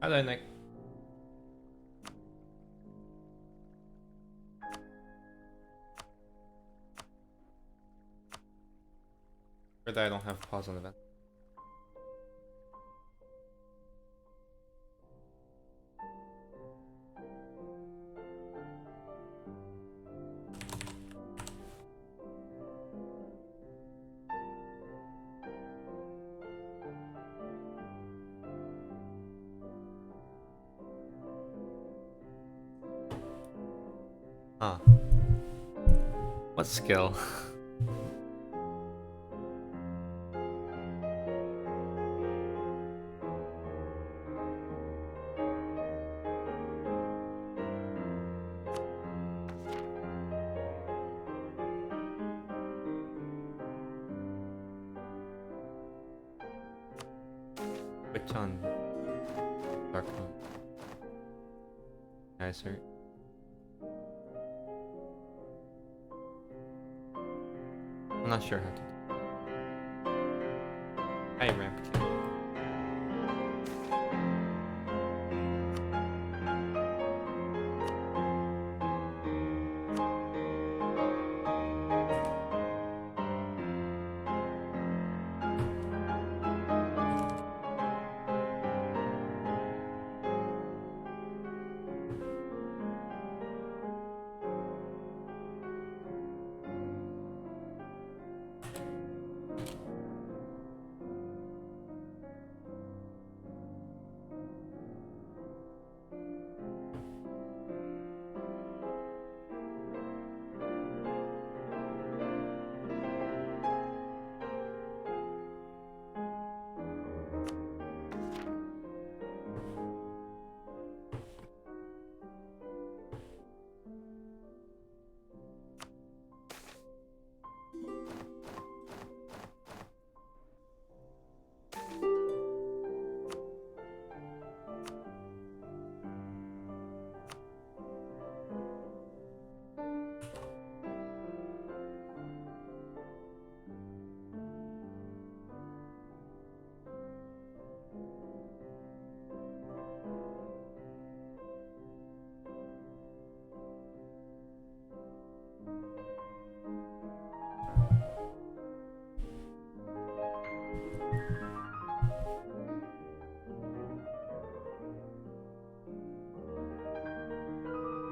Hello, Nick. Or that I don't have pause on the vent. Huh. What skill? Which on? Dark one. Nicer. I'm not sure how to do. Hi, ramp kid.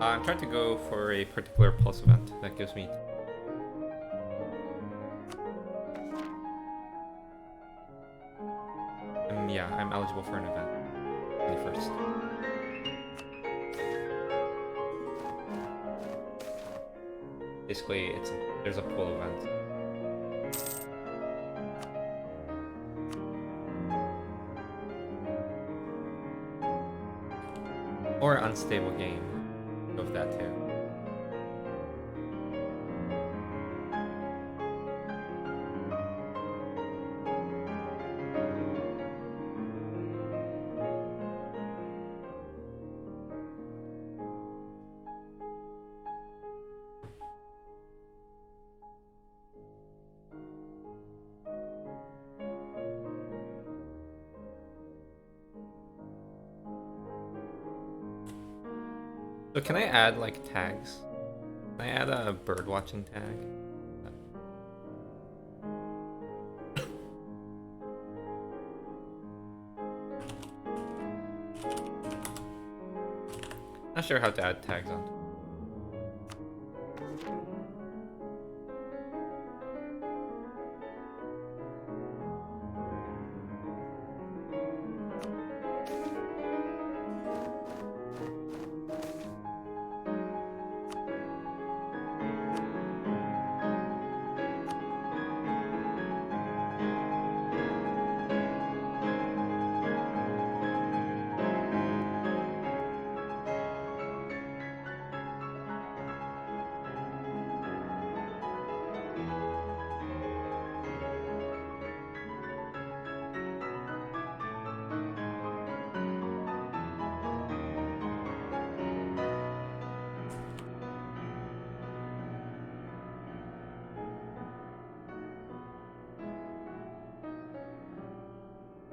I'm trying to go for a particular pulse event that gives me. Yeah, I'm eligible for an event. 21st. Basically, there's a pool event. Or unstable game. Go with that too. So can I add like tags? Can I add a bird watching tag? Not sure how to add tags on.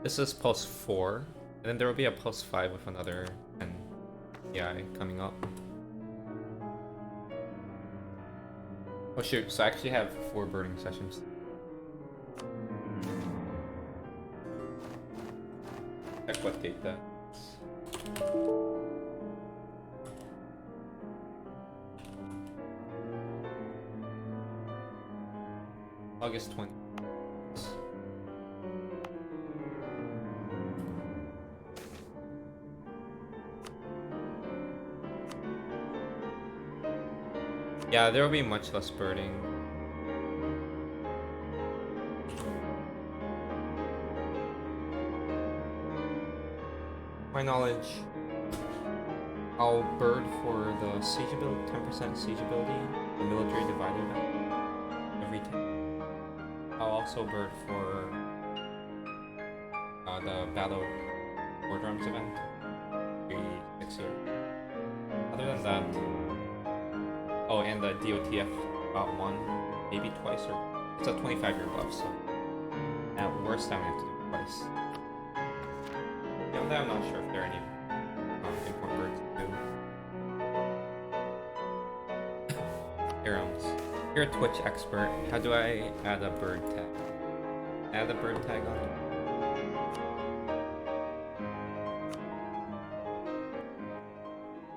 This is pulse 4, then there will be a +5 with another 10 PI coming up. Oh shoot, so I actually have 4 birding sessions. Check what date that is. August 20th. Yeah, there will be much less birding. My knowledge, I'll bird for the siege ability, 10% siege ability, the military divider event, every 10. I'll also bird for the battle war drums event, every 6 years. Other than that, oh, and the DOTF about 1, maybe twice, or it's a 25-year buff, so at worst I'm gonna have to do it twice. Beyond that, I'm not sure if there are any important birds to do. Arrows. You're a Twitch expert. How do I add a bird tag? Add a bird tag on it.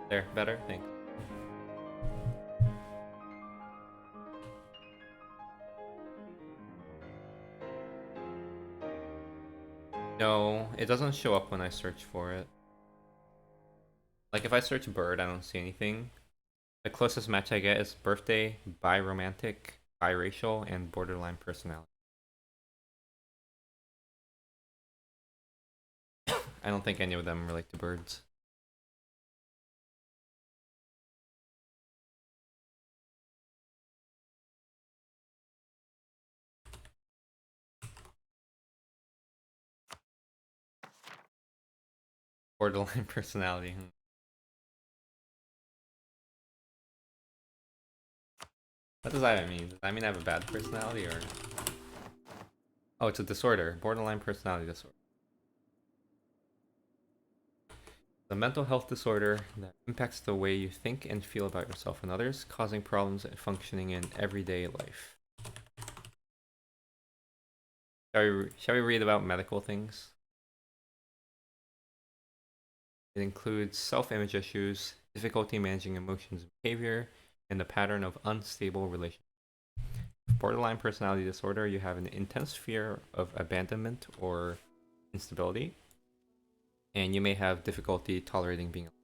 There, better? Thanks. No, it doesn't show up when I search for it. Like if I search bird, I don't see anything. The closest match I get is birthday, bi-romantic, biracial, and borderline personality. I don't think any of them relate to birds. Borderline personality. What does that mean? Does that mean I have a bad personality or? Oh, it's a disorder. Borderline personality disorder. The mental health disorder that impacts the way you think and feel about yourself and others, causing problems functioning in everyday life. Shall we read about medical things? It includes self-image issues, difficulty managing emotions and behavior, and the pattern of unstable relationships. Borderline personality disorder, you have an intense fear of abandonment or instability, and you may have difficulty tolerating being alone.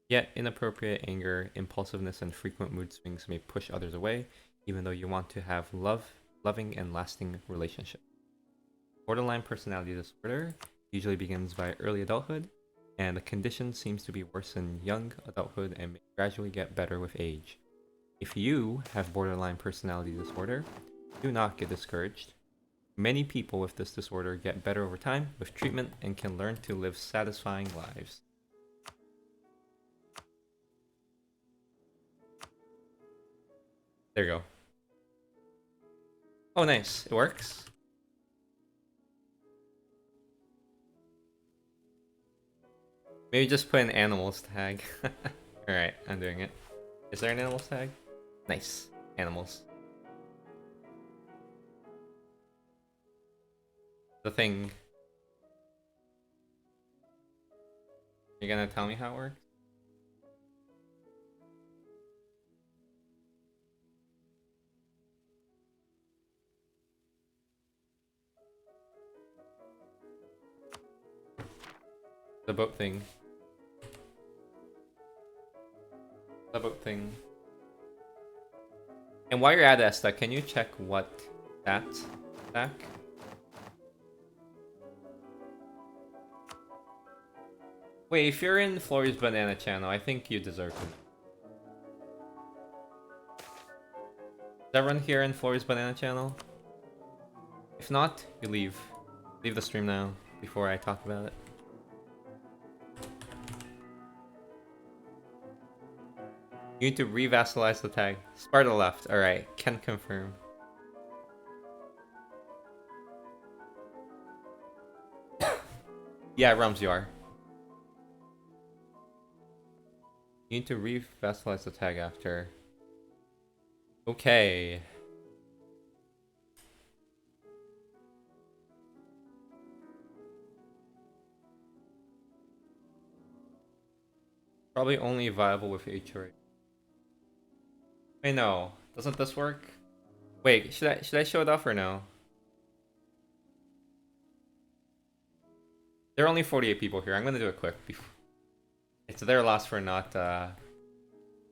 Yet, inappropriate anger, impulsiveness, and frequent mood swings may push others away, even though you want to have loving, and lasting relationships. Borderline personality disorder usually begins by early adulthood, and the condition seems to be worse in young adulthood and may gradually get better with age. If you have borderline personality disorder, do not get discouraged. Many people with this disorder get better over time with treatment and can learn to live satisfying lives. There you go. Oh, nice. It works? Maybe just put an animals tag. Alright, I'm doing it. Is there an animals tag? Nice. Animals. The thing. You're gonna tell me how it works? The boat thing. The boat thing. And while you're at Esta, can you check what that's back? Wait, if you're in Florey's Banana Channel, I think you deserve it. Is everyone here in Florey's Banana Channel? If not, you leave. Leave the stream now, before I talk about it. You need to re-vassalize the tag. Sparta left. Alright, can confirm. Yeah, Rums, you are. You need to re-vassalize the tag after. Okay. Probably only viable with HRA. Wait, no. Doesn't this work? Wait, should I show it off or no? There are only 48 people here. I'm gonna do it quick. It's their loss for not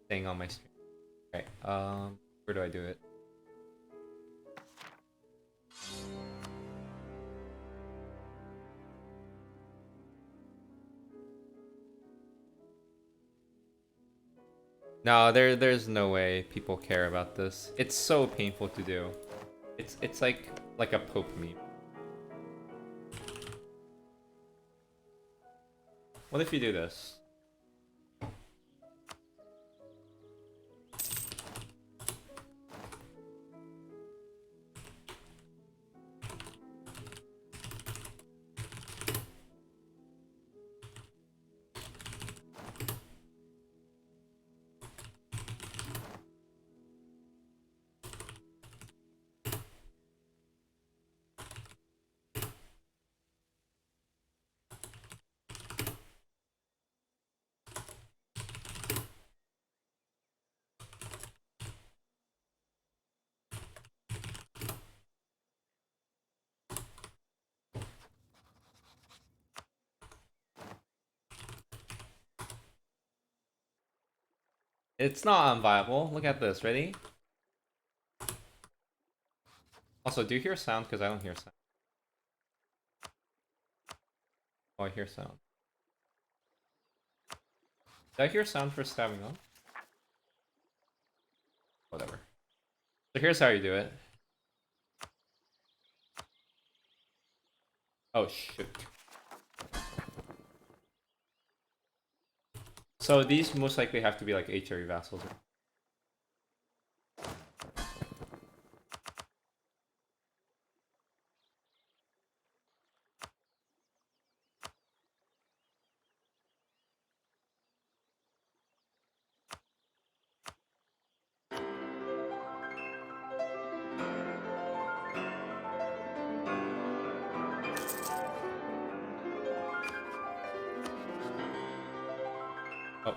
staying on my stream. Okay, where do I do it? No, there's no way people care about this. It's so painful to do. It's like a Pope meme. What if you do this? It's not unviable. Look at this. Ready? Also, do you hear sound? Because I don't hear sound. Oh, I hear sound. Did I hear sound for stabbing on? Whatever. So here's how you do it. Oh, shoot. So these most likely have to be like HRE vassals. Oh.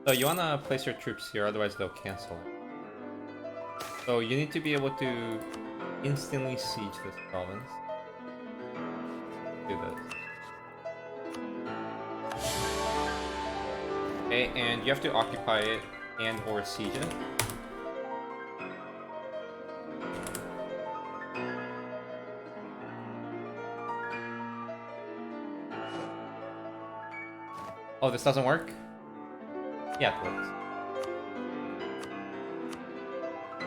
So you wanna place your troops here, otherwise they'll cancel it. So you need to be able to instantly siege this province. Do this. Okay, and you have to occupy it and or siege it. Oh, this doesn't work? Yeah, it works.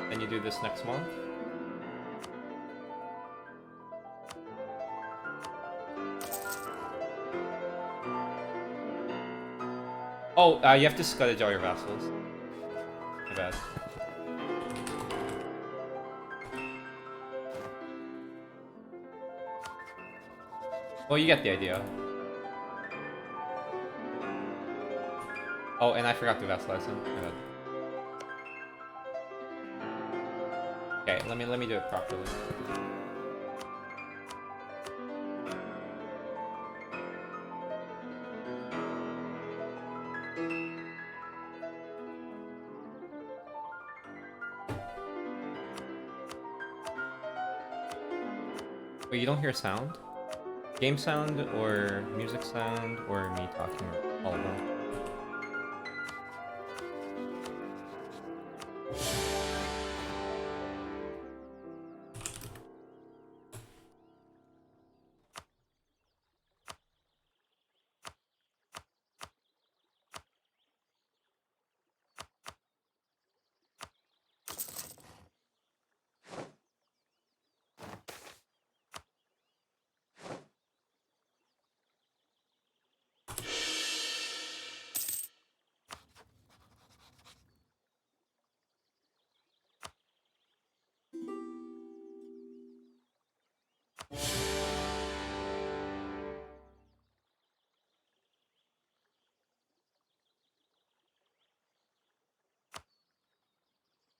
Then you do this next month. Oh, you have to scuddage all your vassals. My bad. Well, you get the idea. Oh, and I forgot to vassalize him. My bad. Okay, let me do it properly. Wait, you don't hear sound? Game sound, or music sound, or me talking, or all of them?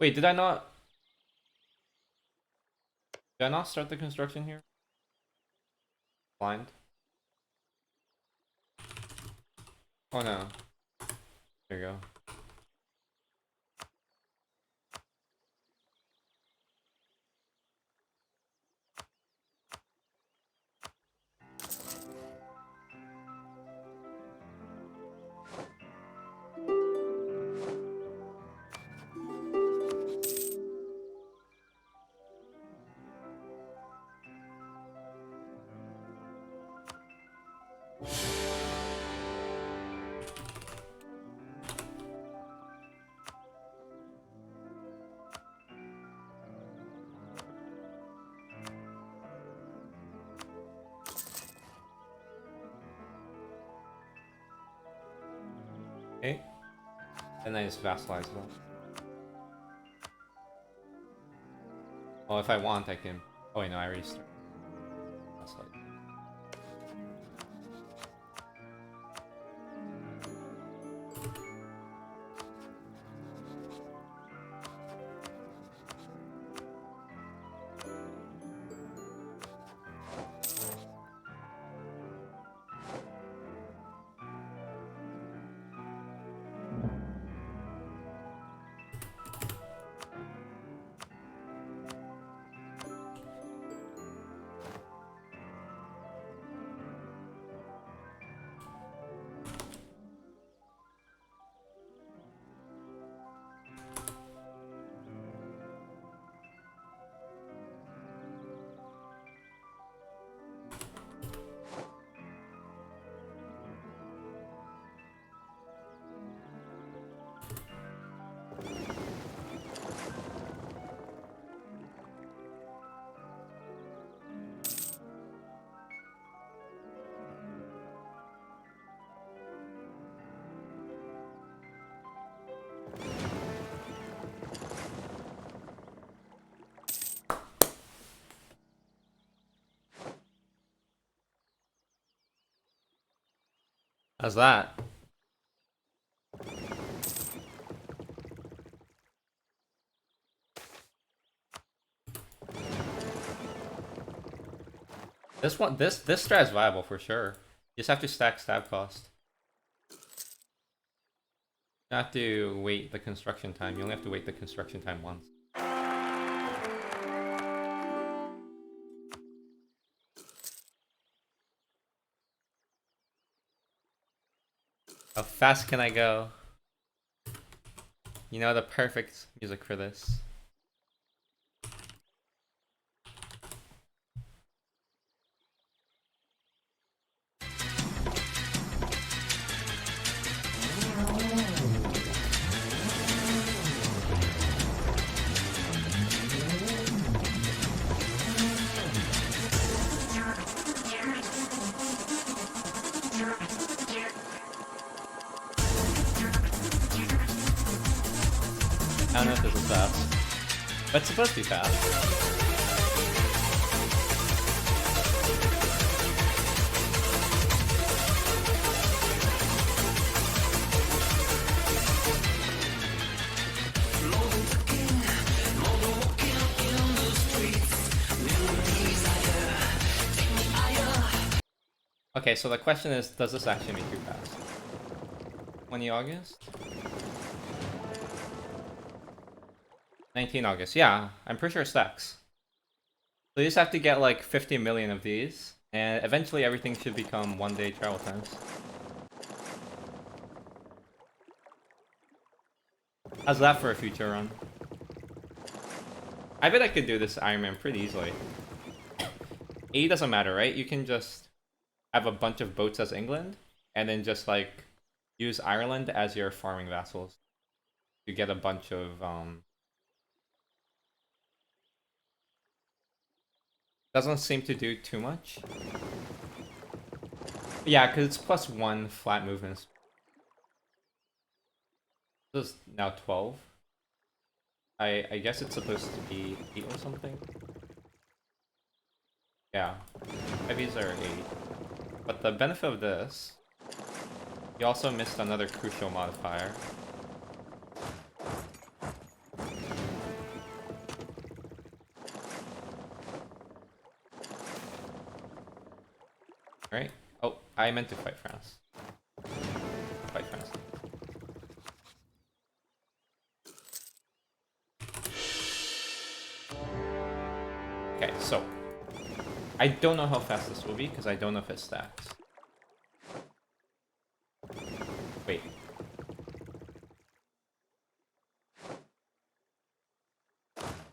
Wait, did I not? Did I not start the construction here? Blind. Oh no. There you go. Okay. And I just vassalize them. Well, if I want, I can. Oh wait, no, I already started. Vassalize. How's that? This strat is viable for sure. You just have to stack stab cost. You don't have to wait the construction time. You only have to wait the construction time once. How fast can I go? You know the perfect music for this. I don't know if this is fast. But it's supposed to be fast. Okay, so the question is, does this actually make you fast? 20 August? 19 August, yeah, I'm pretty sure it stacks. So you just have to get like 50 million of these, and eventually everything should become 1-day travel times. How's that for a future run? I bet I could do this Iron Man pretty easily. A doesn't matter, right? You can just have a bunch of boats as England, and then just like use Ireland as your farming vassals. You get a bunch of doesn't seem to do too much. Yeah, because it's +1 flat movements. This is now 12. I guess it's supposed to be 8 or something. Yeah, heavies are 8. But the benefit of this, you also missed another crucial modifier. I meant to fight France. Fight France. Okay, so I don't know how fast this will be because I don't know if it stacks. Wait.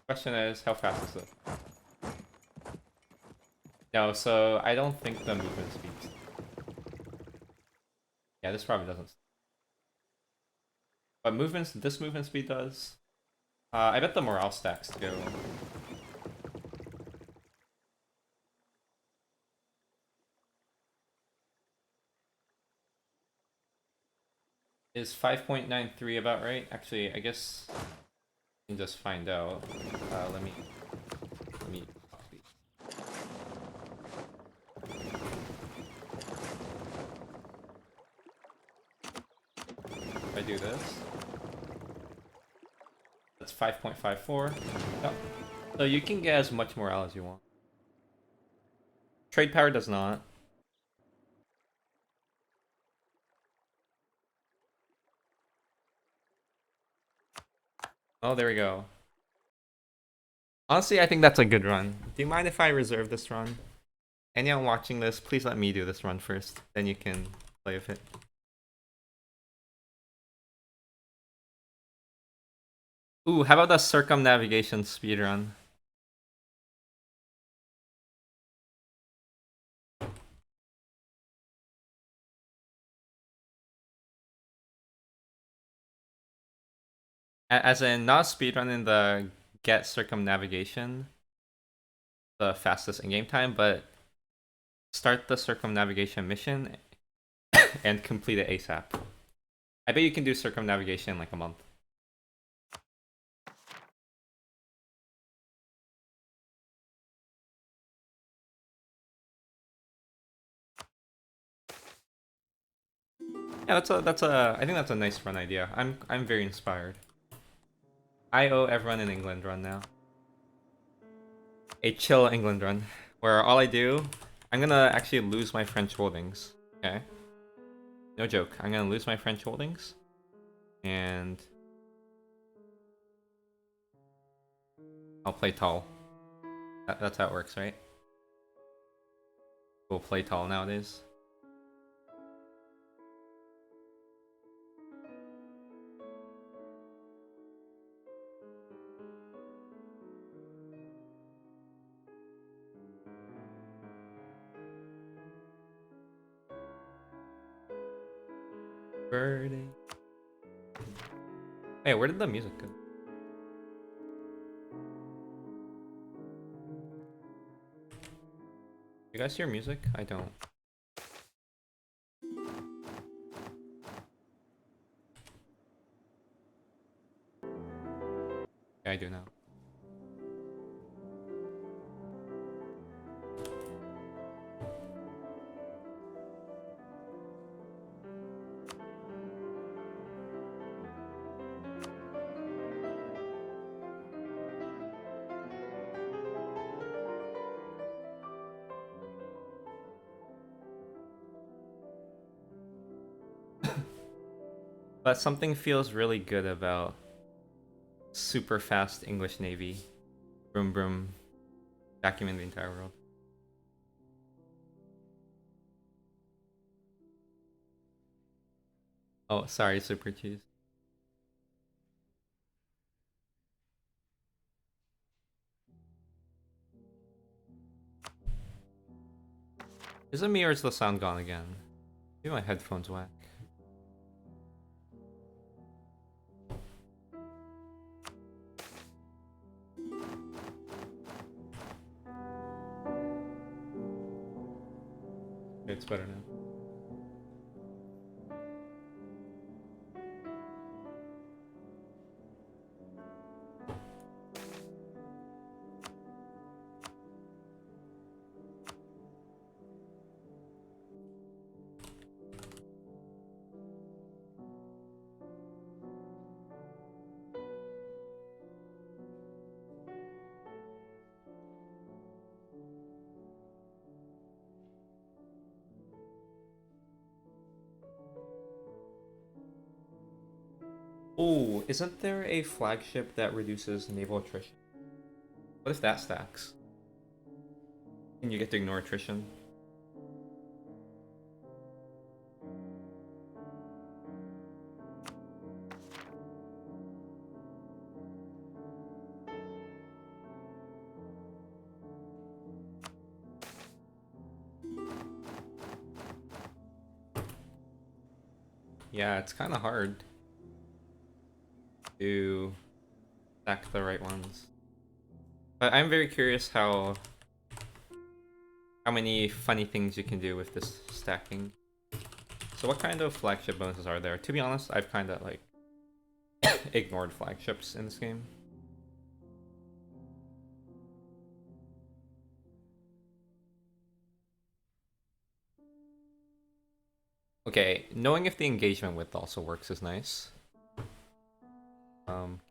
Question is, how fast is it? No, so I don't think the movement speeds. Yeah, this probably doesn't. But this movement speed does. I bet the morale stacks too. Is 5.93 about right? Actually, I guess I can just find out. Let me copy. If I do this, that's 5.54. Oh. So you can get as much morale as you want. Trade power does not. Oh, there we go. Honestly, I think that's a good run. Do you mind if I reserve this run? Anyone watching this, please let me do this run first. Then you can play with it. Ooh, how about the circumnavigation speedrun? As in, not speedrun in the get circumnavigation, the fastest in-game time, but start the circumnavigation mission and complete it ASAP. I bet you can do circumnavigation in like a month. Yeah, I think that's a nice run idea. I'm very inspired. I owe everyone in England run now. A chill England run, where all I do, I'm gonna actually lose my French holdings. Okay, no joke. I'm gonna lose my French holdings, and I'll play tall. That's how it works, right? We'll play tall nowadays. Birdie. Hey, where did the music go? You guys hear music? I don't. Yeah, I do now. But something feels really good about super fast English Navy. Broom broom. Vacuuming the entire world. Oh, sorry, Super Cheese. Is it me or is the sound gone again? Maybe my headphones whack. It's better now. Oh, isn't there a flagship that reduces naval attrition? What if that stacks? And you get to ignore attrition? Yeah, it's kind of hard to stack the right ones. But I'm very curious how many funny things you can do with this stacking. So what kind of flagship bonuses are there? To be honest, I've kind of like ignored flagships in this game. Okay, knowing if the engagement width also works is nice.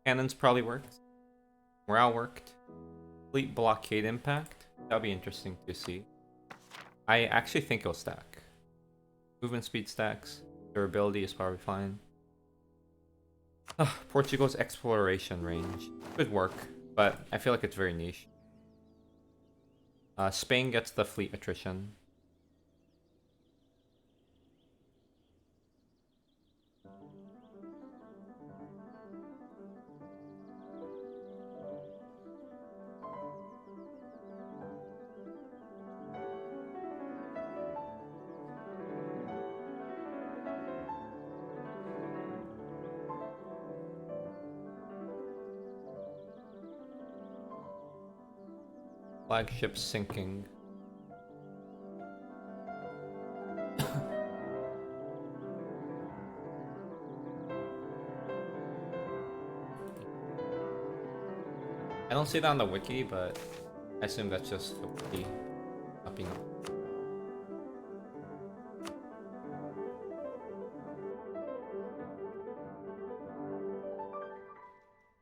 Cannons probably worked. Morale worked. Fleet blockade impact. That'll be interesting to see. I actually think it'll stack. Movement speed stacks. Durability is probably fine. Portugal's exploration range. Could work, but I feel like it's very niche. Spain gets the fleet attrition. Flagship sinking. I don't see that on the wiki, but I assume that's just the wiki upping up.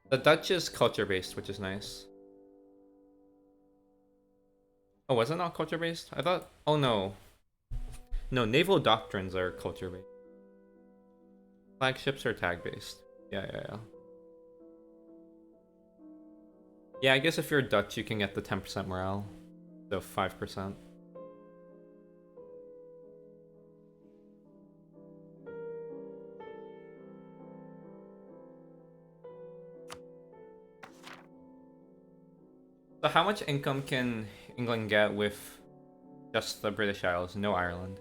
The Dutch is culture-based, which is nice. Oh, was it not culture-based? I thought... Oh, no. No, naval doctrines are culture-based. Flagships are tag-based. Yeah. Yeah, I guess if you're Dutch, you can get the 10% morale. So 5%. So how much income can England get with just the British Isles, no Ireland?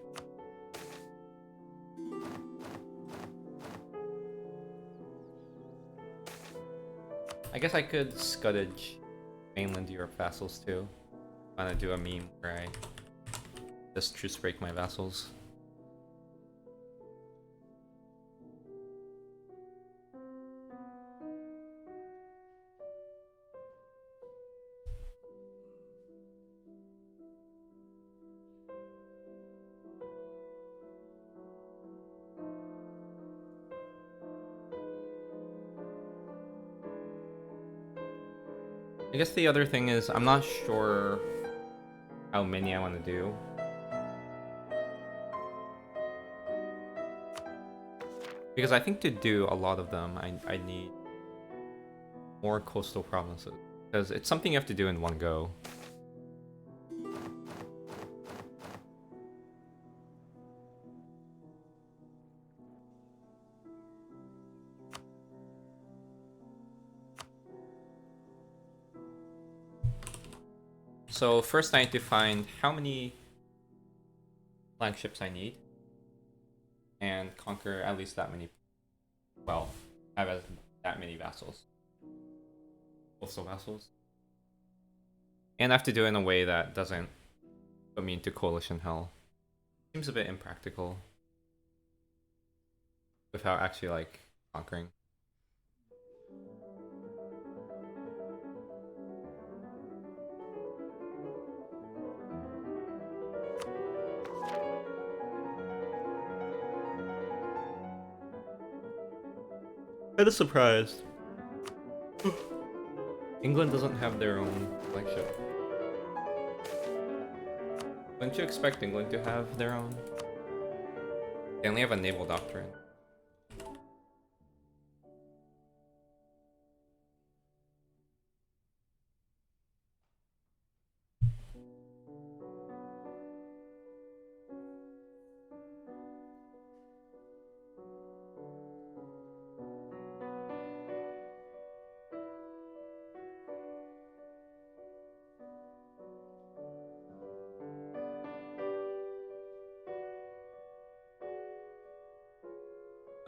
I guess I could scuddage mainland Europe vassals too. I'm gonna do a meme where I just truce break my vassals. I guess the other thing is I'm not sure how many I want to do. Because I think to do a lot of them, I need more coastal provinces. Because it's something you have to do in one go. So first I need to find how many flagships I need. And conquer at least that many. Well, have that many vassals. Coastal vassals. And I have to do it in a way that doesn't put me into coalition hell. Seems a bit impractical. Without actually, like, conquering. Kinda surprised. England doesn't have their own flagship. Wouldn't you expect England to have their own? They only have a naval doctrine.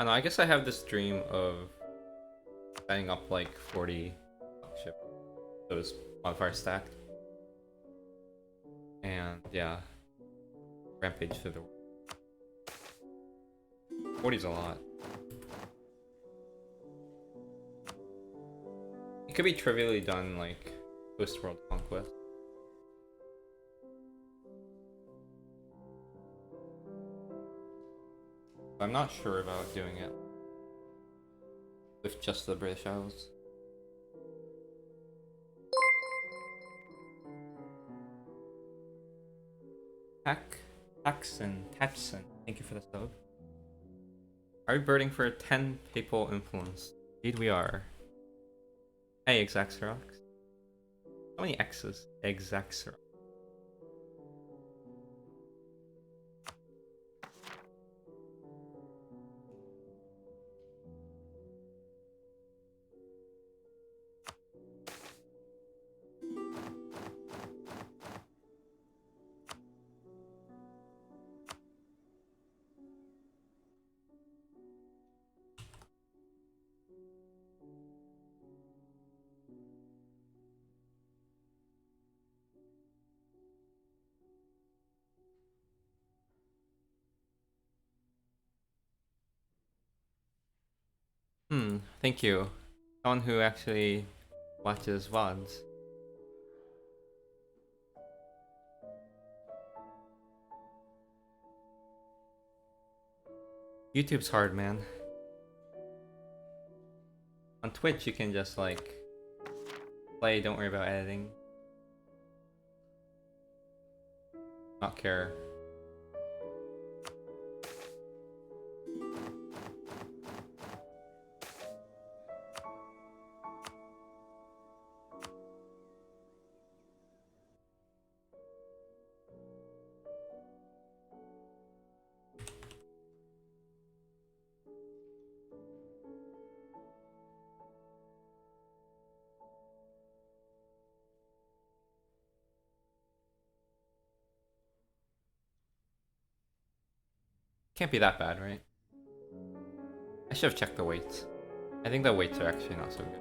I don't know, I guess I have this dream of setting up like 40 ship those modifiers stacked. And yeah, rampage through the world. 40's a lot. It could be trivially done like post-world conquest. I'm not sure about doing it with just the British Isles. Tatson, thank you for the sub. Are we birding for a 10 papal influence? Indeed we are. Hey, Exaxerox. How many X's? Exaxerox. Thank you. Someone who actually watches VODs. YouTube's hard, man. On Twitch, you can just like play, don't worry about editing. Not care. Can't be that bad, right? I should have checked the weights. I think the weights are actually not so good.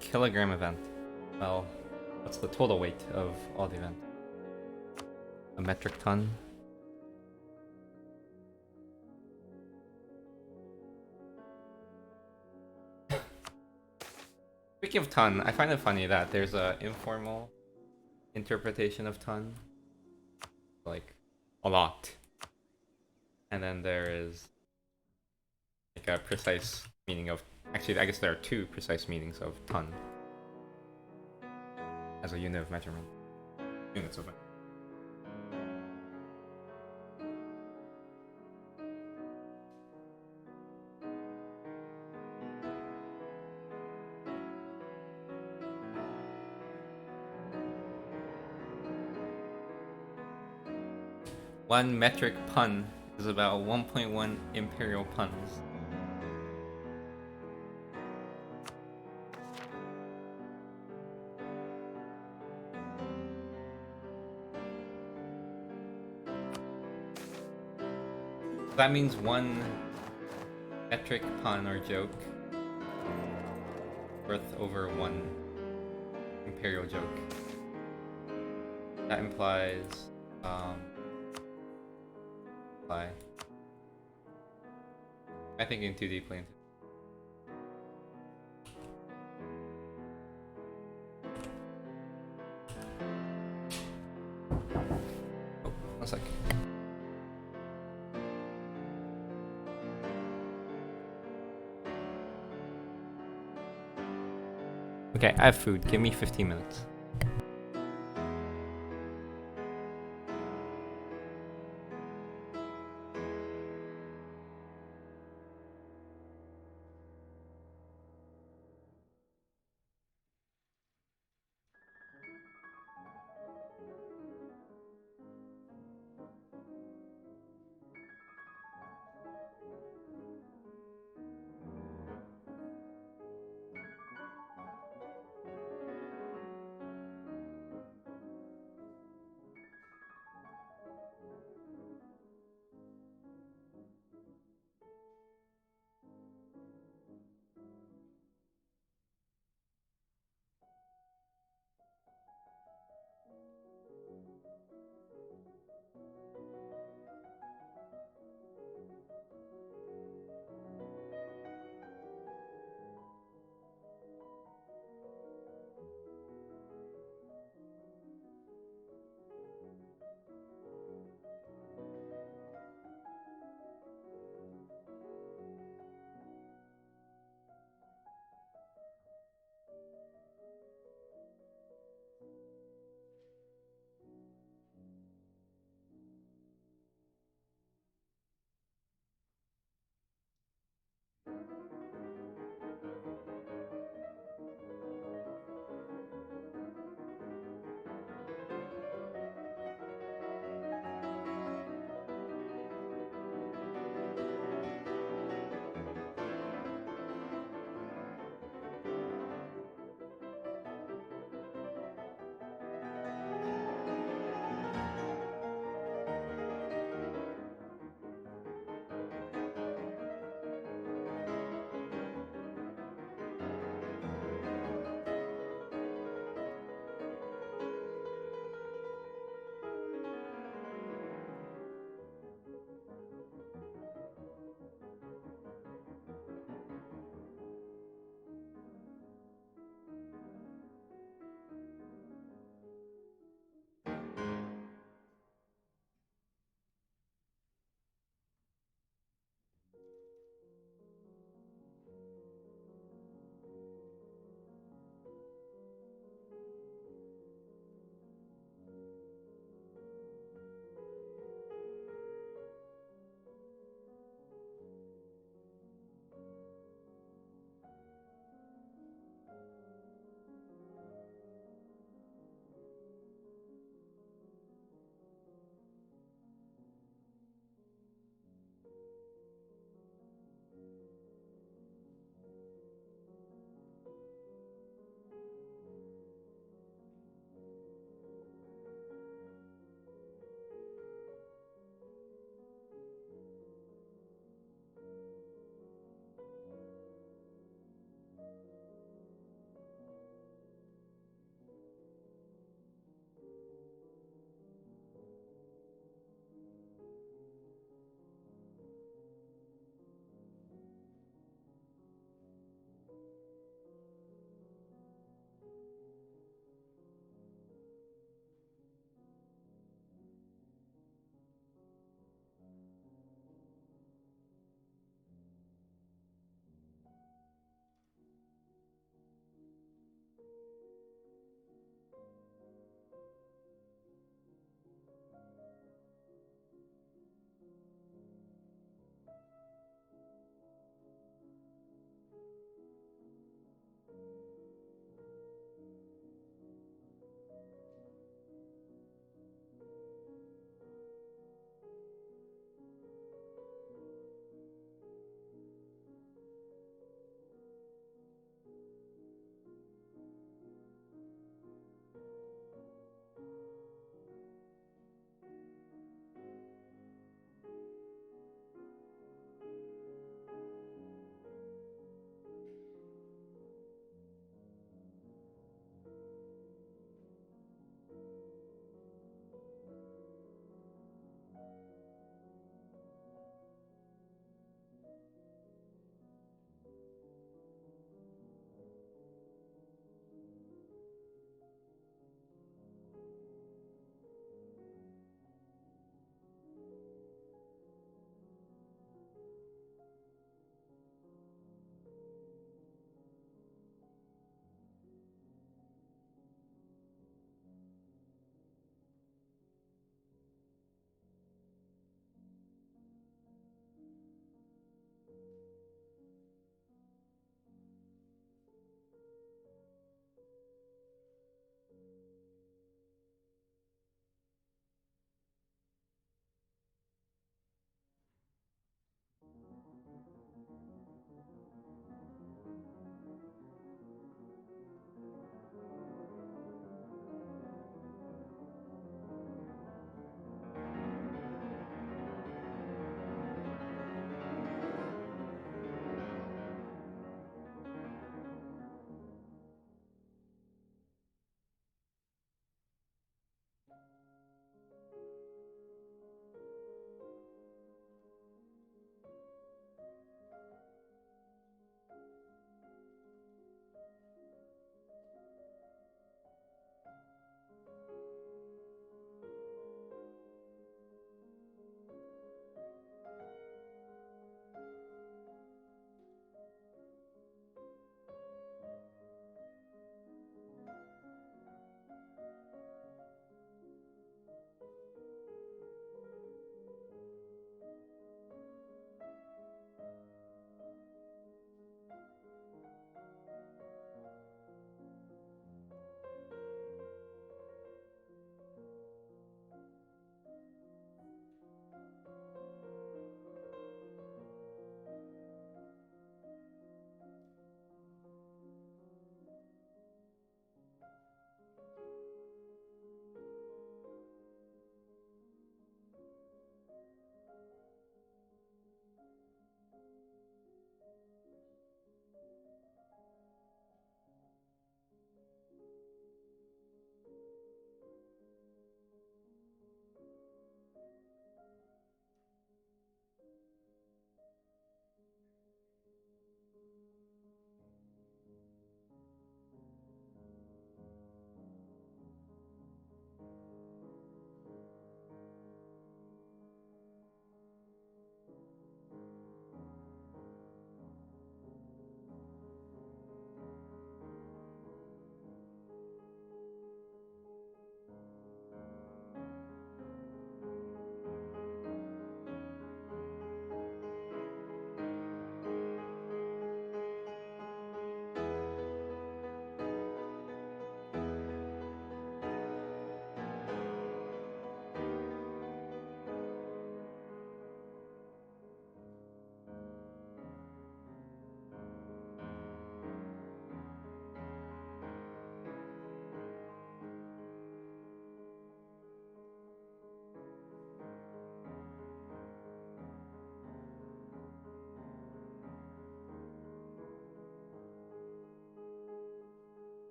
Kilogram event. Well, what's the total weight of all the events? A metric ton? Speaking of ton, I find it funny that there's a informal interpretation of ton. Like, a lot. And then there is like a precise meaning of... Actually, I guess there are two precise meanings of ton. As a unit of measurement. Units of measurement. One metric pun is about 1.1 imperial puns. That means one metric pun or joke worth over one imperial joke. That implies I'm thinking too deeply into Oh, one sec. Okay, I have food. Give me 15 minutes.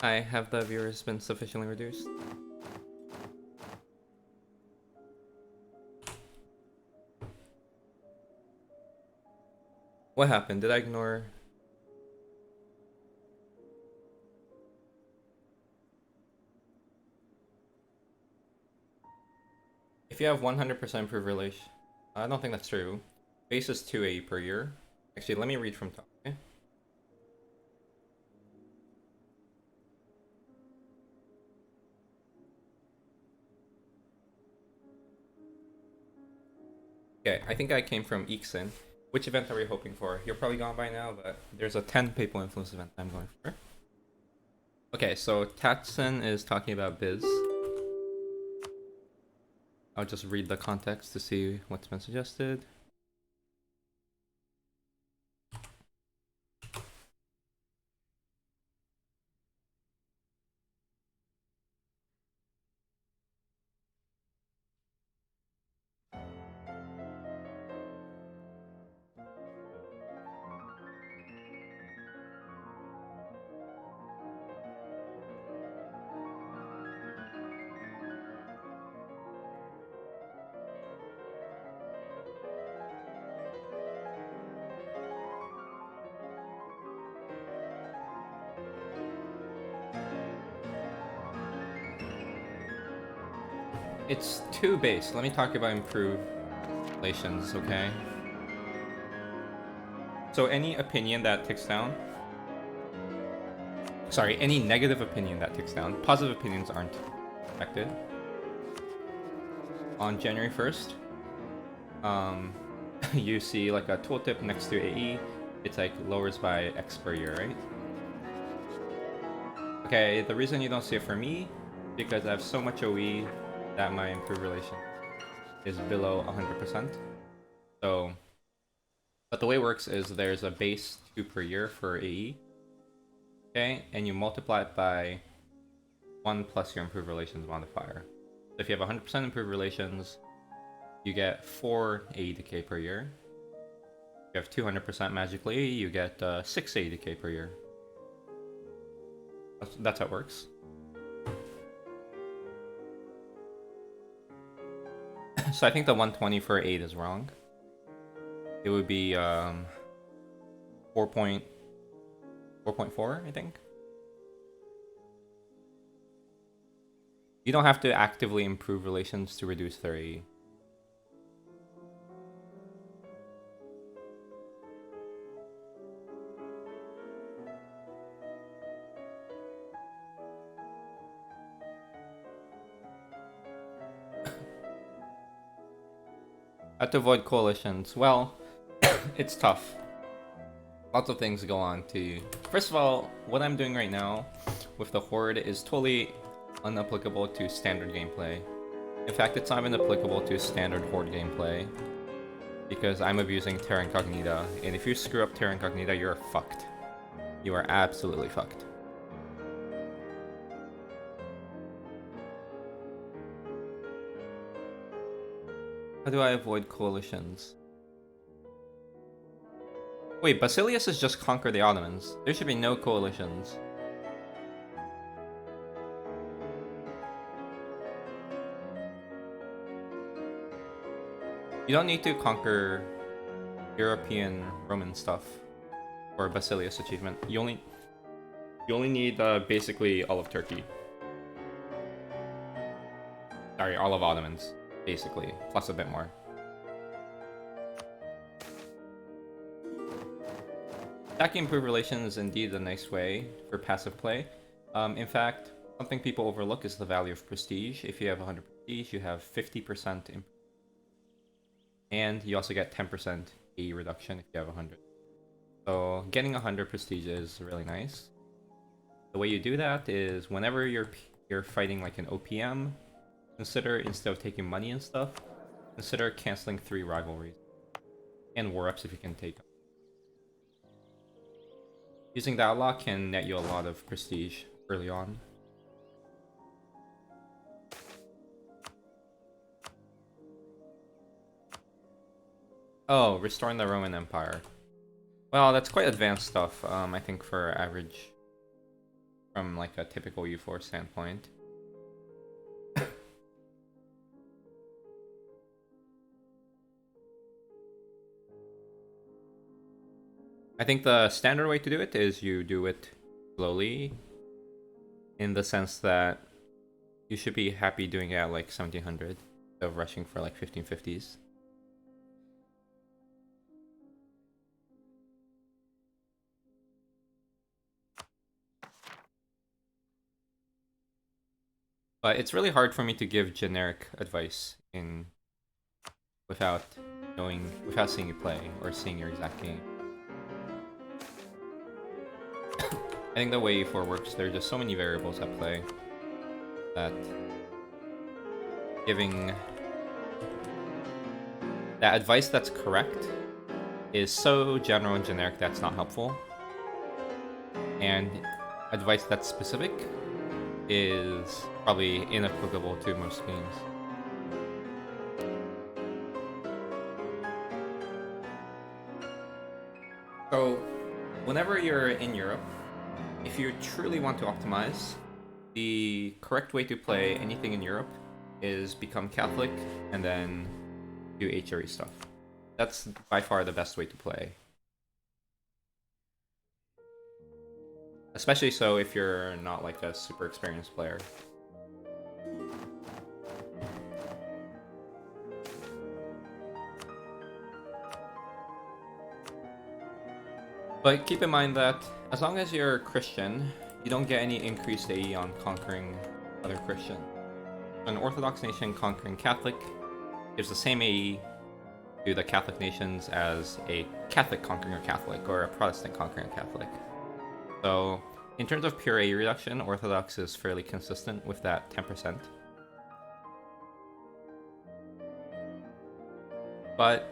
I have the viewers been sufficiently reduced? What happened? Did I ignore? If you have 100% improved relation, I don't think that's true. Base is 280 per year. Actually, let me read from top. Okay? Okay, I think I came from Eeksin. Which event are we hoping for? You're probably gone by now, but there's a 10 people influence event I'm going for. Okay, so Tatsun is talking about Biz. I'll just read the context to see what's been suggested. It's 2 base. Let me talk about improved relations, okay? So any opinion that ticks down, sorry, any negative opinion that ticks down, positive opinions aren't affected. On January 1st, you see like a tooltip next to AE. It's like lowers by X per year, right? Okay, the reason you don't see it for me, because I have so much OE that my improved relation is below 100%. So, but the way it works is there's a base 2 per year for AE. Okay, and you multiply it by 1 plus your improved relations modifier. So if you have 100% improved relations, you get 4 AE decay per year. If you have 200% magically, you get 6 AE decay per year. That's how it works. So I think the 120 for 8 is wrong. It would be 4.4, I think. You don't have to actively improve relations to reduce their AE. How to avoid coalitions? Well, it's tough. Lots of things go on to... First of all, what I'm doing right now with the Horde is totally unapplicable to standard gameplay. In fact, it's not even applicable to standard Horde gameplay, because I'm abusing Terra Incognita, and if you screw up Terra Incognita, you're fucked. You are absolutely fucked. How do I avoid coalitions? Wait, Basilius is just conquer the Ottomans. There should be no coalitions. You don't need to conquer European Roman stuff for Basilius achievement. You only need basically all of Turkey. Sorry, all of Ottomans, basically, plus a bit more. Stacking improved relations is indeed a nice way for passive play. In fact, something people overlook is the value of prestige. If you have 100 prestige, you have 50% and you also get 10% AE reduction if you have 100. So getting 100 prestige is really nice. The way you do that is whenever you're fighting like an OPM, consider instead of taking money and stuff, consider canceling 3 rivalries and war ups if you can take them. Using that lock can net you a lot of prestige early on. Oh, restoring the Roman Empire. Well, that's quite advanced stuff, I think, for average, from like a typical U4 standpoint. I think the standard way to do it is you do it slowly, in the sense that you should be happy doing it at like 1700 instead of rushing for like 1550s. But it's really hard for me to give generic advice in without seeing you play or seeing your exact game. I think the way E4 works, there are just so many variables at play that giving that advice that's correct is so general and generic that's not helpful, and advice that's specific is probably inapplicable to most games. So, whenever you're in Europe, if you truly want to optimize, the correct way to play anything in Europe is become Catholic and then do HRE stuff. That's by far the best way to play. Especially so if you're not like a super experienced player. But keep in mind that as long as you're Christian, you don't get any increased AE on conquering other Christian. An Orthodox nation conquering Catholic gives the same AE to the Catholic nations as a Catholic conquering a Catholic or a Protestant conquering a Catholic. So in terms of pure AE reduction, Orthodox is fairly consistent with that 10%. But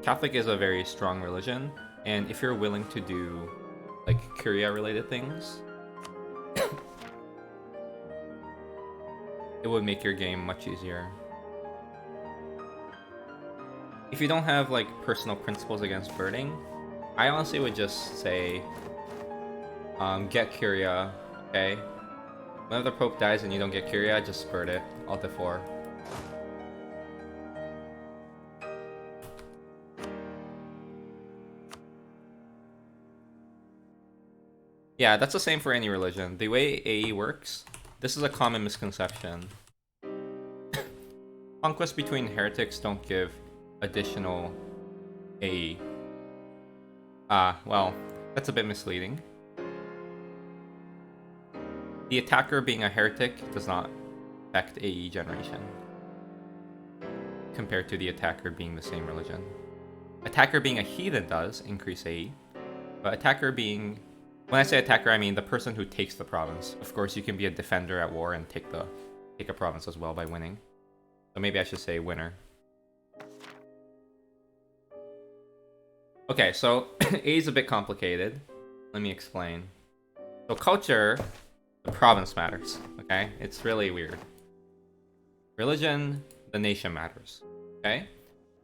Catholic is a very strong religion, and if you're willing to do like Curia related things, it would make your game much easier. If you don't have like personal principles against birding, I honestly would just say get Curia, okay? Whenever the Pope dies and you don't get Curia, just bird it, Alt F4. Yeah, that's the same for any religion. The way AE works, this is a common misconception. Conquests between heretics don't give additional AE. Well, that's a bit misleading. The attacker being a heretic does not affect AE generation compared to the attacker being the same religion. Attacker being a heathen does increase AE, but attacker being... When I say attacker, I mean the person who takes the province. Of course, you can be a defender at war and take a province as well by winning. So maybe I should say winner. Okay, so A is a bit complicated. Let me explain. So culture, the province matters, okay? It's really weird. Religion, the nation matters, okay?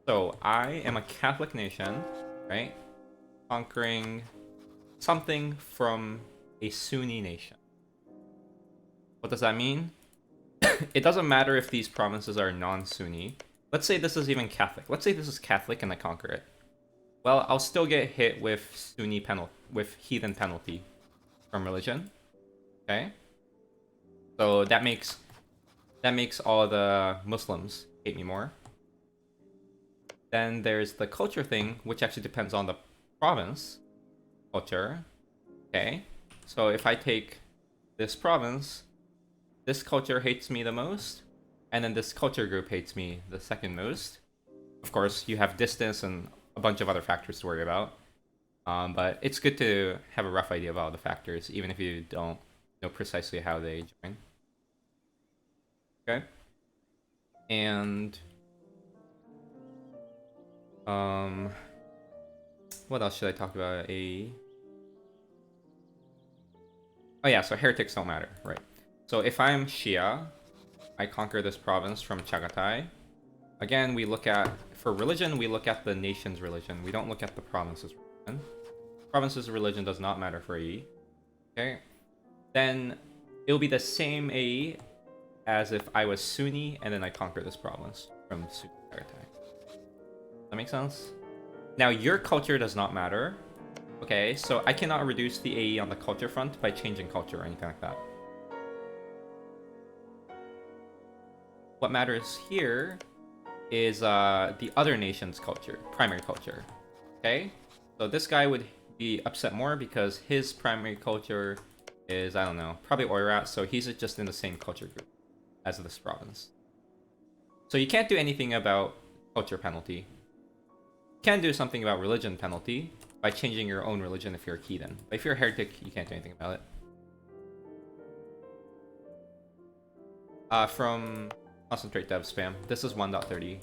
So I am a Catholic nation, right? Conquering something from a Sunni nation. What does that mean? It doesn't matter if these provinces are non-Sunni. Let's say this is even Catholic. Let's say this is Catholic and I conquer it. Well, I'll still get hit with with heathen penalty from religion. Okay? So that makes all the Muslims hate me more. Then there's the culture thing, which actually depends on the province. Culture. Okay, so if I take this province, this culture hates me the most, and then this culture group hates me the second most. Of course, you have distance and a bunch of other factors to worry about. But it's good to have a rough idea of all the factors, even if you don't know precisely how they join. Okay. And what else should I talk about? Oh yeah, so heretics don't matter, right? So if I'm Shia, I conquer this province from Chagatai. Again, we look at, for religion, we look at the nation's religion. We don't look at the province's religion. Province's religion does not matter for AE. Okay? Then it'll be the same AE as if I was Sunni and then I conquer this province from Sunni Chagatai. That make sense? Now, your culture does not matter. Okay, so I cannot reduce the AE on the culture front by changing culture or anything like that. What matters here is the other nation's culture, primary culture. Okay? So this guy would be upset more because his primary culture is, I don't know, probably oir13, so he's just in the same culture group as this province. So you can't do anything about culture penalty. You can do something about religion penalty by changing your own religion if you're a heathen. But if you're a heretic, you can't do anything about it. From Concentrate Dev Spam, this is 1.31.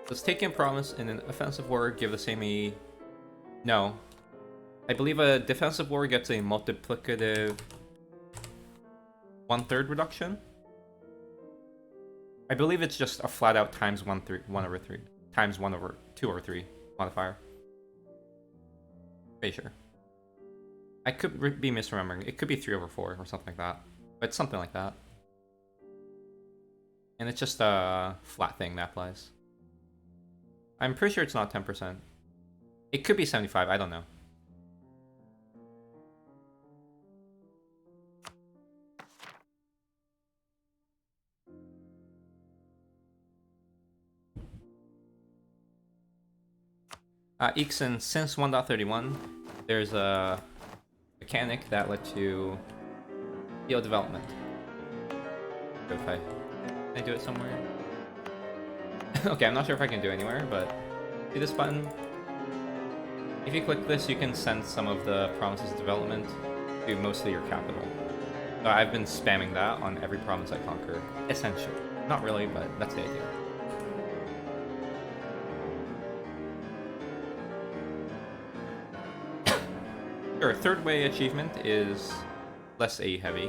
Does taking promise in an offensive war give the same AE? No. I believe a defensive war gets a multiplicative 1/3 reduction. I believe it's just a flat out times 1 over 3 times 1 over 2 over 3 modifier. Pretty sure. I could be misremembering. It could be 3 over 4 or something like that. But it's something like that. And it's just a flat thing that applies. I'm pretty sure it's not 10%. It could be 75, I don't know. Ixen, since 1.31, there's a mechanic that lets you heal development. If can I do it somewhere? Okay, I'm not sure if I can do it anywhere, but see this button? If you click this, you can send some of the province's development to mostly your capital. So I've been spamming that on every province I conquer, essentially. Not really, but that's the idea. Sure, third way achievement is less AE heavy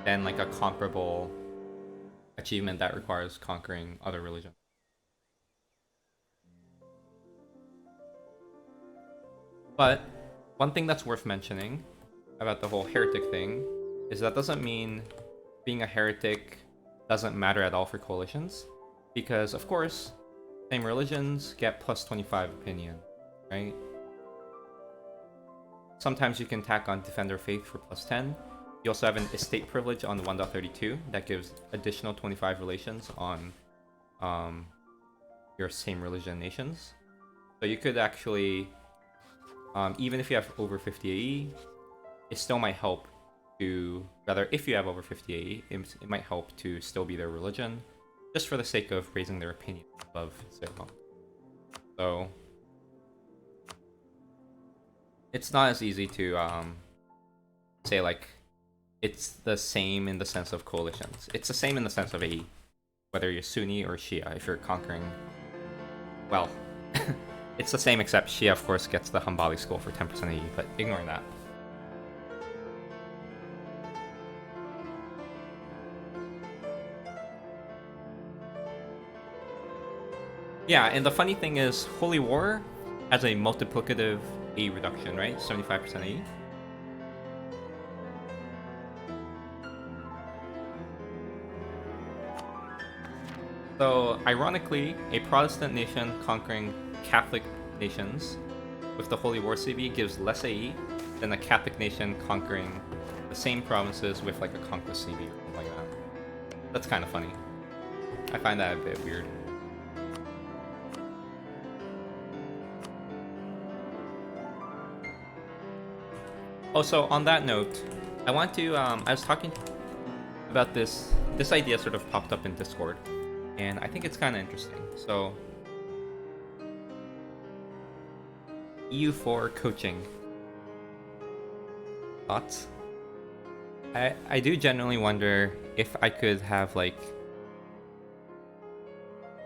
than like a comparable achievement that requires conquering other religions. But one thing that's worth mentioning about the whole heretic thing is that doesn't mean being a heretic doesn't matter at all for coalitions, because of course same religions get plus 25 opinion, right? Sometimes you can tack on Defender Faith for plus 10. You also have an estate privilege on the 1.32 that gives additional 25 relations on your same religion nations. So you could actually, even if you have over 50 AE, it still might help to, rather if you have over 50 AE, it might help to still be their religion, just for the sake of raising their opinion above zero. So it's not as easy to say like it's the same in the sense of coalitions. It's the same in the sense of AE, whether you're Sunni or Shia. If you're conquering, well, it's the same except Shia of course gets the Hanbali school for 10% AE, but ignoring that. Yeah, and the funny thing is Holy War has a multiplicative AE reduction, right? 75% AE. So, ironically, a Protestant nation conquering Catholic nations with the Holy War CB gives less AE than a Catholic nation conquering the same provinces with like a Conquest CB or something like that. That's kind of funny. I find that a bit weird. Also, on that note, I want to. I was talking about this. This idea sort of popped up in Discord, and I think it's kind of interesting. So, EU4 coaching thoughts. I do genuinely wonder if I could have like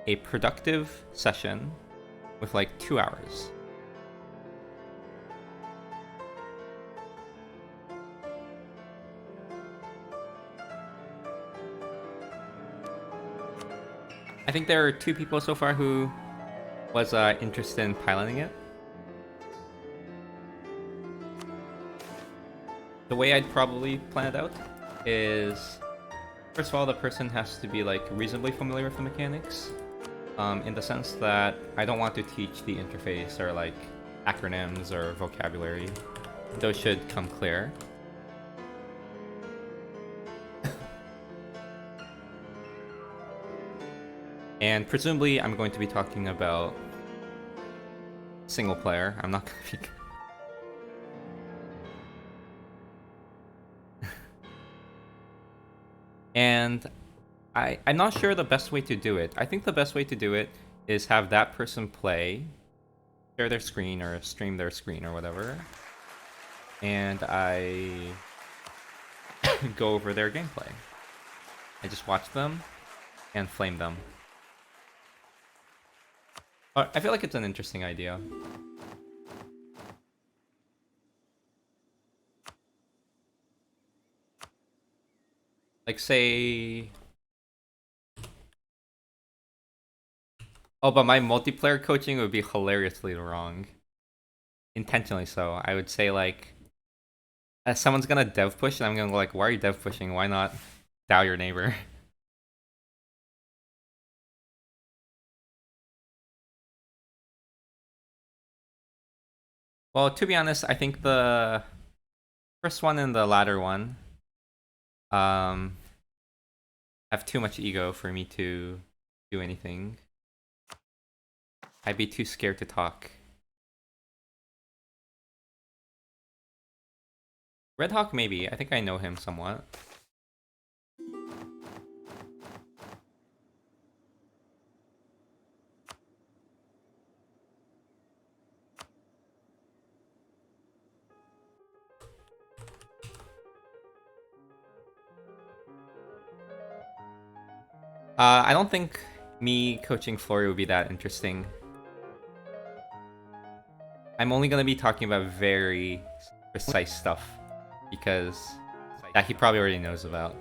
a productive session with like 2 hours. I think there are 2 people so far who was interested in piloting it. The way I'd probably plan it out is, first of all, the person has to be like reasonably familiar with the mechanics, in the sense that I don't want to teach the interface or like acronyms or vocabulary. Those should come clear. And presumably I'm going to be talking about single player. I'm not going to be... And I'm not sure the best way to do it. I think the best way to do it is have that person play, share their screen or stream their screen or whatever, and I go over their gameplay. I just watch them and flame them. I feel like it's an interesting idea. Like, say... Oh, but my multiplayer coaching would be hilariously wrong. Intentionally so. I would say, like, someone's gonna dev push, and I'm gonna go like, why are you dev pushing? Why not Dow your neighbor? Well, to be honest, I think the first one and the latter one um, have too much ego for me to do anything. I'd be too scared to talk. Red Hawk, maybe. I think I know him somewhat. I don't think me coaching Flory would be that interesting. I'm only gonna be talking about very precise stuff because that he probably already knows about.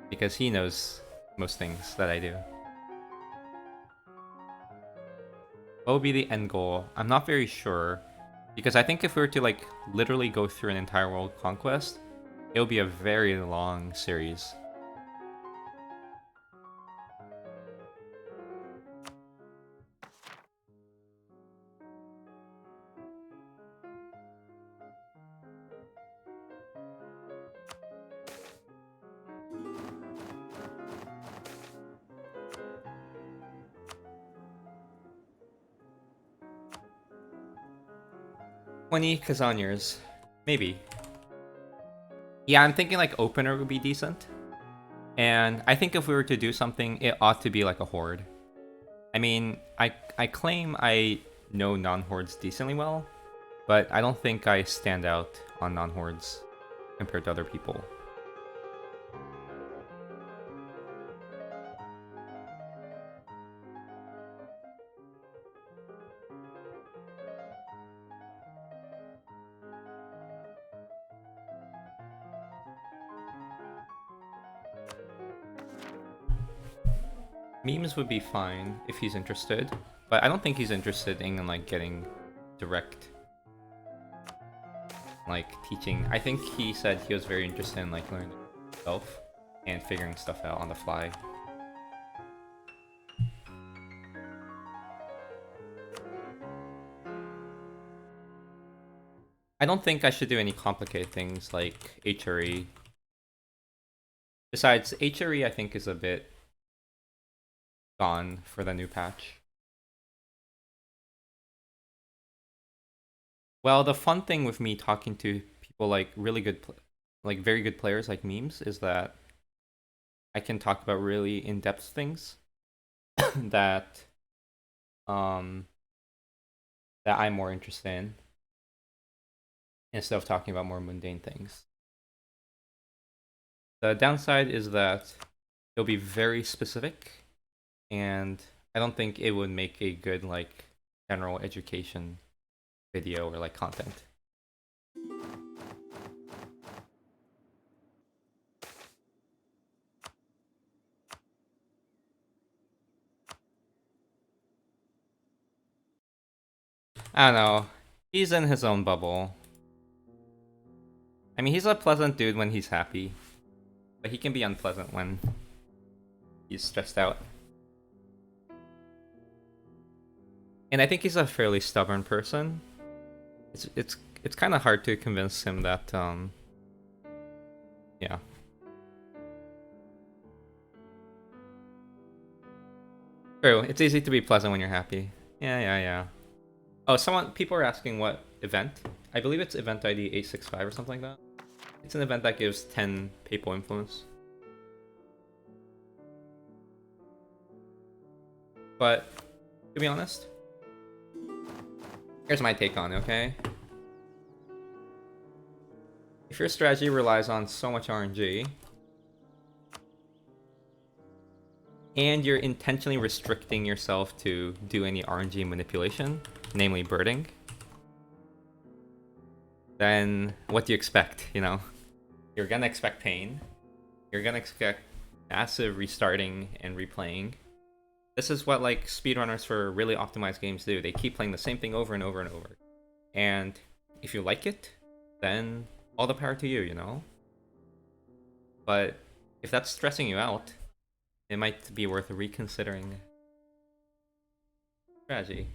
Because he knows most things that I do. What would be the end goal? I'm not very sure. Because I think if we were to like literally go through an entire world conquest, it would be a very long series. $20 Kazan years. Maybe. Yeah, I'm thinking like opener would be decent. And I think if we were to do something, it ought to be like a horde. I mean, I claim I know non-hordes decently well, but I don't think I stand out on non-hordes compared to other people. Memes would be fine if he's interested, but I don't think he's interested in like getting direct like teaching. I think he said he was very interested in like learning himself and figuring stuff out on the fly. I don't think I should do any complicated things like HRE. Besides, HRE I think is a bit gone for the new patch. Well, the fun thing with me talking to well, like like very good players like memes is that I can talk about really in-depth things that um that I'm more interested in instead of talking about more mundane things. The downside is that it'll be very specific, and I don't think it would make a good like general education video or like content. I don't know. He's in his own bubble. I mean, he's a pleasant dude when he's happy, but he can be unpleasant when he's stressed out. And I think he's a fairly stubborn person. It's kind of hard to convince him that yeah. True. It's easy to be pleasant when you're happy. Yeah. Oh, people are asking what event. I believe it's event ID 865 or something like that. It's an event that gives 10 papal influence. But to be honest, here's my take on it, okay? If your strategy relies on so much RNG, and you're intentionally restricting yourself to do any RNG manipulation, namely birding, then what do you expect, you know? You're gonna expect pain. You're gonna expect massive restarting and replaying. This is what like speedrunners for really optimized games do. They keep playing the same thing over and over and over. And if you like it, then all the power to you, you know? But if that's stressing you out, it might be worth reconsidering strategy.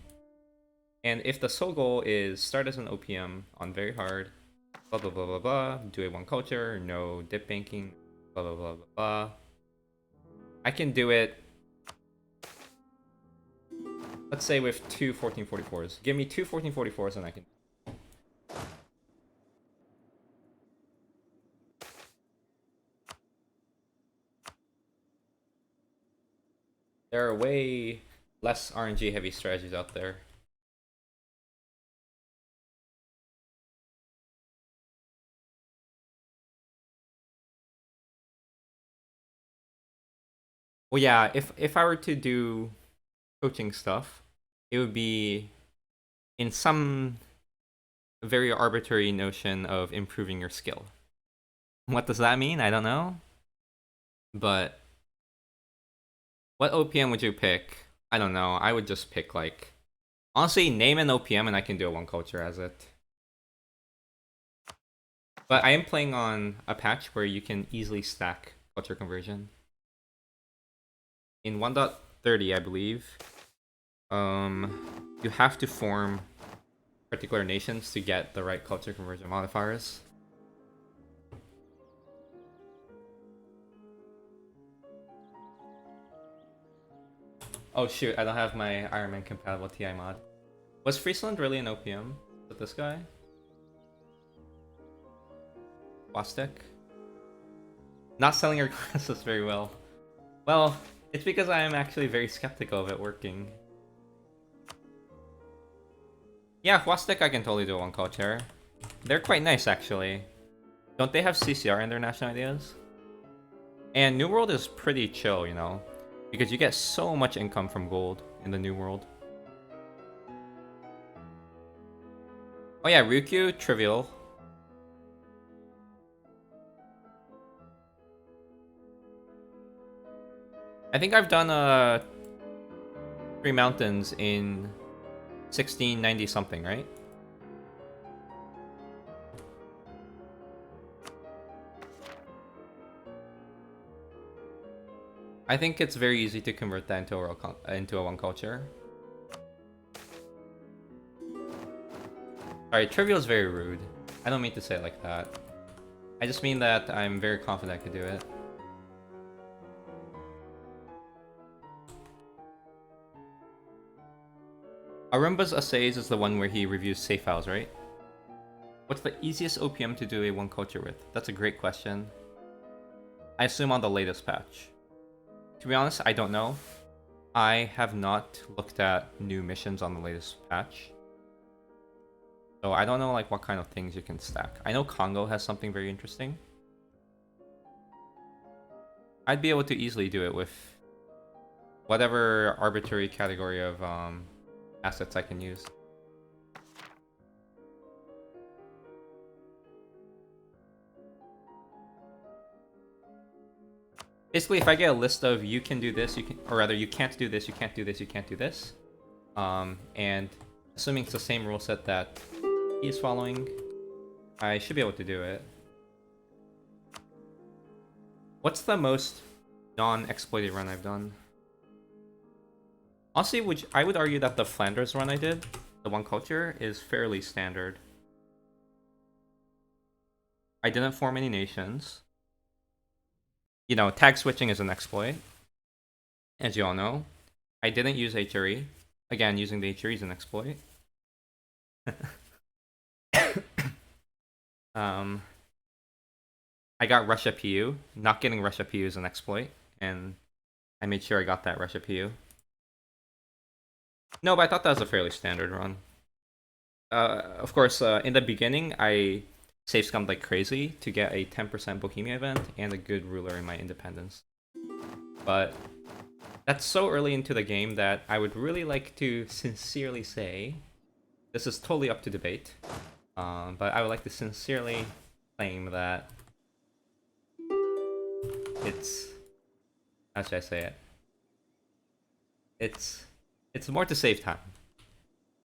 And if the sole goal is start as an OPM on very hard, blah blah blah blah blah, do a one culture, no dip banking, blah blah blah blah blah, I can do it, let's say with two 1444s. Give me two 1444s and I can. There are way less RNG heavy strategies out there. Well, yeah, if I were to do coaching stuff, it would be in some very arbitrary notion of improving your skill. What does that mean? I don't know. But what OPM would you pick? I don't know. I would just pick like honestly name an OPM and I can do a one culture as it. But I am playing on a patch where you can easily stack culture conversion. In 1.30, I believe, you have to form particular nations to get the right culture conversion modifiers. Oh shoot, I don't have my Iron Man compatible TI mod. Was Friesland really an OPM? With this guy? Wastek? Not selling your classes very well. Well, it's because I am actually very skeptical of it working. Yeah, Wastek I can totally do one culture. They're quite nice actually. Don't they have CCR in their national ideas? And New World is pretty chill, you know? Because you get so much income from gold in the New World. Oh yeah, Ryukyu, trivial. I think I've done Three Mountains in 1690 something, right? I think it's very easy to convert that into a one culture. Alright, trivial is very rude. I don't mean to say it like that. I just mean that I'm very confident I could do it. Arumba's Essays is the one where he reviews save files, right? What's the easiest OPM to do a one culture with? That's a great question. I assume on the latest patch. To be honest, I don't know. I have not looked at new missions on the latest patch. So I don't know like what kind of things you can stack. I know Congo has something very interesting. I'd be able to easily do it with whatever arbitrary category of assets I can use. Basically, if I get a list of you can do this, you can, or rather you can't do this, you can't do this, you can't do this, and assuming it's the same rule set that he's following, I should be able to do it. What's the most non-exploited run I've done? Honestly, I would argue that the Flanders run I did, the one culture, is fairly standard. I didn't form any nations. You know, tag switching is an exploit, as you all know. I didn't use HRE. Again, using the HRE is an exploit. I got Russia PU. Not getting Russia PU is an exploit, and I made sure I got that Russia PU. No, but I thought that was a fairly standard run. Of course, in the beginning, I save scummed like crazy to get a 10% Bohemia event and a good ruler in my independence. But that's so early into the game that I would really like to sincerely say, this is totally up to debate, but I would like to sincerely claim that it's, how should I say it? It's more to save time.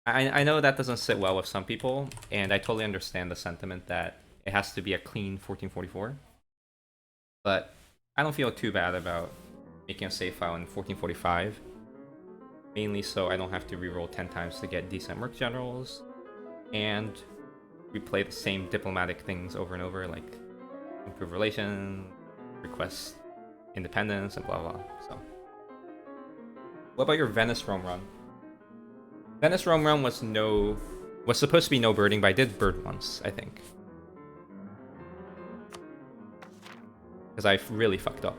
I know that doesn't sit well with some people, and I totally understand the sentiment that it has to be a clean 1444. But I don't feel too bad about making a save file in 1445. Mainly so I don't have to reroll 10 times to get decent merc generals, and replay the same diplomatic things over and over, like improve relations, request independence, and blah blah. So, what about your Venice Rome run? Venice Rome run was supposed to be no birding, but I did bird once, I think. Because I really fucked up.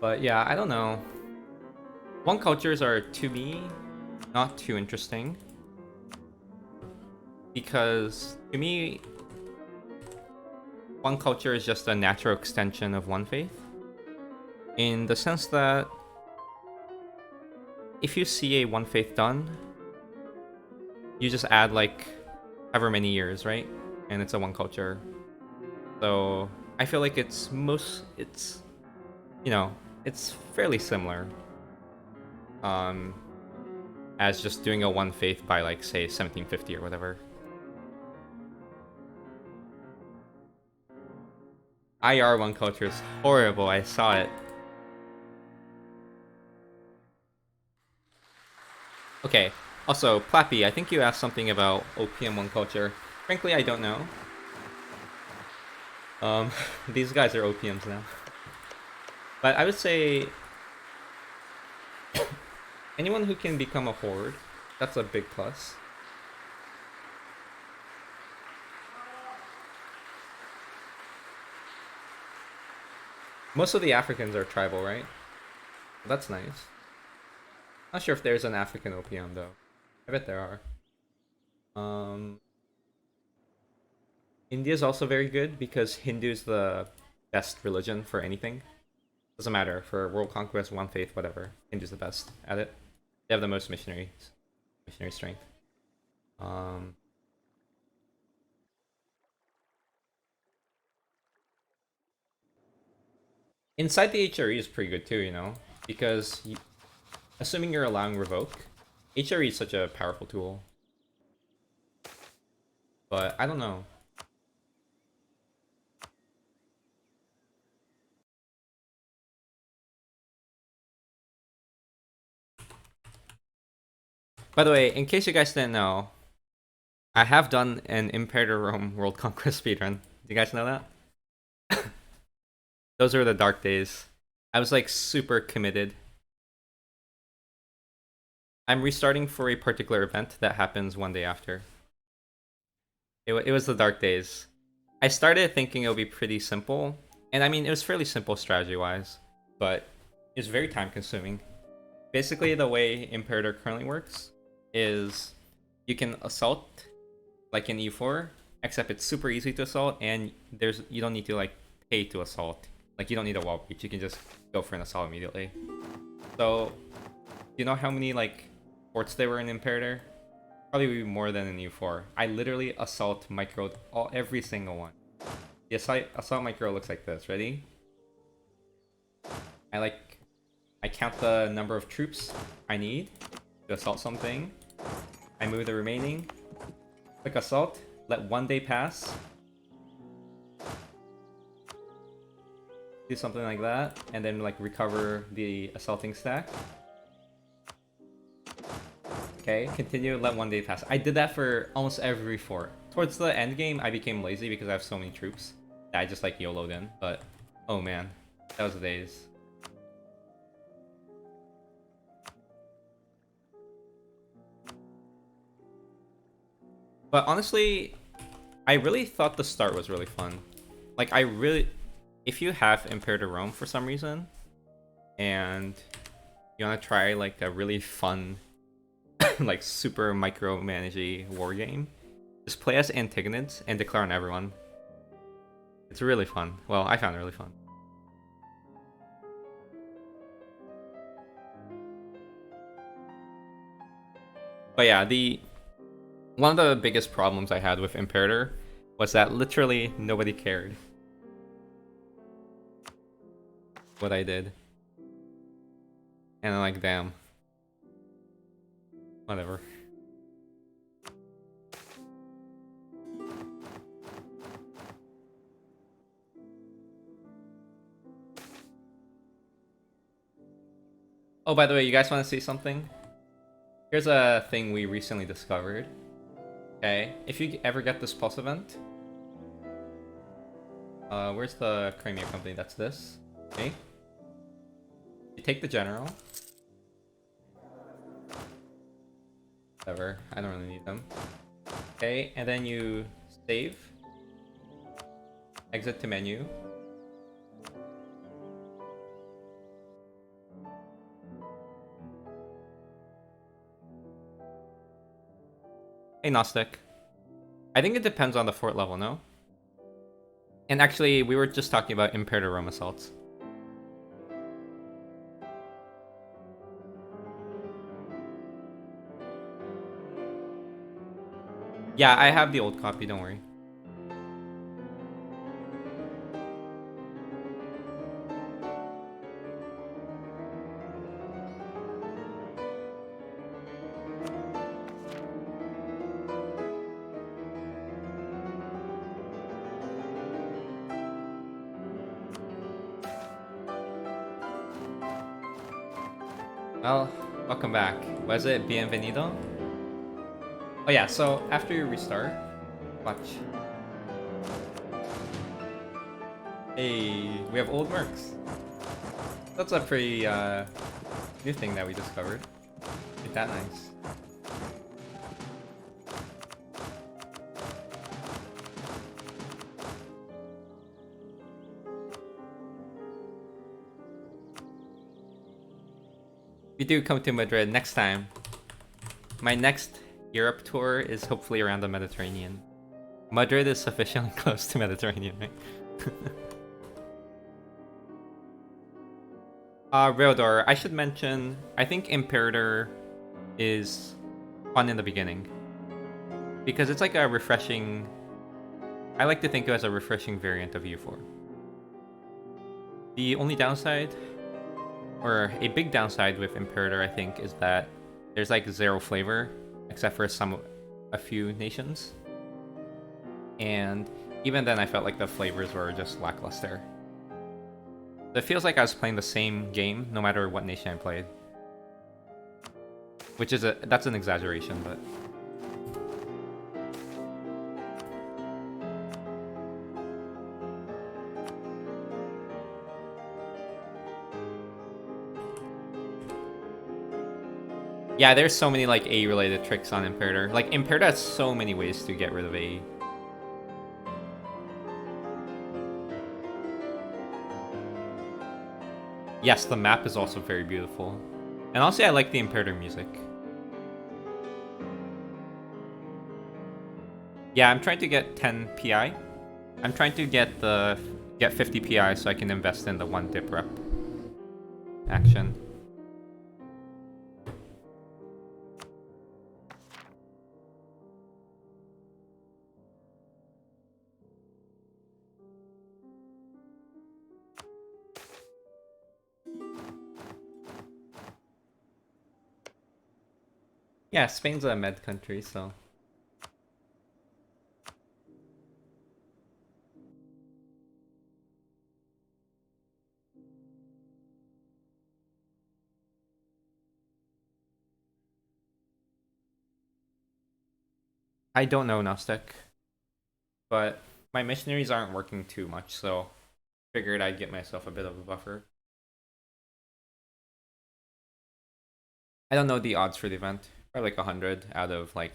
But yeah, I don't know. One cultures are, to me, not too interesting. Because, to me, one culture is just a natural extension of one faith. In the sense that if you see a one faith done, you just add like however many years, right? And it's a one culture. So I feel like it's you know, it's fairly similar. As just doing a one faith by like say 1750 or whatever. IR one culture is horrible. I saw it. Okay. Also, Plappy, I think you asked something about OPM one culture. Frankly, I don't know. These guys are OPMs now. But I would say anyone who can become a horde, that's a big plus. Most of the Africans are tribal, right? That's nice. Not sure if there's an African OPM though. I bet there are. India's also very good because Hindu's the best religion for anything. Doesn't matter, for world conquest, one faith, whatever. Hindu's the best at it. They have the most missionary strength. Inside the HRE is pretty good too, you know? Because assuming you're allowing revoke, HRE is such a powerful tool. But I don't know. By the way, in case you guys didn't know, I have done an Imperator Rome World Conquest speedrun. Do you guys know that? Those were the dark days. I was like super committed. I'm restarting for a particular event that happens one day after. It was the Dark Days. I started thinking it would be pretty simple, and I mean it was fairly simple strategy wise, but it's very time consuming. Basically, the way Imperator currently works is you can assault like in E4, except it's super easy to assault, and you don't need to like pay to assault. Like you don't need a wall breach. You can just go for an assault immediately. So, do you know how many like forts there were in Imperator? Probably more than in E4. I literally assault micro every single one. The assault micro looks like this. Ready? I count the number of troops I need to assault something. I move the remaining. Click assault. Let 1 day pass. Do something like that, and then like recover the assaulting stack. Okay, continue. Let 1 day pass. I did that for almost every fort. Towards the end game, I became lazy because I have so many troops that I just like YOLO'd in. But oh man, that was the days. But honestly, I really thought the start was really fun. Like if you have Imperator Rome for some reason, and you want to try like a really fun, like super micromanagey war game, just play as Antagonists and declare on everyone. It's really fun. Well, I found it really fun. But yeah, one of the biggest problems I had with Imperator was that literally nobody cared what I did. And I'm like, damn. Whatever. Oh, by the way, you guys want to see something? Here's a thing we recently discovered. Okay, if you ever get this pulse event, where's the Crimea company? That's this. Okay. You take the general. Whatever, I don't really need them. Okay, and then you save. Exit to menu. Hey, Gnostic. I think it depends on the fort level, no? And actually, we were just talking about Imperator Rome assaults. Yeah, I have the old copy, don't worry. Well, welcome back. Was it bienvenido? Oh yeah, so after you restart, watch. Hey, we have old mercs. That's a pretty new thing that we discovered. Ain't that nice? If you do come to Madrid next time, my next Europe tour is hopefully around the Mediterranean. Madrid is sufficiently close to Mediterranean, right? Realdor, I should mention, I think Imperator is fun in the beginning. Because it's like a refreshing... I like to think of it as a refreshing variant of U4. The only downside, or a big downside with Imperator, I think, is that there's like zero flavor, except for a few nations. And even then, I felt like the flavors were just lackluster. It feels like I was playing the same game, no matter what nation I played. Which is that's an exaggeration, but... Yeah, there's so many like A related tricks on Imperator. Like Imperator has so many ways to get rid of A. Yes, the map is also very beautiful. And honestly, I like the Imperator music. Yeah, I'm trying to get 10 PI. I'm trying to get 50 PI so I can invest in the 1 dip rep action. Yeah, Spain's a med country, so I don't know Gnostic, but my missionaries aren't working too much, so figured I'd get myself a bit of a buffer. I don't know the odds for the event. Probably like 100 out of like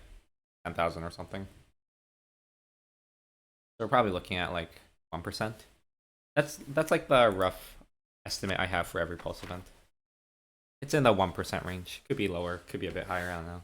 10,000 or something. So we're probably looking at like 1%. That's like the rough estimate I have for every pulse event. It's in the 1% range. Could be lower, could be a bit higher, I don't know.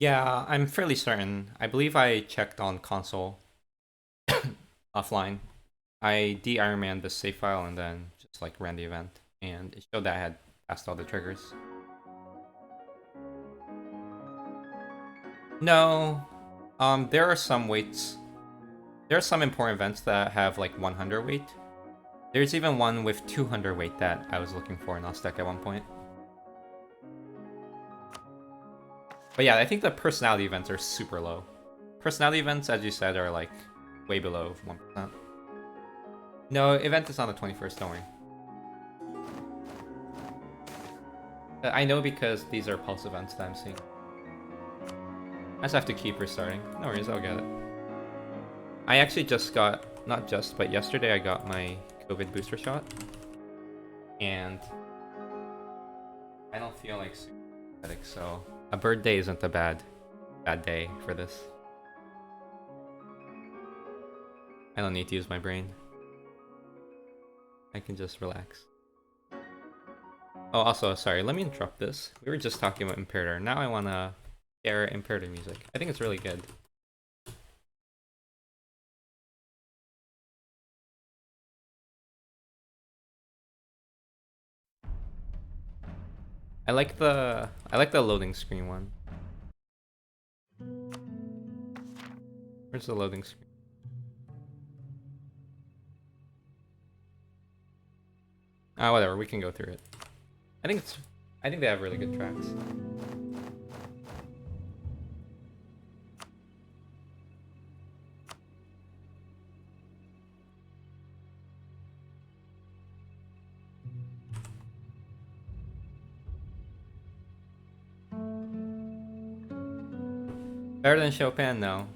Yeah, I'm fairly certain. I believe I checked on console offline. I de-Ironman the save file and then just like ran the event, and it showed that I had passed all the triggers. No, there are some weights. There are some important events that have like 100 weight. There's even one with 200 weight that I was looking for in Aztec at one point. But yeah, I think the personality events are super low. Personality events, as you said, are like way below 1%. No, event is on the 21st, don't worry. I know because these are pulse events that I'm seeing. I just have to keep restarting. No worries, I'll get it. I actually just got, not just, but yesterday I got my COVID booster shot. And I don't feel like super pathetic, so a bird day isn't a bad day for this. I don't need to use my brain. I can just relax. Oh, also, sorry, let me interrupt this. We were just talking about Imperator. Now I wanna hear Imperator music. I think it's really good. I like the loading screen one. Where's the loading screen? Ah, whatever, we can go through it. I think they have really good tracks. Better than Chopin? No.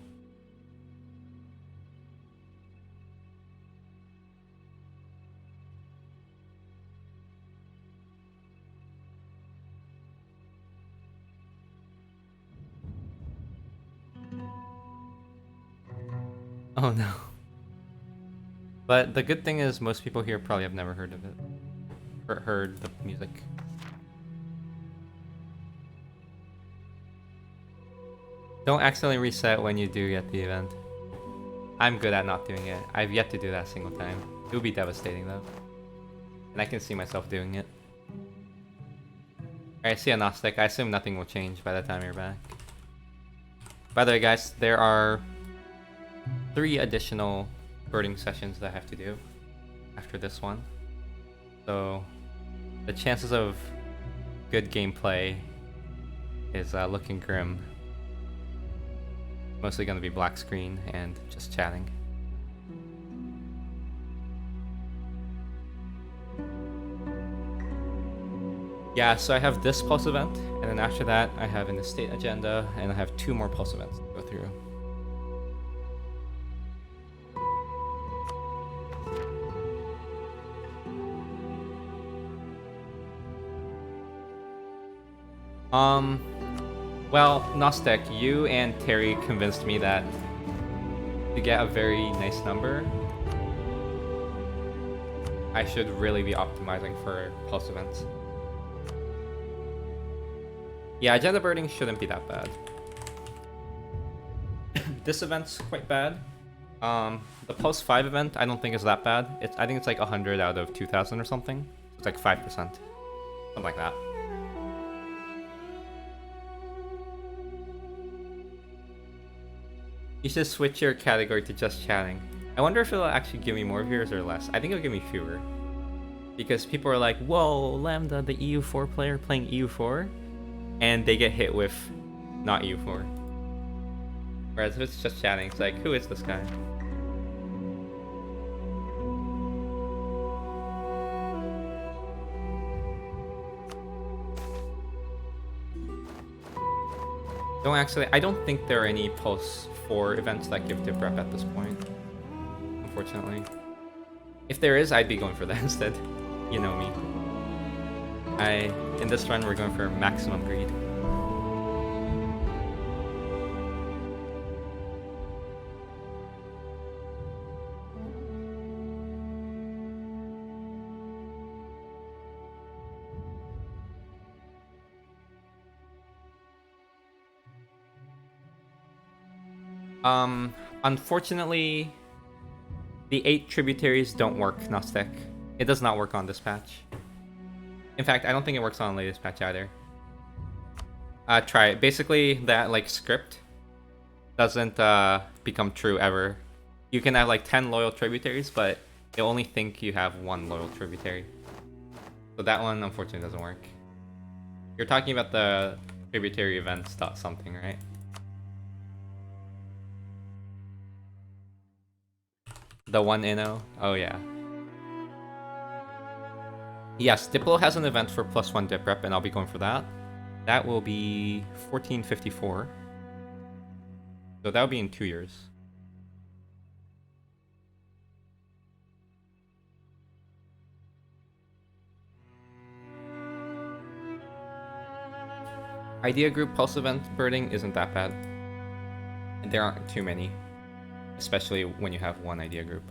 Oh no. But the good thing is most people here probably have never heard of it. Or heard the music. Don't accidentally reset when you do get the event. I'm good at not doing it. I've yet to do that a single time. It would be devastating though. And I can see myself doing it. Alright, see ya, Gnostic. I assume nothing will change by the time you're back. By the way, guys, there are 3 additional birding sessions that I have to do after this one. So the chances of good gameplay is looking grim. Mostly going to be black screen and just chatting. Yeah, so I have this pulse event, and then after that, I have an estate agenda, and I have 2 more pulse events to go through. Well, Nostek, you and Terry convinced me that to get a very nice number, I should really be optimizing for pulse events. Yeah, agenda birding shouldn't be that bad. This event's quite bad. The pulse 5 event I don't think is that bad. I think it's like 100 out of 2,000 or something. It's like 5%. Something like that. You should switch your category to just chatting. I wonder if it'll actually give me more viewers or less. I think it'll give me fewer. Because people are like, whoa, Lambda, the EU4 player playing EU4? And they get hit with not EU4. Whereas if it's just chatting, it's like, who is this guy? I don't think there are any Pulse 4 events that give dip rep at this point. Unfortunately. If there is, I'd be going for that instead. You know me. In this run, we're going for maximum greed. Unfortunately, the 8 tributaries don't work, Nostek. It does not work on this patch. In fact, I don't think it works on the latest patch either. Try it. Basically, that, like, script doesn't, become true ever. You can have, like, 10 loyal tributaries, but it'll only think you have 1 loyal tributary. So that one, unfortunately, doesn't work. You're talking about the tributary events dot something, right? The 1 Inno? Oh, yeah. Yes, Diplo has an event for +1 dip rep, and I'll be going for that. That will be 1454. So that'll be in 2 years. Idea group pulse event birding isn't that bad. And there aren't too many. Especially when you have 1 idea group.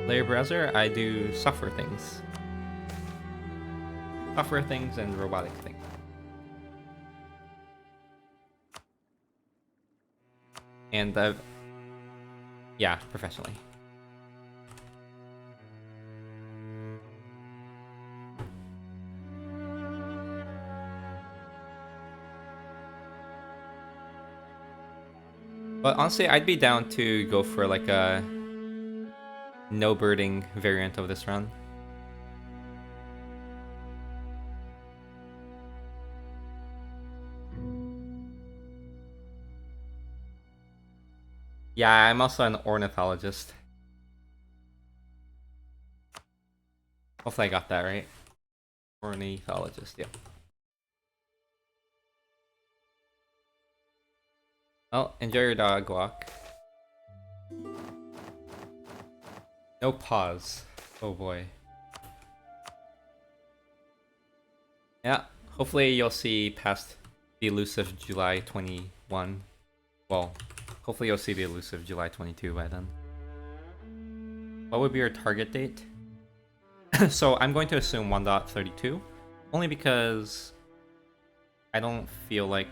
Layer browser, I do software things. Software things and robotic things. And yeah, professionally. But honestly, I'd be down to go for like a no birding variant of this run. Yeah, I'm also an ornithologist. Hopefully I got that right. Ornithologist, yeah. Well, enjoy your dog walk. No pause. Oh boy. Yeah, hopefully you'll see past the elusive July 21. Well, hopefully you'll see the elusive July 22 by then. What would be your target date? So I'm going to assume 1.32, only because I don't feel like...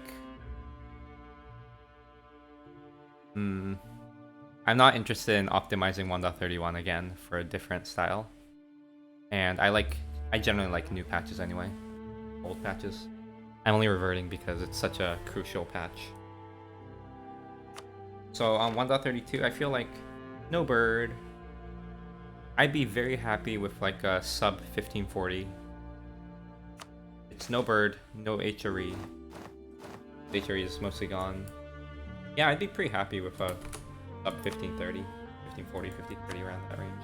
I'm not interested in optimizing 1.31 again for a different style. And I generally like new patches anyway. Old patches. I'm only reverting because it's such a crucial patch. So on 1.32, I feel like no bird. I'd be very happy with like a sub 1540. It's no bird, no HRE. The HRE is mostly gone. Yeah, I'd be pretty happy with a sub 1530. 1540, 5030, around that range.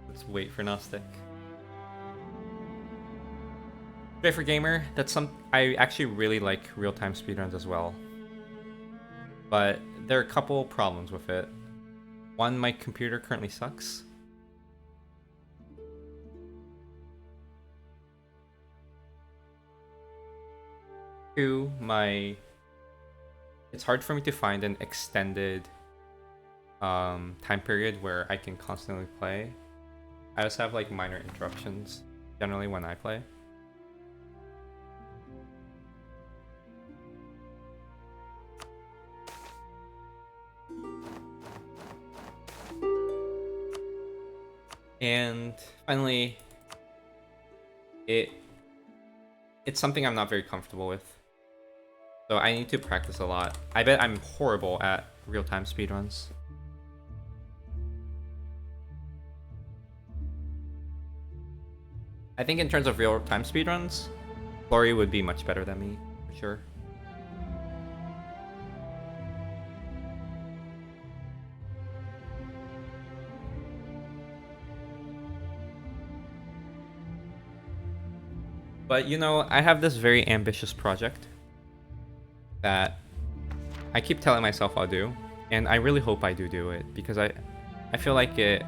Let's wait for Gnostic. For gamer, that's some I actually really like real-time speedruns as well. But there are a couple problems with it. One, my computer currently sucks. Two, it's hard for me to find an extended time period where I can constantly play. I also have like minor interruptions generally when I play. And finally, it's something I'm not very comfortable with. So I need to practice a lot. I bet I'm horrible at real-time speedruns. I think in terms of real-time speedruns, Glory would be much better than me, for sure. But you know, I have this very ambitious project that I keep telling myself I'll do, and I really hope I do it because I feel like it's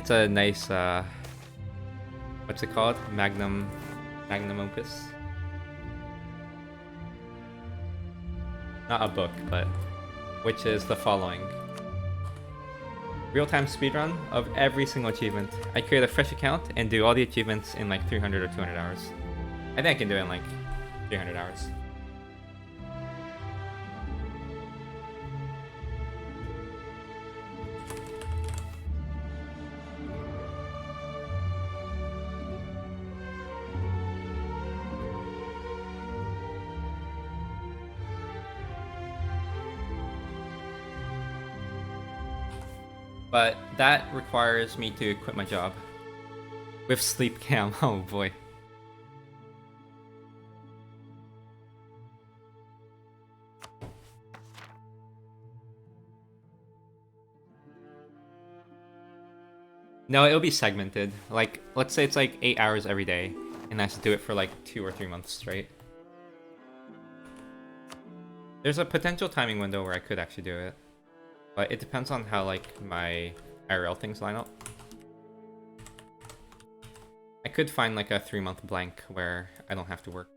a nice what's it called? Magnum opus. Not a book, but which is the following. Real-time speedrun of every single achievement. I create a fresh account and do all the achievements in like 300 or 200 hours. I think I can do it in like 300 hours. But that requires me to quit my job. With sleep cam, oh boy. No, it'll be segmented. Like, let's say it's like 8 hours every day, and I have to do it for like 2 or 3 months straight. There's a potential timing window where I could actually do it. But it depends on how like my IRL things line up. I could find like a 3-month blank where I don't have to work.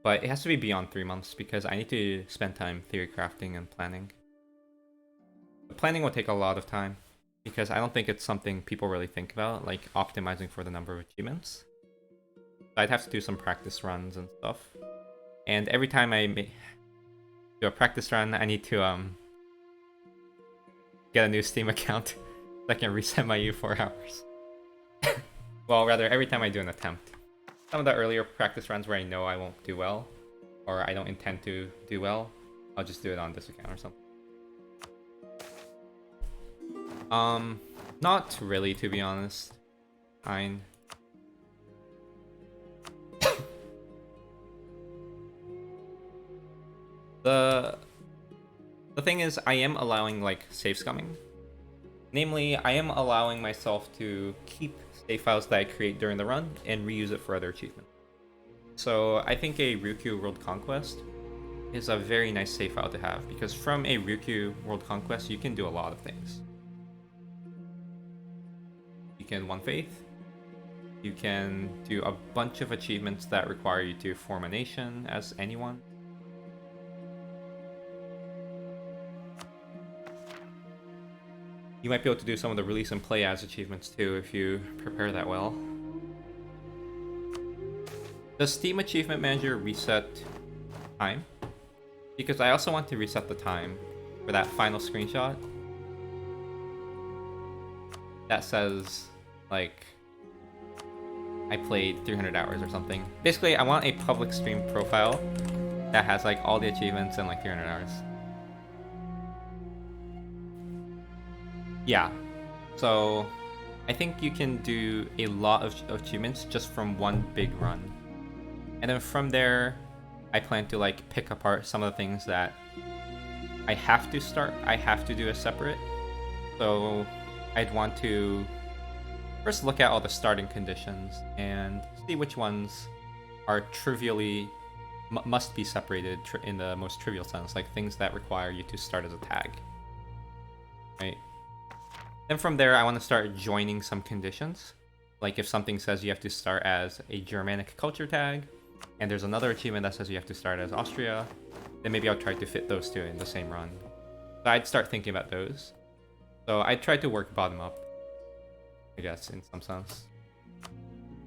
But it has to be beyond 3 months because I need to spend time theory crafting and planning. The planning will take a lot of time because I don't think it's something people really think about, like optimizing for the number of achievements. So I'd have to do some practice runs and stuff. And every time I do a practice run, I need to get a new Steam account so I can reset my U4 hours. Well, rather, every time I do an attempt. Some of the earlier practice runs where I know I won't do well, or I don't intend to do well, I'll just do it on this account or something. Not really, to be honest. Fine. The thing is, I am allowing like save scumming. Namely, I am allowing myself to keep save files that I create during the run and reuse it for other achievements. So I think a Ryukyu World Conquest is a very nice save file to have because from a Ryukyu World Conquest you can do a lot of things. You can One Faith. You can do a bunch of achievements that require you to form a nation as anyone. You might be able to do some of the release and play as achievements too if you prepare that well. Does Steam Achievement Manager reset time? Because I also want to reset the time for that final screenshot that says, like, I played 300 hours or something. Basically, I want a public stream profile that has, like, all the achievements and, like, 300 hours. Yeah. So, I think you can do a lot of achievements just from one big run. And then from there, I plan to like pick apart some of the things that I have to do as separate. So I'd want to first look at all the starting conditions and see which ones are trivially must be separated in the most trivial sense, like things that require you to start as a tag, right? Then from there, I want to start joining some conditions. Like if something says you have to start as a Germanic culture tag, and there's another achievement that says you have to start as Austria, then maybe I'll try to fit those two in the same run. So I'd start thinking about those. So I try to work bottom up, I guess, in some sense.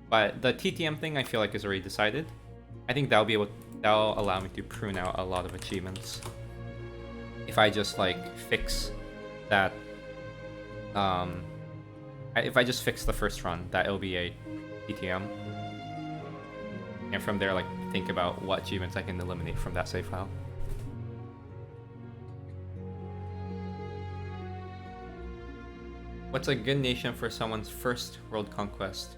But the TTM thing I feel like is already decided. I think that'll allow me to prune out a lot of achievements. If I just like fix that, if I just fix the first run, that it'll be a TTM. And from there, like, think about what achievements I can eliminate from that save file. What's a good nation for someone's first world conquest?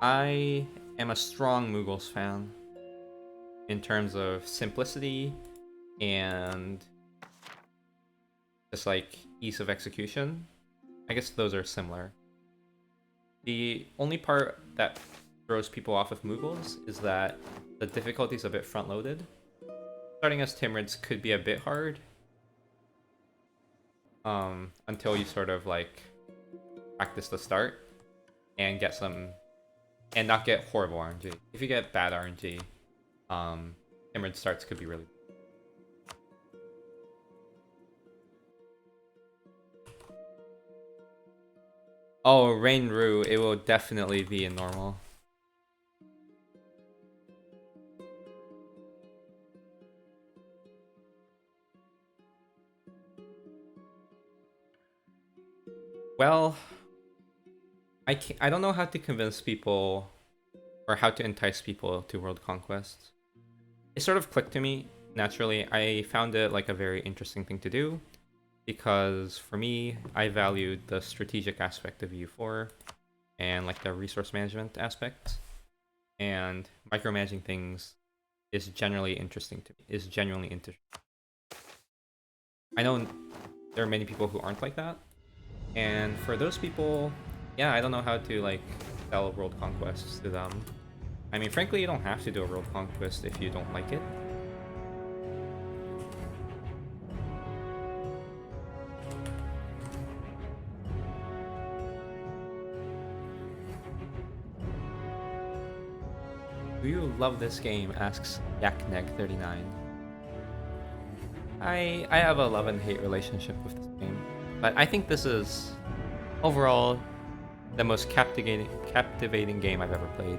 I am a strong Mughals fan in terms of simplicity and just like ease of execution. I guess those are similar. The only part that throws people off of Mughals is that the difficulty is a bit front-loaded. Starting as Timurids could be a bit hard until you sort of like practice the start and get some, and not get horrible RNG. If you get bad RNG, Timurid starts could be really. Oh, Rainru, it will definitely be in normal. Well, I don't know how to convince people or how to entice people to world conquest. It sort of clicked to me naturally. I found it like a very interesting thing to do because for me, I valued the strategic aspect of U4 and like the resource management aspect, and micromanaging things is genuinely interesting to me. I know there are many people who aren't like that. And for those people, yeah, I don't know how to like sell world conquests to them. I mean, frankly, you don't have to do a world conquest if you don't like it. Do you love this game? Asks Yakneg39. I have a love and hate relationship with this game. But I think this is, overall, the most captivating game I've ever played.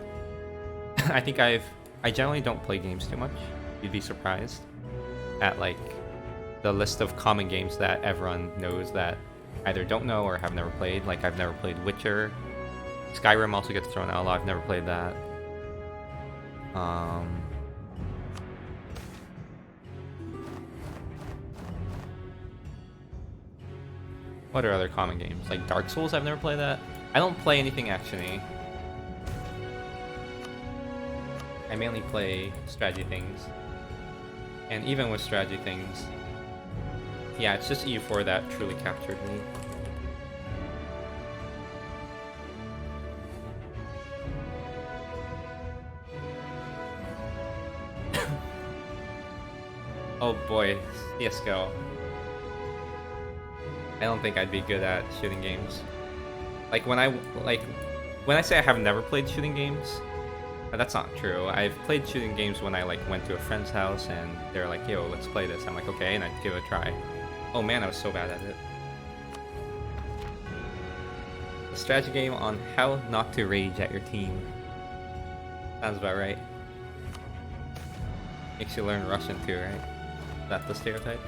I think I generally don't play games too much. You'd be surprised at like the list of common games that everyone knows that either don't know or have never played. Like I've never played Witcher. Skyrim also gets thrown out a lot. I've never played that. What are other common games? Like Dark Souls, I've never played that. I don't play anything action-y. I mainly play strategy things. And even with strategy things, yeah, it's just EU4 that truly captured me. Oh boy, CSGO. I don't think I'd be good at shooting games. Like when I say I have never played shooting games, that's not true. I've played shooting games when I like went to a friend's house and they're like, "Yo, let's play this." I'm like, "Okay," and I'd give it a try. Oh man, I was so bad at it. A strategy game on how not to rage at your team. Sounds about right. Makes you learn Russian too, right? Is that the stereotype?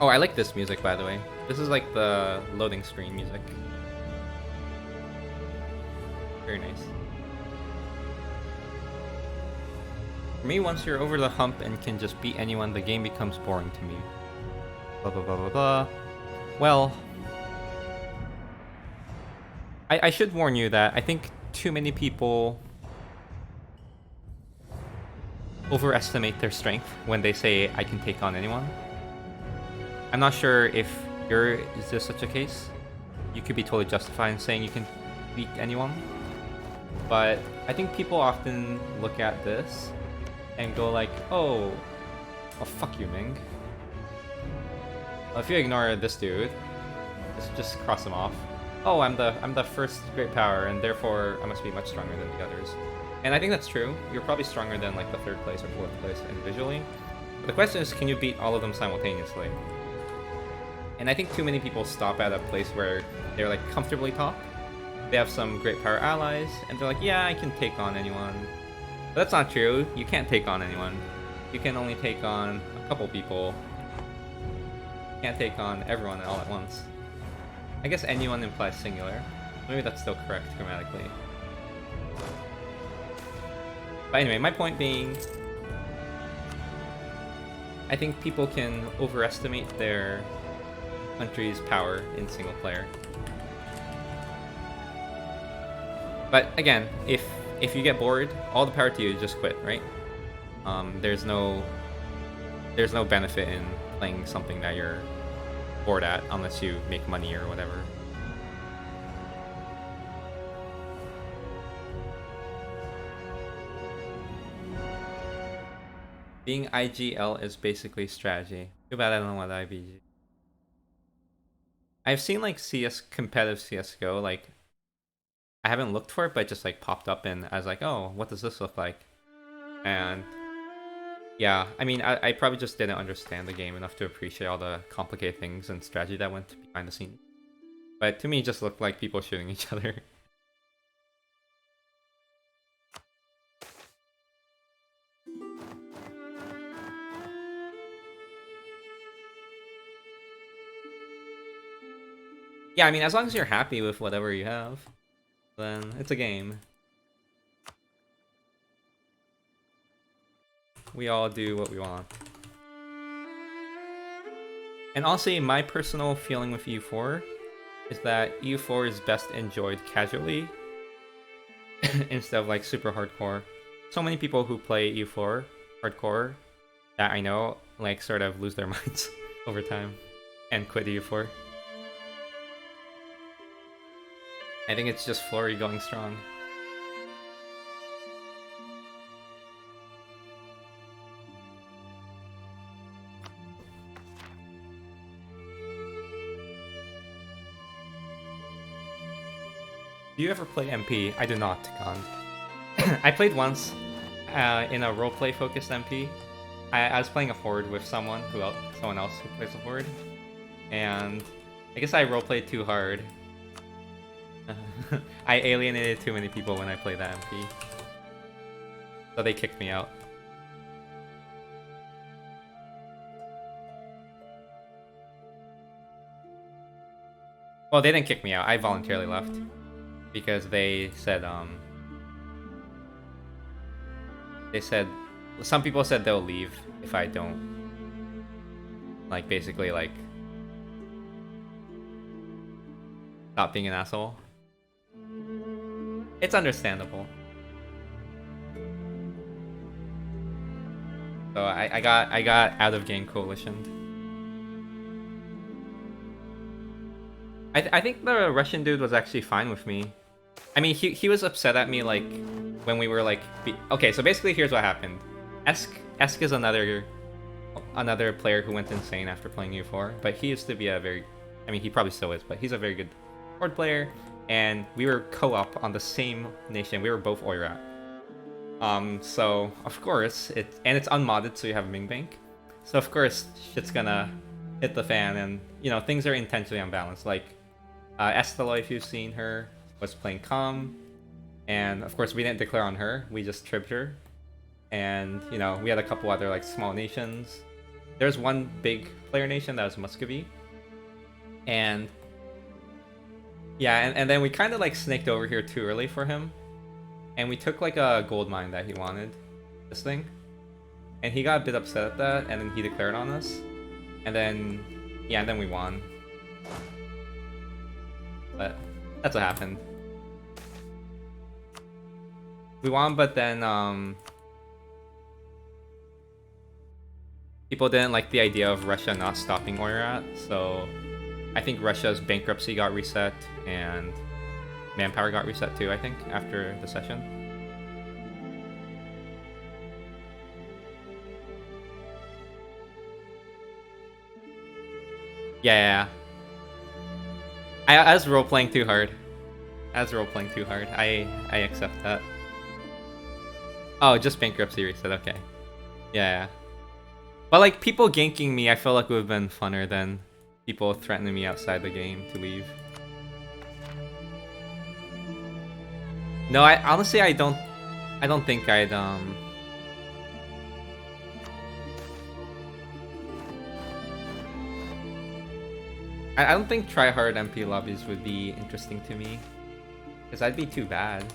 Oh, I like this music, by the way. This is like the loading screen music. Very nice. For me, once you're over the hump and can just beat anyone, the game becomes boring to me. Blah blah blah blah blah. Well, I should warn you that I think too many people overestimate their strength when they say I can take on anyone. I'm not sure if is this such a case. You could be totally justified in saying you can beat anyone, but I think people often look at this and go like, oh fuck you, Ming. Well, if you ignore this dude, just cross him off. Oh, I'm the first great power, and therefore I must be much stronger than the others. And I think that's true. You're probably stronger than like the 3rd place or 4th place individually. But the question is, can you beat all of them simultaneously? And I think too many people stop at a place where they're like comfortably top. They have some great power allies, and they're like, yeah, I can take on anyone. But that's not true. You can't take on anyone. You can only take on a couple people. You can't take on everyone all at once. I guess anyone implies singular. Maybe that's still correct grammatically. But anyway, my point being, I think people can overestimate their country's power in single player. But again, if you get bored, all the power to you, just quit, right? There's no benefit in playing something that you're bored at unless you make money or whatever. Being IGL is basically strategy. Too bad I don't know what IBG. I've seen like competitive CSGO, like I haven't looked for it, but it just like popped up and I was like, oh, what does this look like? And yeah, I mean, I probably just didn't understand the game enough to appreciate all the complicated things and strategy that went behind the scenes. But to me, it just looked like people shooting each other. Yeah, I mean, as long as you're happy with whatever you have, then it's a game. We all do what we want. And honestly, my personal feeling with EU4 is that EU4 is best enjoyed casually instead of like super hardcore. So many people who play EU4 hardcore that I know like sort of lose their minds over time and quit EU4. I think it's just Flory going strong. Do you ever play MP? I do not, Khan. I played once in a roleplay focused MP. I was playing a horde with someone else who plays a horde, and I guess I roleplayed too hard. I alienated too many people when I played that MP, so they kicked me out. Well, they didn't kick me out. I voluntarily left because they said some people said they'll leave if I don't, like, basically like stop being an asshole. It's understandable. So I got out of game coalitioned. I think the Russian dude was actually fine with me. I mean, he was upset at me like when we were like okay, so basically here's what happened. Esk is another player who went insane after playing U4, but he used to be a very, I mean, he probably still is, but he's a very good board player, and we were co-op on the same nation. We were both oir13. So of course it's unmodded, so you have Ming Bank. So of course shit's gonna hit the fan, and you know, things are intentionally unbalanced. Like Estela, if you've seen her, was playing calm, and of course we didn't declare on her, we just tripped her. And you know, we had a couple other like small nations. There's one big player nation that was Muscovy, and yeah, and then we kind of like snaked over here too early for him, and we took like a gold mine that he wanted, this thing, And he got a bit upset at that, and then he declared on us. And then, yeah, and then we won. But that's what happened. We won, but then people didn't like the idea of Russia not stopping oir13, so I think Russia's bankruptcy got reset and manpower got reset too, I think, after the session. Yeah. I was role-playing too hard. I accept that. Oh, just bankruptcy reset, okay. Yeah. But like, people ganking me, I feel like would have been funner than people threatening me outside the game to leave. No, I honestly I don't think I'd I don't think tryhard MP lobbies would be interesting to me. Because I'd be too bad.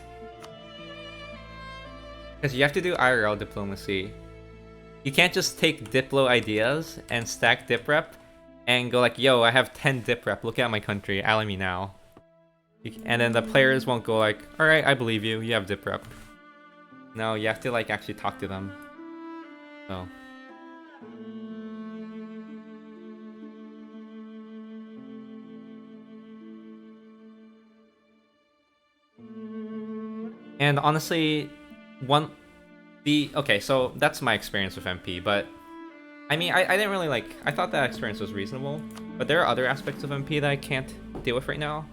Because you have to do IRL diplomacy. You can't just take Diplo ideas and stack dip rep and go like, yo, I have 10 dip rep, look at my country, ally me now. And then the players won't go like, alright, I believe you, you have dip rep. No, you have to like actually talk to them. So. And honestly, okay, so that's my experience with MP, but I mean, I didn't really like, I thought that experience was reasonable, but there are other aspects of MP that I can't deal with right now,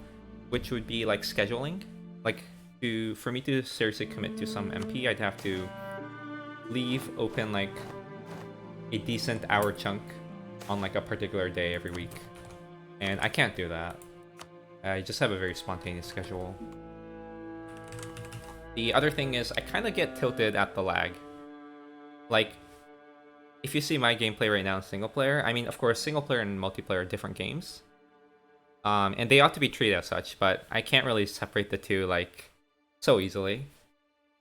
which would be like scheduling. Like, for me to seriously commit to some MP, I'd have to leave open like a decent hour chunk on like a particular day every week. And I can't do that. I just have a very spontaneous schedule. The other thing is, I kind of get tilted at the lag. Like, if you see my gameplay right now in single player, I mean, of course, single player and multiplayer are different games. And they ought to be treated as such, but I can't really separate the two, like, so easily.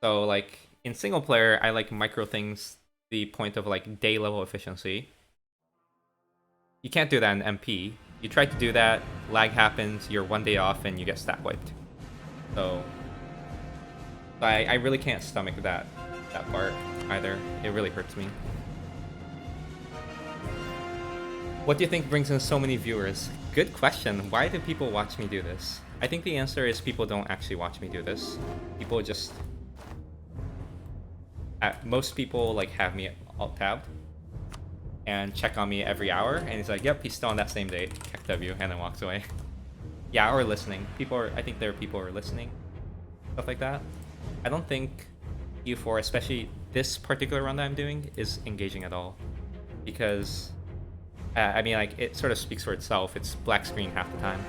So, like, in single player, I like micro things, the point of, like, day level efficiency. You can't do that in MP. You try to do that, lag happens, you're one day off, and you get stat wiped. So I really can't stomach that part either. It really hurts me. What do you think brings in so many viewers? Good question. Why do people watch me do this? I think the answer is people don't actually watch me do this. People just... most people like have me alt-tabbed and check on me every hour, and he's like, yep, he's still on that same date, KW, and then walks away. Yeah, or listening. I think there are people who are listening. Stuff like that. I don't think U4, especially this particular run that I'm doing, is engaging at all. Because, I mean, like, it sort of speaks for itself. It's black screen half the time.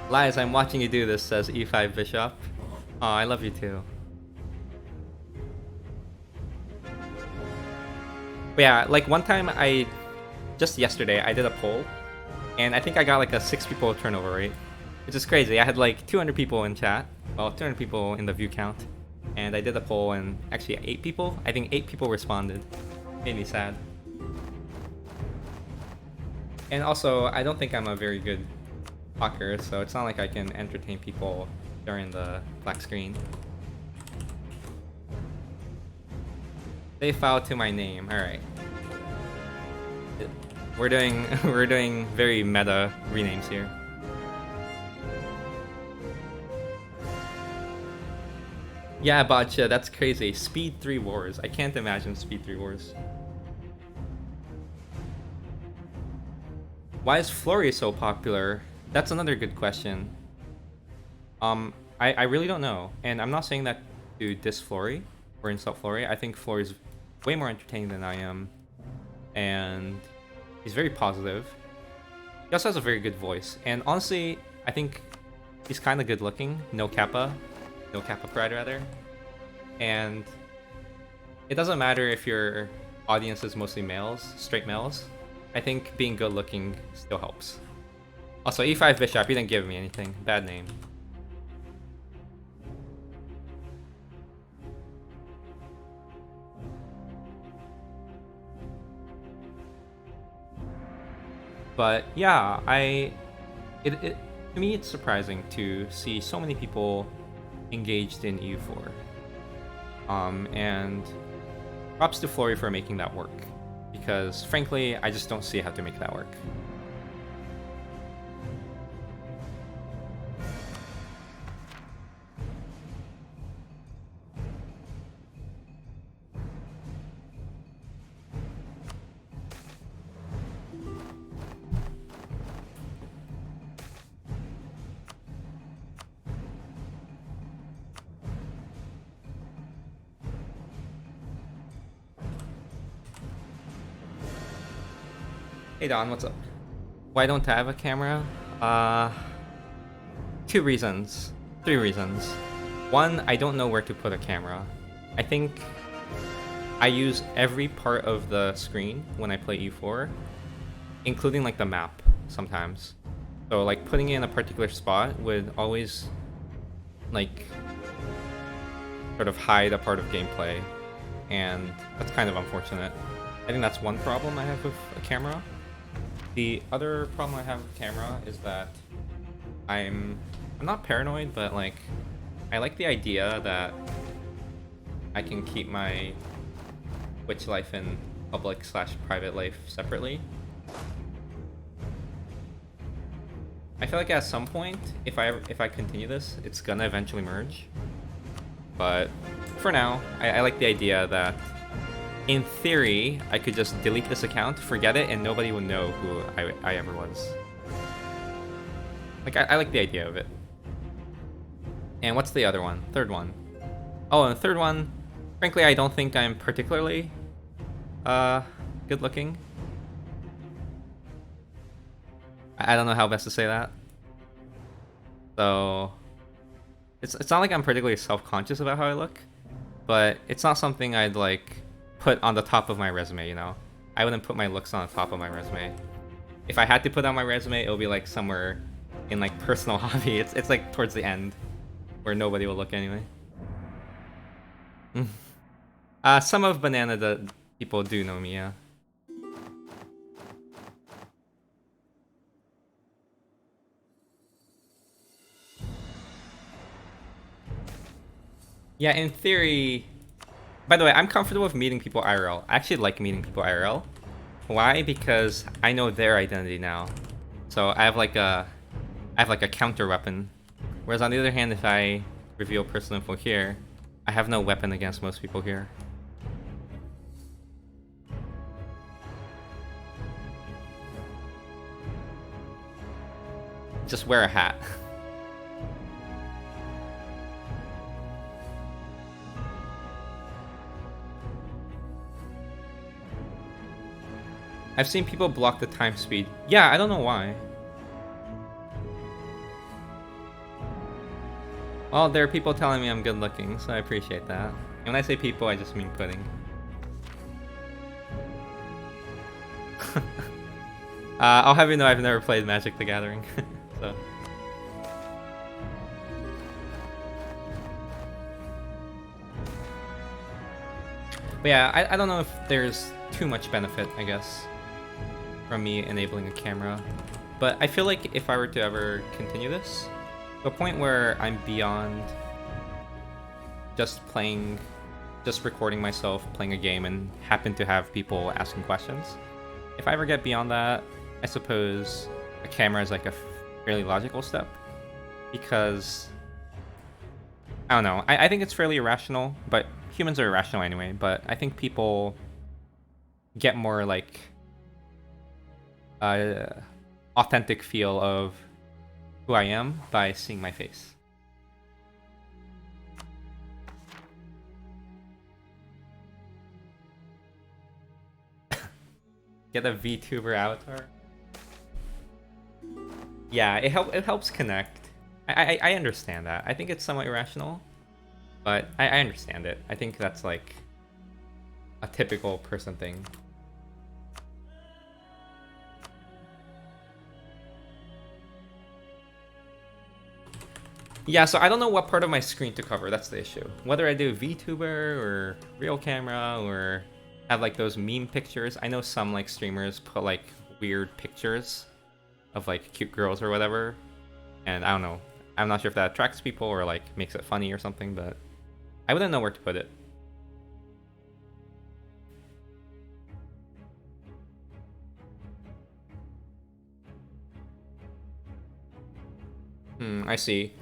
Lies, I'm watching you do this, says E5 Bishop. Oh, I love you too. But yeah, like one time just yesterday, I did a poll. And I think I got like a 6 people turnover rate. Which is crazy. I had like 200 people in chat. Well, 200 people in the view count. And I did a poll and actually 8 people? I think 8 people responded. Made me sad. And also, I don't think I'm a very good talker, so it's not like I can entertain people during the black screen. They file to my name. Alright. We're doing very meta renames here. Yeah, Botcha, that's crazy. Speed 3 Wars. I can't imagine Speed 3 Wars. Why is Flurry so popular? That's another good question. I really don't know. And I'm not saying that to diss Flurry or insult Flurry. I think Flurry's way more entertaining than I am. And he's very positive. He also has a very good voice. And honestly, I think he's kind of good looking. No Kappa pride rather. And it doesn't matter if your audience is mostly males, straight males. I think being good looking still helps. Also, E5 Bishop, you didn't give me anything. Bad name. But yeah, to me it's surprising to see so many people engaged in EU4. And props to Flory for making that work, because frankly, I just don't see how to make that work. Hey Don, what's up? Why don't I have a camera? Two reasons. Three reasons. One, I don't know where to put a camera. I think I use every part of the screen when I play E4, including like the map sometimes. So like putting it in a particular spot would always like sort of hide a part of gameplay, and that's kind of unfortunate. I think that's one problem I have with a camera. The other problem I have with camera is that I'm not paranoid, but like I like the idea that I can keep my Twitch life and public/private life separately. I feel like at some point, if I continue this, it's gonna eventually merge. But for now, I like the idea that in theory, I could just delete this account, forget it, and nobody would know who I ever was. Like, I like the idea of it. And what's the other one? Third one. Oh, and the third one, frankly, I don't think I'm particularly good looking. I don't know how best to say that. So it's not like I'm particularly self-conscious about how I look, but it's not something I'd like put on the top of my resume, you know? I wouldn't put my looks on the top of my resume. If I had to put on my resume, it'll be like somewhere in like personal hobby. It's like towards the end where nobody will look anyway. Some of Banana the people do know me, yeah. Yeah, in theory. By the way, I'm comfortable with meeting people IRL. I actually like meeting people IRL. Why? Because I know their identity now. So I have like a counter weapon. Whereas on the other hand, if I reveal personal info here, I have no weapon against most people here. Just wear a hat. I've seen people block the time speed. Yeah, I don't know why. Well, there are people telling me I'm good looking, so I appreciate that. And when I say people, I just mean pudding. I'll have you know I've never played Magic the Gathering, so. But yeah, I don't know if there's too much benefit, I guess, from me enabling a camera. But I feel like if I were to ever continue this, to a point where I'm beyond just recording myself playing a game and happen to have people asking questions, if I ever get beyond that, I suppose a camera is like a fairly logical step. Because, I don't know, I think it's fairly irrational, but humans are irrational anyway, but I think people get more like authentic feel of who I am by seeing my face. Get a VTuber avatar. Yeah, it helps connect. I understand that. I think it's somewhat irrational, but I understand it. I think that's like a typical person thing. Yeah, so I don't know what part of my screen to cover, that's the issue. Whether I do VTuber or real camera or have like those meme pictures. I know some like streamers put like weird pictures of like cute girls or whatever, and I don't know. I'm not sure if that attracts people or like makes it funny or something, but I wouldn't know where to put it. I see.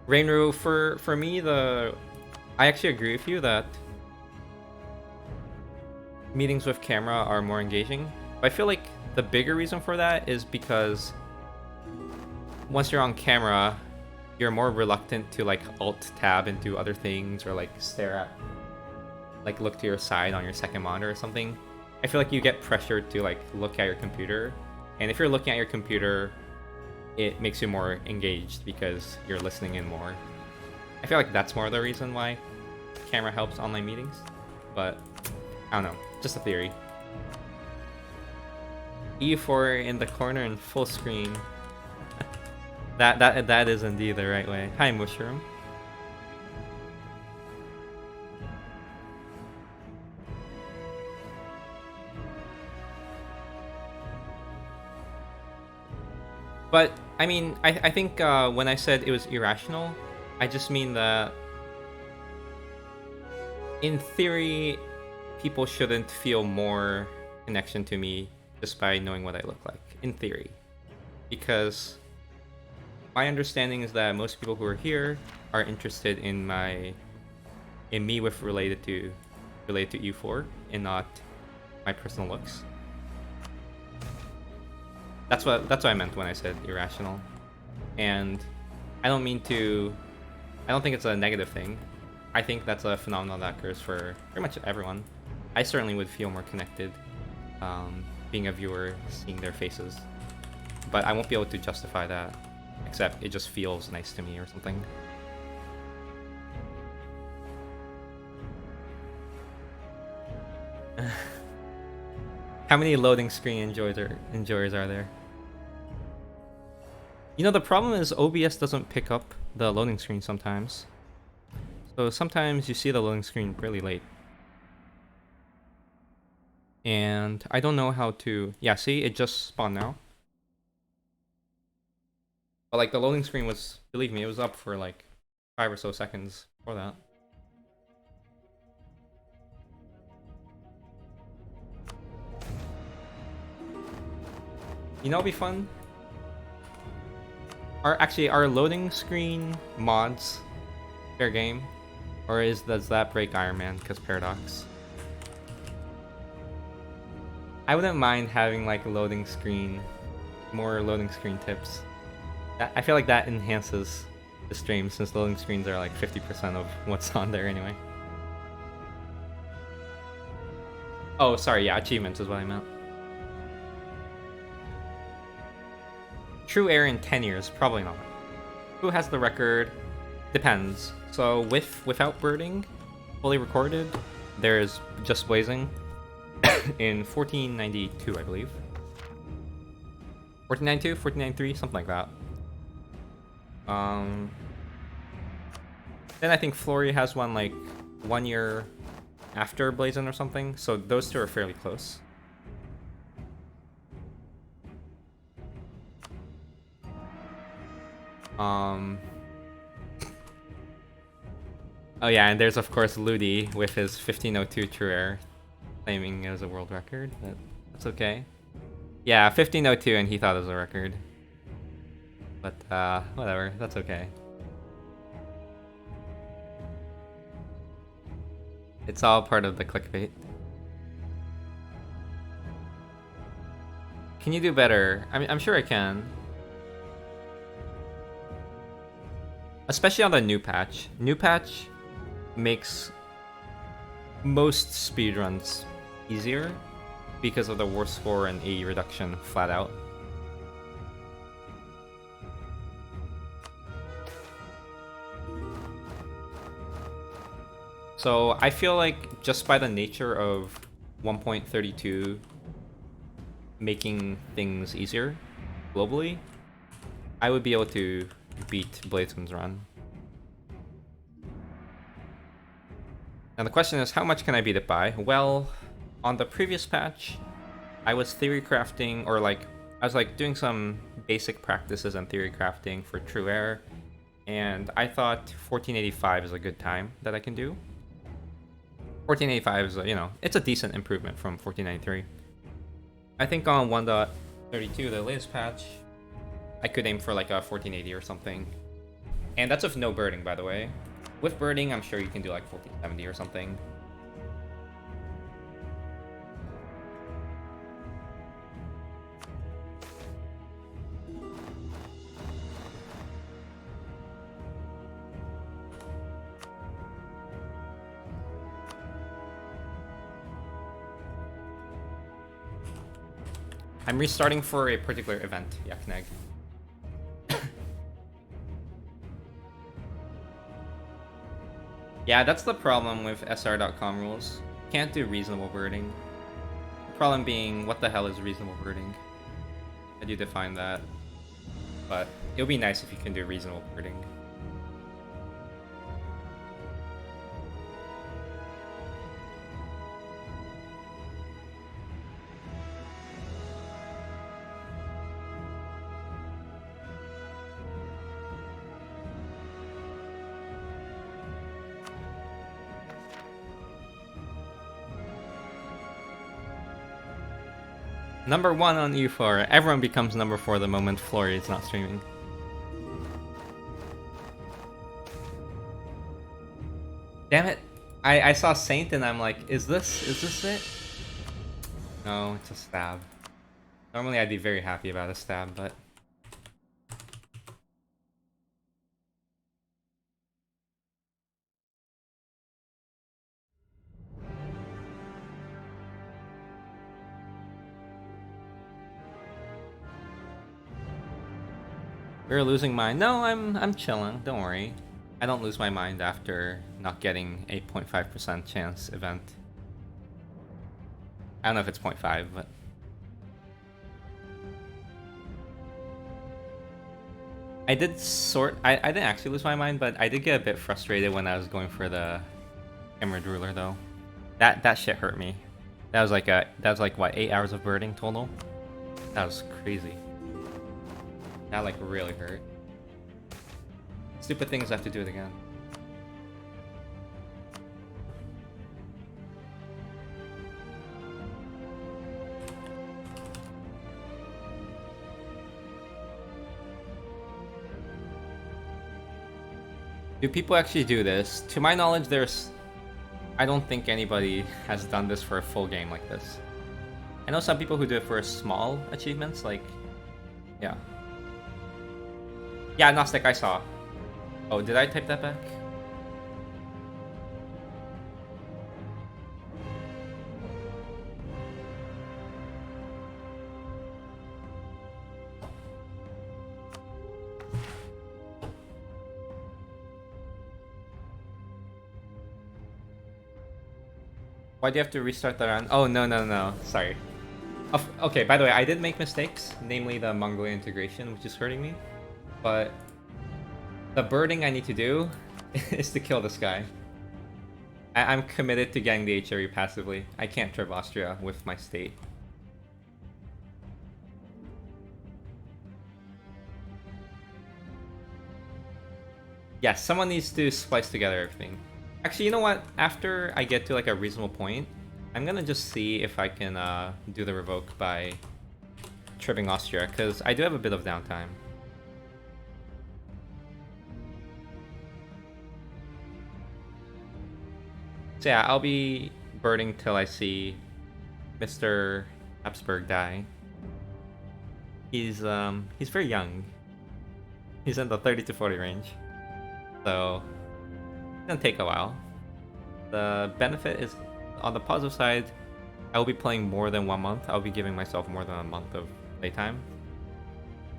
Rainru, for me, I actually agree with you that meetings with camera are more engaging. But I feel like the bigger reason for that is because once you're on camera, you're more reluctant to like alt tab and do other things, or like stare at, like look to your side on your second monitor or something. I feel like you get pressured to like look at your computer, and if you're looking at your computer, it makes you more engaged because you're listening in more. I feel like that's more the reason why camera helps online meetings, but I don't know, just a theory. E4 in the corner and full screen. That is indeed the right way. Hi, Mushroom. But I mean, I think when I said it was irrational, I just mean that in theory, people shouldn't feel more connection to me just by knowing what I look like. In theory, because my understanding is that most people who are here are interested in me with related to U4 and not my personal looks. That's what I meant when I said irrational. And I don't think it's a negative thing. I think that's a phenomenon that occurs for pretty much everyone. I certainly would feel more connected being a viewer, seeing their faces. But I won't be able to justify that, except it just feels nice to me or something. How many loading screen enjoyers are there? You know, the problem is OBS doesn't pick up the loading screen sometimes. So sometimes you see the loading screen really late. And I don't know how to... Yeah, see? It just spawned now. But like the loading screen was... Believe me, it was up for like 5 or so seconds before that. You know what'd be fun? Are loading screen mods fair game? Or does that break Iron Man because Paradox? I wouldn't mind having like more loading screen tips. I feel like that enhances the stream since loading screens are like 50% of what's on there anyway. Oh, sorry, yeah, achievements is what I meant. True air in 10 years, probably not. Who has the record? Depends. So without birding, fully recorded, there's Just Blazing in 1492, I believe. 1492, 1493, something like that. Then I think Flory has one like 1 year after Blazing or something. So those two are fairly close. Oh yeah, and there's of course Ludi with his 1502 true air, claiming it as a world record, but that's okay. Yeah, 1502 and he thought it was a record. But whatever, that's okay. It's all part of the clickbait. Can you do better? I'm sure I can. Especially on the new patch. New patch makes most speedruns easier because of the war score and AE reduction flat out. So I feel like just by the nature of 1.32 making things easier globally, I would be able to beat Bladesman's run. Now the question is, how much can I beat it by? Well, on the previous patch, I was theory crafting, or like I was like doing some basic practices on theory crafting for true air, and I thought 1485 is a good time that I can do. 1485 is, it's a decent improvement from 1493. I think on 1.32, the latest patch, I could aim for like a 1480 or something. And that's with no birding, by the way. With birding, I'm sure you can do like 1470 or something. I'm restarting for a particular event, Yakneg. Yeah, that's the problem with SR.com rules. Can't do reasonable birding. Problem being, what the hell is reasonable birding? How do you define that? But it would be nice if you can do reasonable birding. Number 1 on E4. Everyone becomes number 4 the moment Flory is not streaming. Damn it! I saw Saint and I'm like, is this it? No, it's a stab. Normally I'd be very happy about a stab, but... We're losing mind. No, I'm chilling. Don't worry. I don't lose my mind after not getting a 0.5% chance event. I don't know if it's 0.5, but... I did I didn't actually lose my mind, but I did get a bit frustrated when I was going for the Emerald Ruler, though. That shit hurt me. That was like what, 8 hours of birding total? That was crazy. That like really hurt. Stupid things, I have to do it again. Do people actually do this? To my knowledge, I don't think anybody has done this for a full game like this. I know some people who do it for small achievements, like... Yeah. Yeah, Gnostic, I saw. Oh, did I type that back? Why do you have to restart the round? Oh, no. Sorry. Okay, by the way, I did make mistakes, namely the Mongolia integration, which is hurting me. But the birding I need to do is to kill this guy. I'm committed to getting the HRE passively. I can't trip Austria with my state. Yes, someone needs to splice together everything. Actually, you know what? After I get to like a reasonable point, I'm gonna just see if I can do the revoke by tripping Austria, because I do have a bit of downtime. So yeah, I'll be birding till I see Mr. Habsburg die. He's very young. He's in the 30 to 40 range. So it's gonna take a while. The benefit is, on the positive side, I will be playing more than 1 month. I'll be giving myself more than a month of playtime.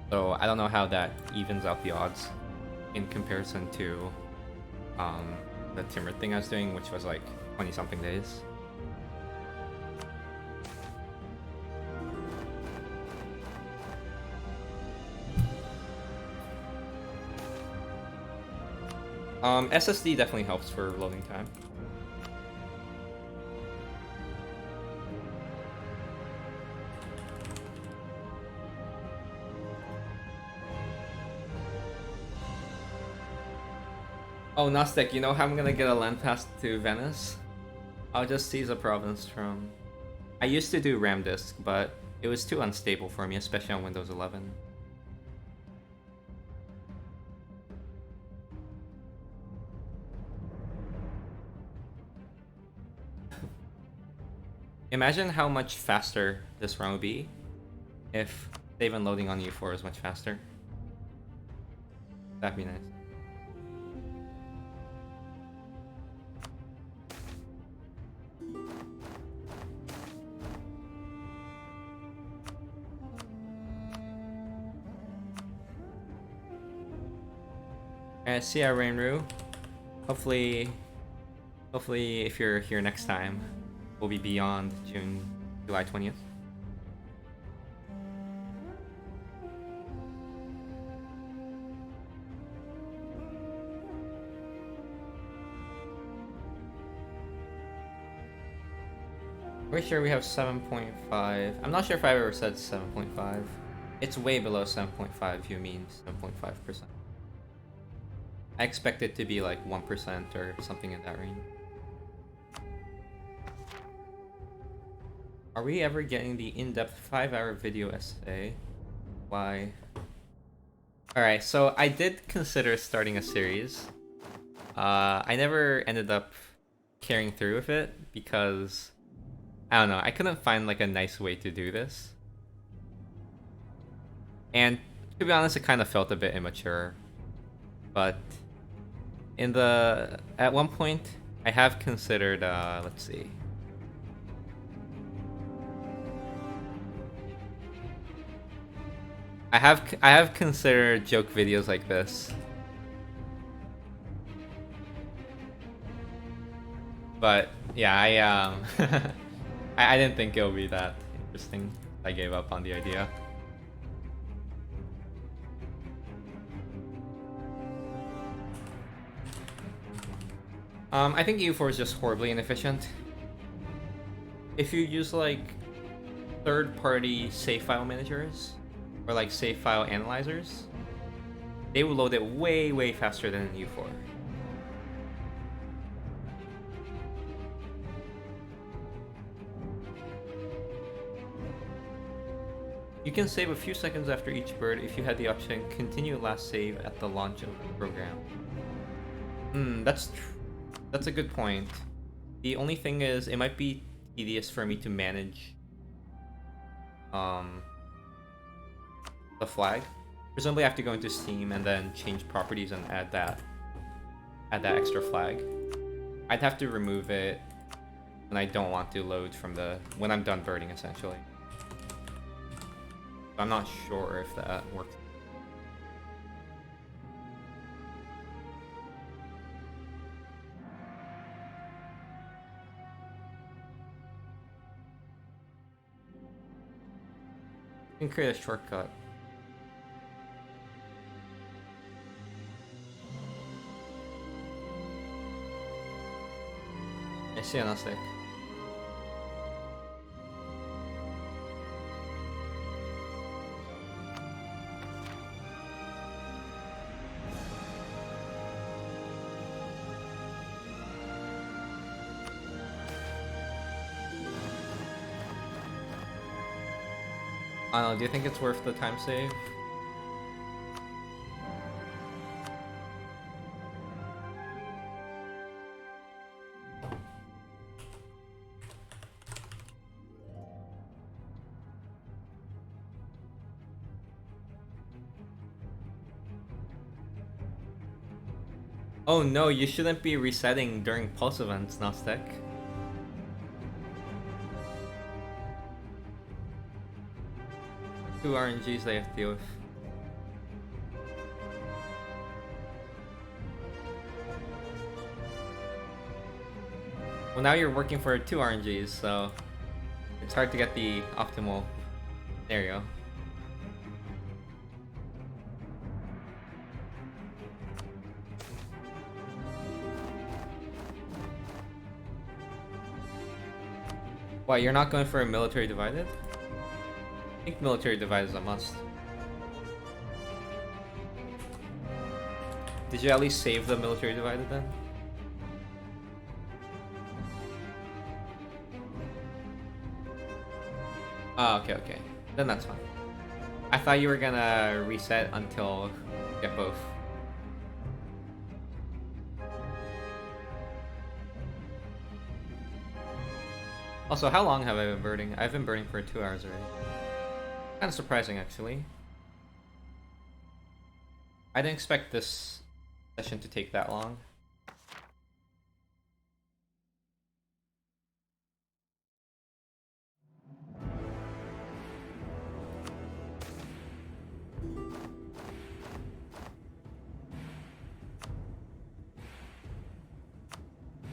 So I don't know how that evens out the odds in comparison to the Timber thing I was doing, which was like 20 something days. SSD definitely helps for loading time. Oh, Gnostic, you know how I'm gonna get a land pass to Venice? I'll just seize a province from... I used to do RAM disk, but it was too unstable for me, especially on Windows 11. Imagine how much faster this run would be if save and loading on U4 is much faster. That'd be nice. Alright, see ya, Rainru. Hopefully if you're here next time, we'll be beyond July 20th. Pretty sure we have 7.5. I'm not sure if I've ever said 7.5. It's way below 7.5 if you mean 7.5%. I expect it to be like 1% or something in that range. Are we ever getting the in-depth 5-hour video essay? Why? Alright, so I did consider starting a series. I never ended up carrying through with it because, I don't know, I couldn't find like a nice way to do this. And to be honest, it kind of felt a bit immature. But at one point, I have considered, let's see. I have considered joke videos like this. But yeah, I didn't think it would be that interesting. I gave up on the idea. I think U4 is just horribly inefficient. If you use like third-party save file managers or like save file analyzers, they will load it way faster than U4. You can save a few seconds after each bird if you had the option continue last save at the launch of the program. That's a good point. The only thing is, it might be tedious for me to manage the flag. Presumably I have to go into Steam and then change properties and add that extra flag. I'd have to remove it when I don't want to load from when I'm done birding, essentially. I'm not sure if that works. You can create a shortcut. I see an stick. I don't know, do you think it's worth the time save? Oh no, you shouldn't be resetting during pulse events, Nostek. Two RNGs they have to deal with. Well, now you're working for 2 RNGs, so it's hard to get the optimal scenario. Why, you're not going for a military divided? I think military divide is a must. Did you at least save the military divided then? Oh, okay, okay. Then that's fine. I thought you were gonna reset until you get both. Also, how long have I been birding? I've been birding for 2 hours already. Kind of surprising, actually. I didn't expect this session to take that long.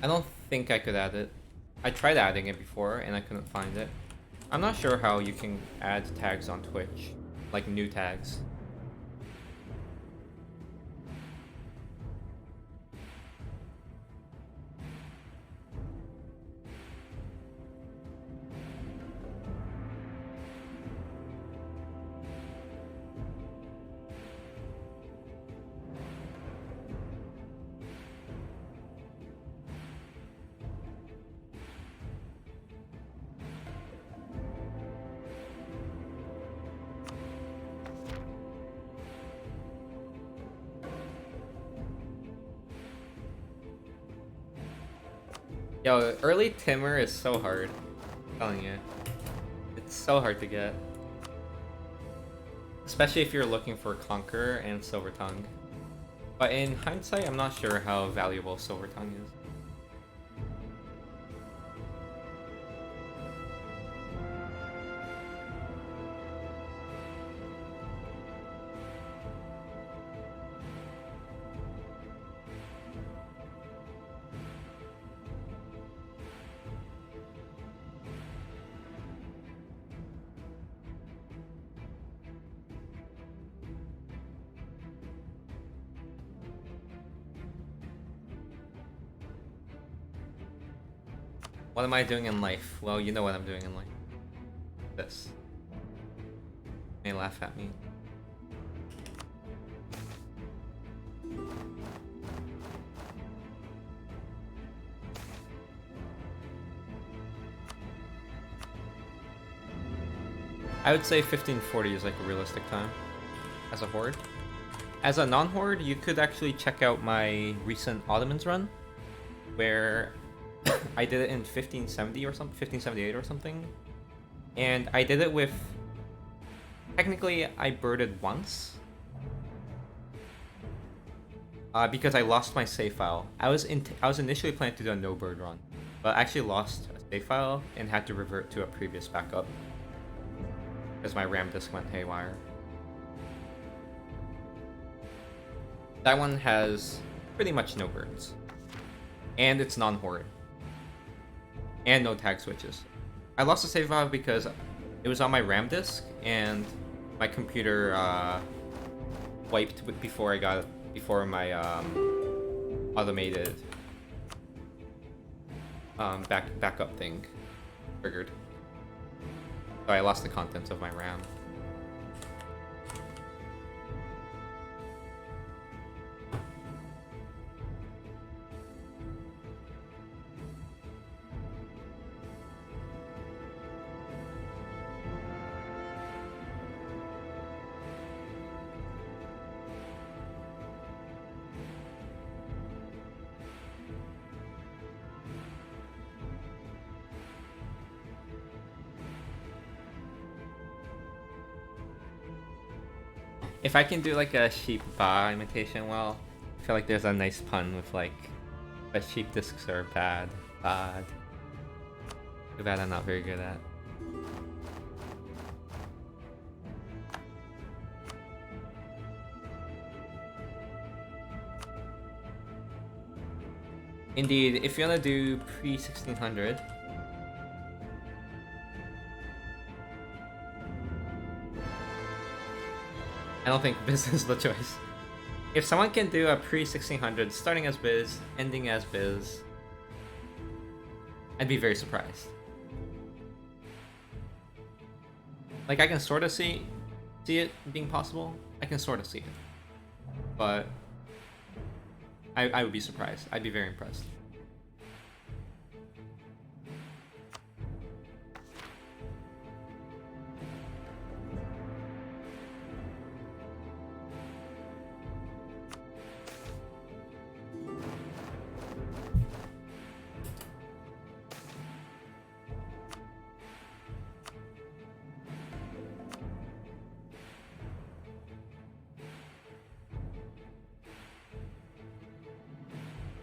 I don't think I could add it. I tried adding it before and I couldn't find it. I'm not sure how you can add tags on Twitch, like new tags. Yo, early Timmer is so hard. I'm telling you. It's so hard to get. Especially if you're looking for Conqueror and Silver Tongue. But in hindsight, I'm not sure how valuable Silver Tongue is. What am I doing in life? Well, you know what I'm doing in life. This. You may laugh at me. I would say 1540 is like a realistic time as a horde. As a non-horde, you could actually check out my recent Ottomans run, where I did it in 1570 or something, 1578 or something. And I did it with... Technically, I birded once. Because I lost my save file. I was initially planning to do a no bird run, but I actually lost a save file and had to revert to a previous backup because my RAM disk went haywire. That one has pretty much no birds, and it's non-horde, and no tag switches. I lost the save file because it was on my RAM disk, and my computer wiped before my automated backup thing triggered. So I lost the contents of my RAM. If I can do like a sheep ba imitation, well, I feel like there's a nice pun with like, but sheep discs are bad. Too bad I'm not very good at. Indeed, if you want to do pre-1600, I don't think Biz is the choice. If someone can do a pre-1600 starting as Biz, ending as Biz, I'd be very surprised. Like, I can sort of see it being possible. I can sort of see it. But I would be surprised. I'd be very impressed.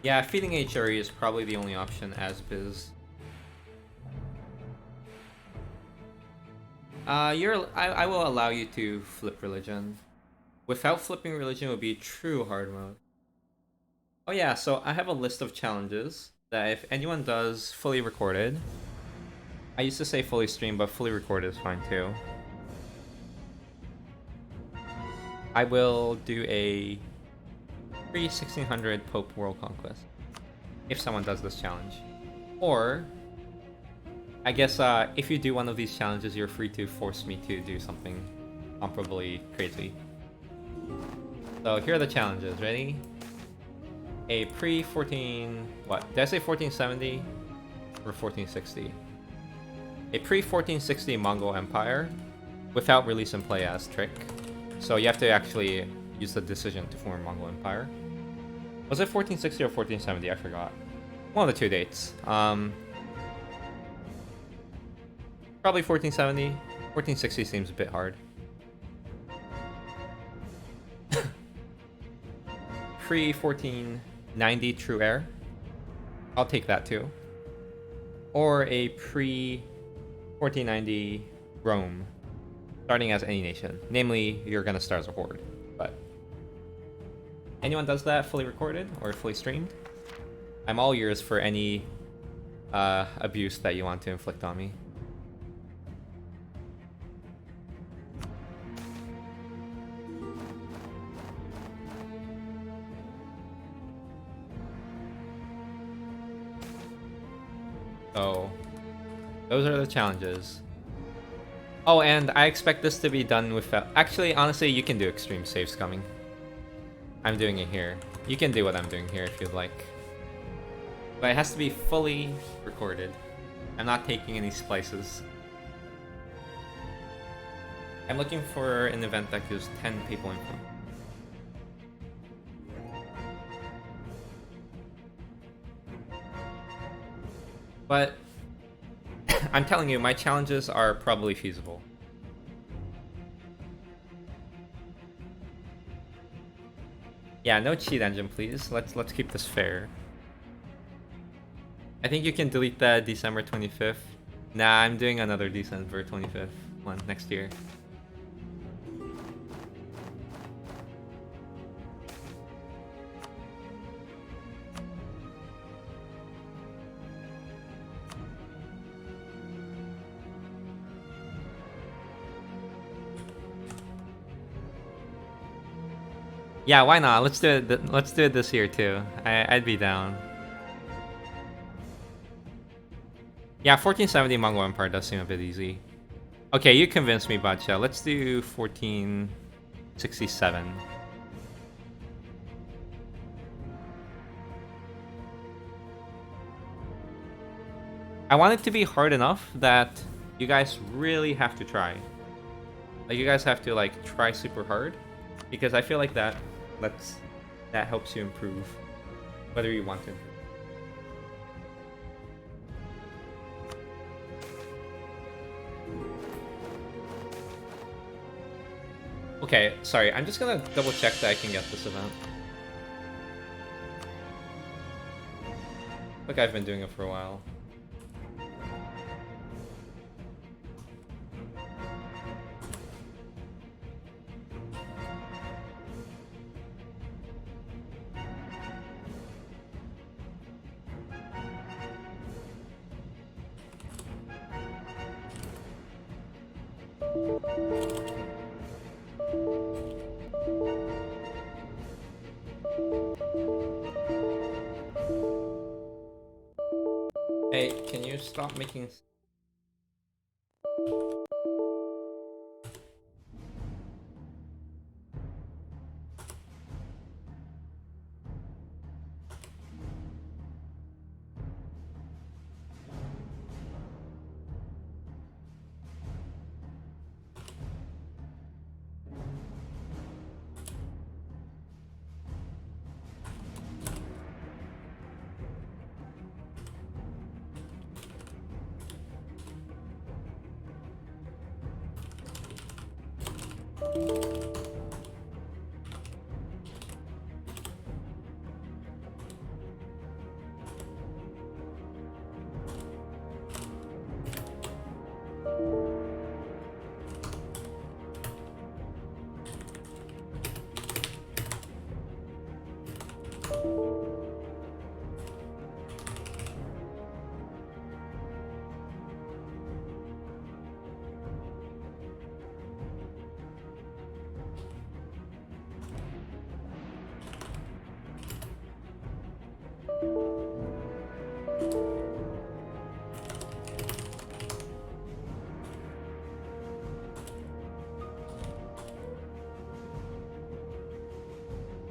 Yeah, feeding HRE is probably the only option as Biz. I will allow you to flip religion. Without flipping religion would be true hard mode. Oh yeah, so I have a list of challenges that if anyone does fully recorded, I used to say fully streamed, but fully recorded is fine too. I will do a pre-1600 Pope World Conquest if someone does this challenge. Or, I guess if you do one of these challenges, you're free to force me to do something comparably crazy. So here are the challenges. Ready? A pre-14... What? Did I say 1470? Or 1460? A pre-1460 Mongol Empire without release and play as trick. So you have to actually use the decision to form Mongol Empire. Was it 1460 or 1470? I forgot. One of the two dates. Probably 1470. 1460 seems a bit hard. Pre-1490 True Air. I'll take that too. Or a pre-1490 Rome. Starting as any nation. Namely, you're gonna start as a horde. But anyone does that fully recorded or fully streamed? I'm all ears for any abuse that you want to inflict on me. So, those are the challenges. Oh, and I expect this to be done without... Actually, honestly, you can do extreme saves coming. I'm doing it here. You can do what I'm doing here if you'd like. But it has to be fully recorded. I'm not taking any splices. I'm looking for an event that gives 10 people info. But I'm telling you, my challenges are probably feasible. Yeah, no cheat engine, please. Let's keep this fair. I think you can delete that December 25th. Nah, I'm doing another December 25th one next year. Yeah, why not? Let's do it. Let's do it this year too. I'd be down. Yeah, 1470 Mongol Empire does seem a bit easy. Okay, you convinced me, Bacha. Let's do 1467. I want it to be hard enough that you guys really have to try. Like, you guys have to, like, try super hard. Because I feel like that helps you improve. Whether you want to improve. Okay, sorry, I'm just gonna double check that I can get this event. Like I've been doing it for a while. Hey, can you stop making...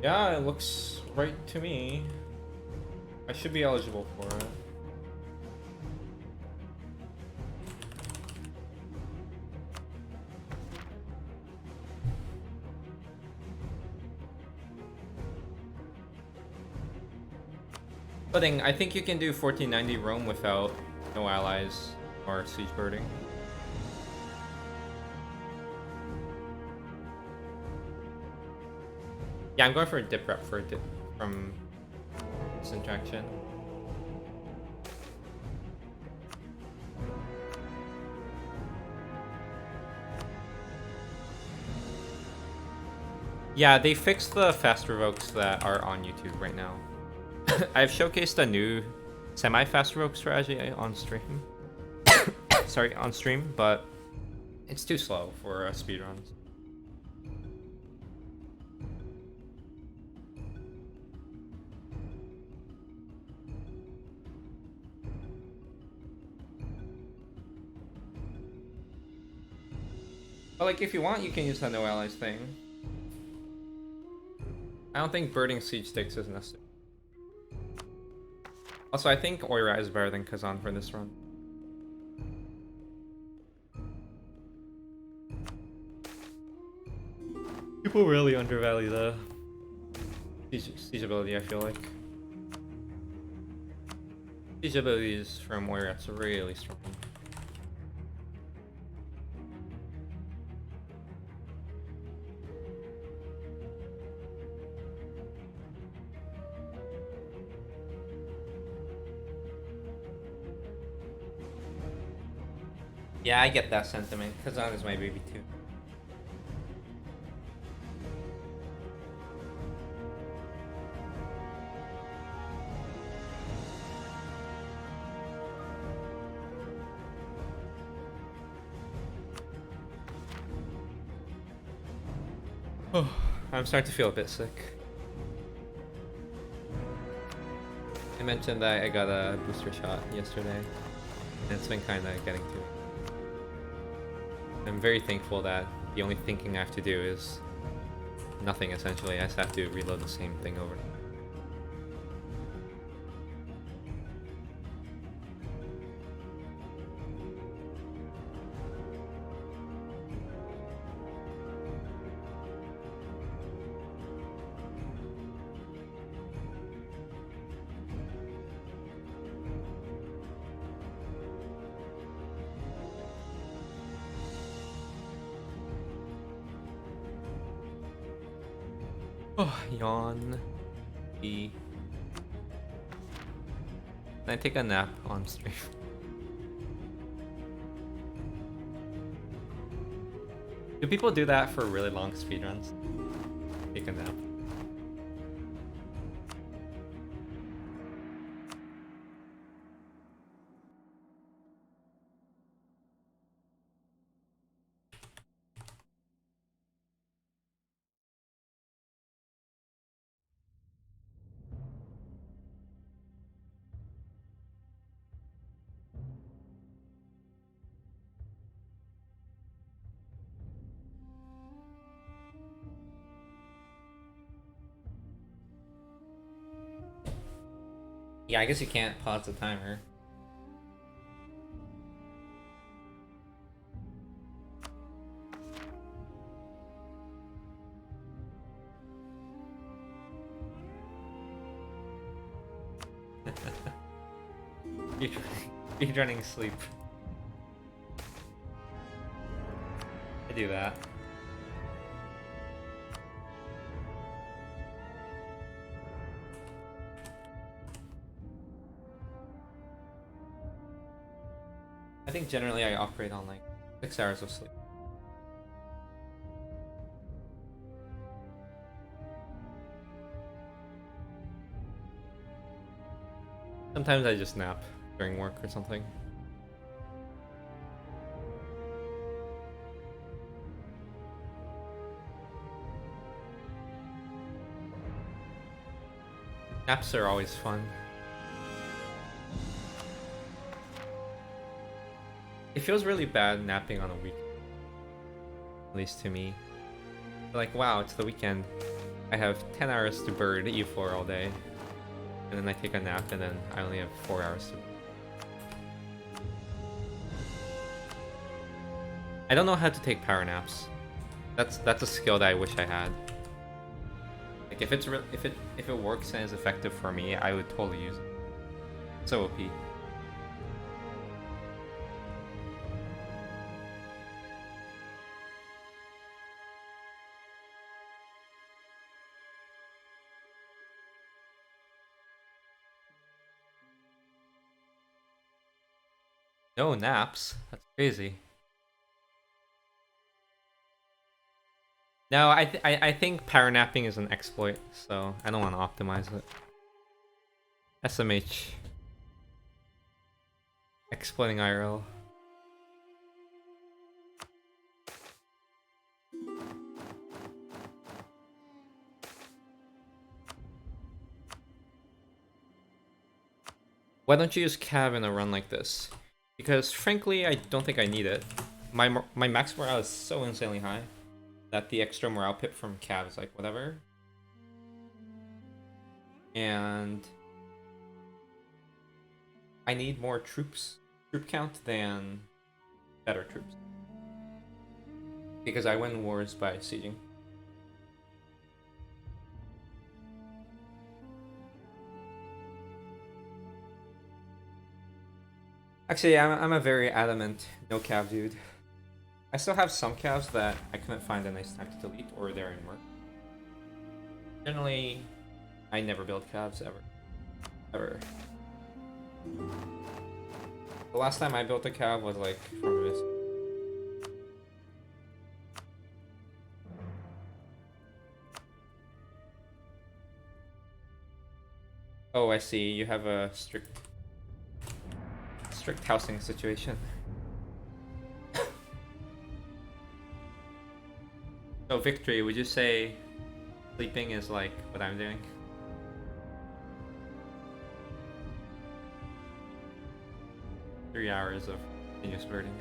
Yeah, it looks right to me. I should be eligible for it. Pudding, I think you can do 1490 roam without no allies or siege birding. Yeah, I'm going for a dip rep for a dip from this interaction. Yeah, they fixed the fast revokes that are on YouTube right now. I've showcased a new semi-fast revoke strategy on stream. Sorry, on stream, but it's too slow for speedruns. But like, if you want, you can use that no allies thing. I don't think birding siege sticks is necessary. Also, I think oir13 is better than Kazan for this run. People really undervalue the siege ability, I feel like. Siege abilities from oir13 are really strong. Yeah, I get that sentiment. Kazan is my baby too. Oh, I'm starting to feel a bit sick. I mentioned that I got a booster shot yesterday, and it's been kind of getting to me. I'm very thankful that the only thinking I have to do is nothing, essentially. I just have to reload the same thing over. Oh, yawn. E. Can I take a nap on stream? Do people do that for really long speedruns? Take a nap. Yeah, I guess you can't pause the timer. Speedrunning sleep. I do that. I think generally I operate on like 6 hours of sleep. Sometimes I just nap during work or something. Naps are always fun. It feels really bad napping on a weekend. At least to me. Like, wow, it's the weekend. I have 10 hours to bird E4 all day. And then I take a nap and then I only have 4 hours to. I don't know how to take power naps. That's a skill that I wish I had. Like if it works and is effective for me, I would totally use it. So OP. No naps. That's crazy. No, I think power napping is an exploit, so I don't want to optimize it. SMH. Exploiting IRL. Why don't you use Cav in a run like this? Because frankly, I don't think I need it. My max morale is so insanely high that the extra morale pip from Cav is like whatever. And I need more troop count than better troops. Because I win wars by sieging. Actually, I'm a very adamant no cav dude. I still have some calves that I couldn't find a nice time to delete or they're in work. Generally, I never build calves ever. Ever. The last time I built a calf was like from this. Oh, I see. You have a strict housing situation. So Victory, would you say sleeping is like what I'm doing? Three hours of continuous birding.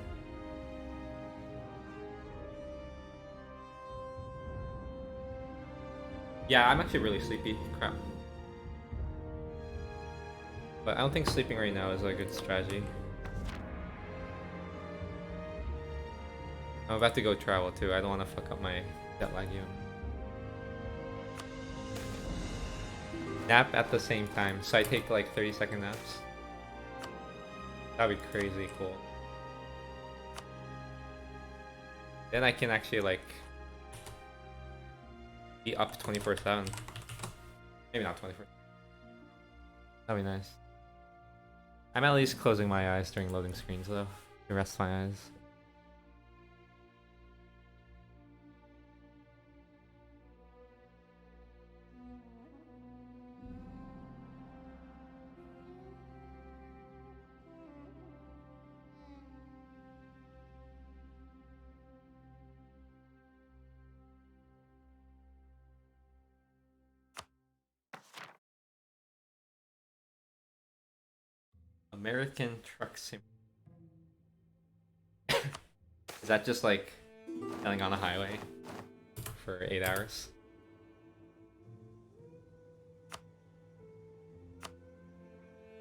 Yeah, I'm actually really sleepy. Crap. But I don't think sleeping right now is a good strategy. I'm about to go travel too. I don't want to fuck up my jet lag unit. Nap at the same time, so I take like 30-second naps. That'd be crazy cool. Then I can actually like be up 24/7. Maybe not 24. That'd be nice. I'm at least closing my eyes during loading screens though, to rest my eyes. American Truck Sim. Is that just like selling on a highway for 8 hours?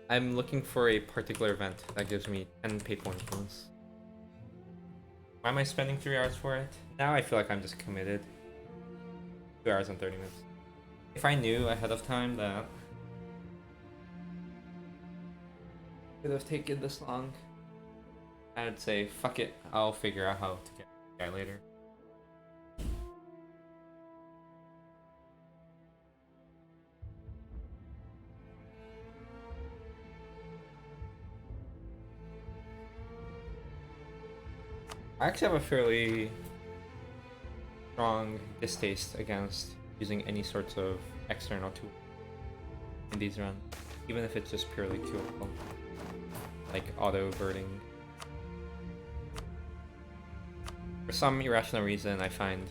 I'm looking for a particular event that gives me 10 pay points. Why am I spending 3 hours for it? Now I feel like I'm just committed. 2 hours and 30 minutes. If I knew ahead of time that it would have taken this long, I'd say, fuck it, I'll figure out how to get the guy later. I actually have a fairly strong distaste against using any sorts of external tool in these runs. even if it's just purely cool, like auto birding. For some irrational reason, I find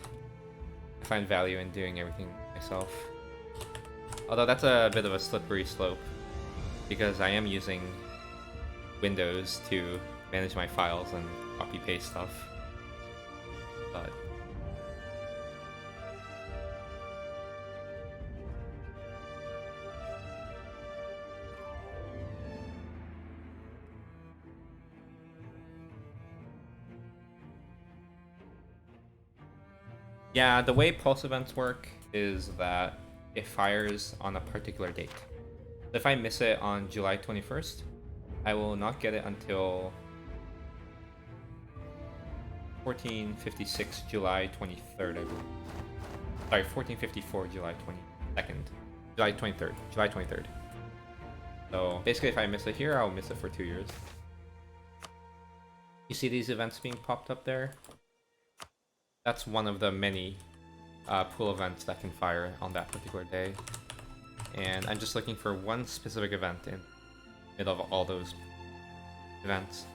value in doing everything myself. Although that's a bit of a slippery slope, because I am using Windows to manage my files and copy paste stuff. But yeah, the way pulse events work is that it fires on a particular date. If I miss it on July 21st, I will not get it until 1456 July 23rd, I believe. Sorry, 1454 July 22nd. July 23rd. July 23rd. So basically, if I miss it here, I'll miss it for 2 years. You see these events being popped up there? That's one of the many pool events that can fire on that particular day. And I'm just looking for one specific event in the middle of all those events.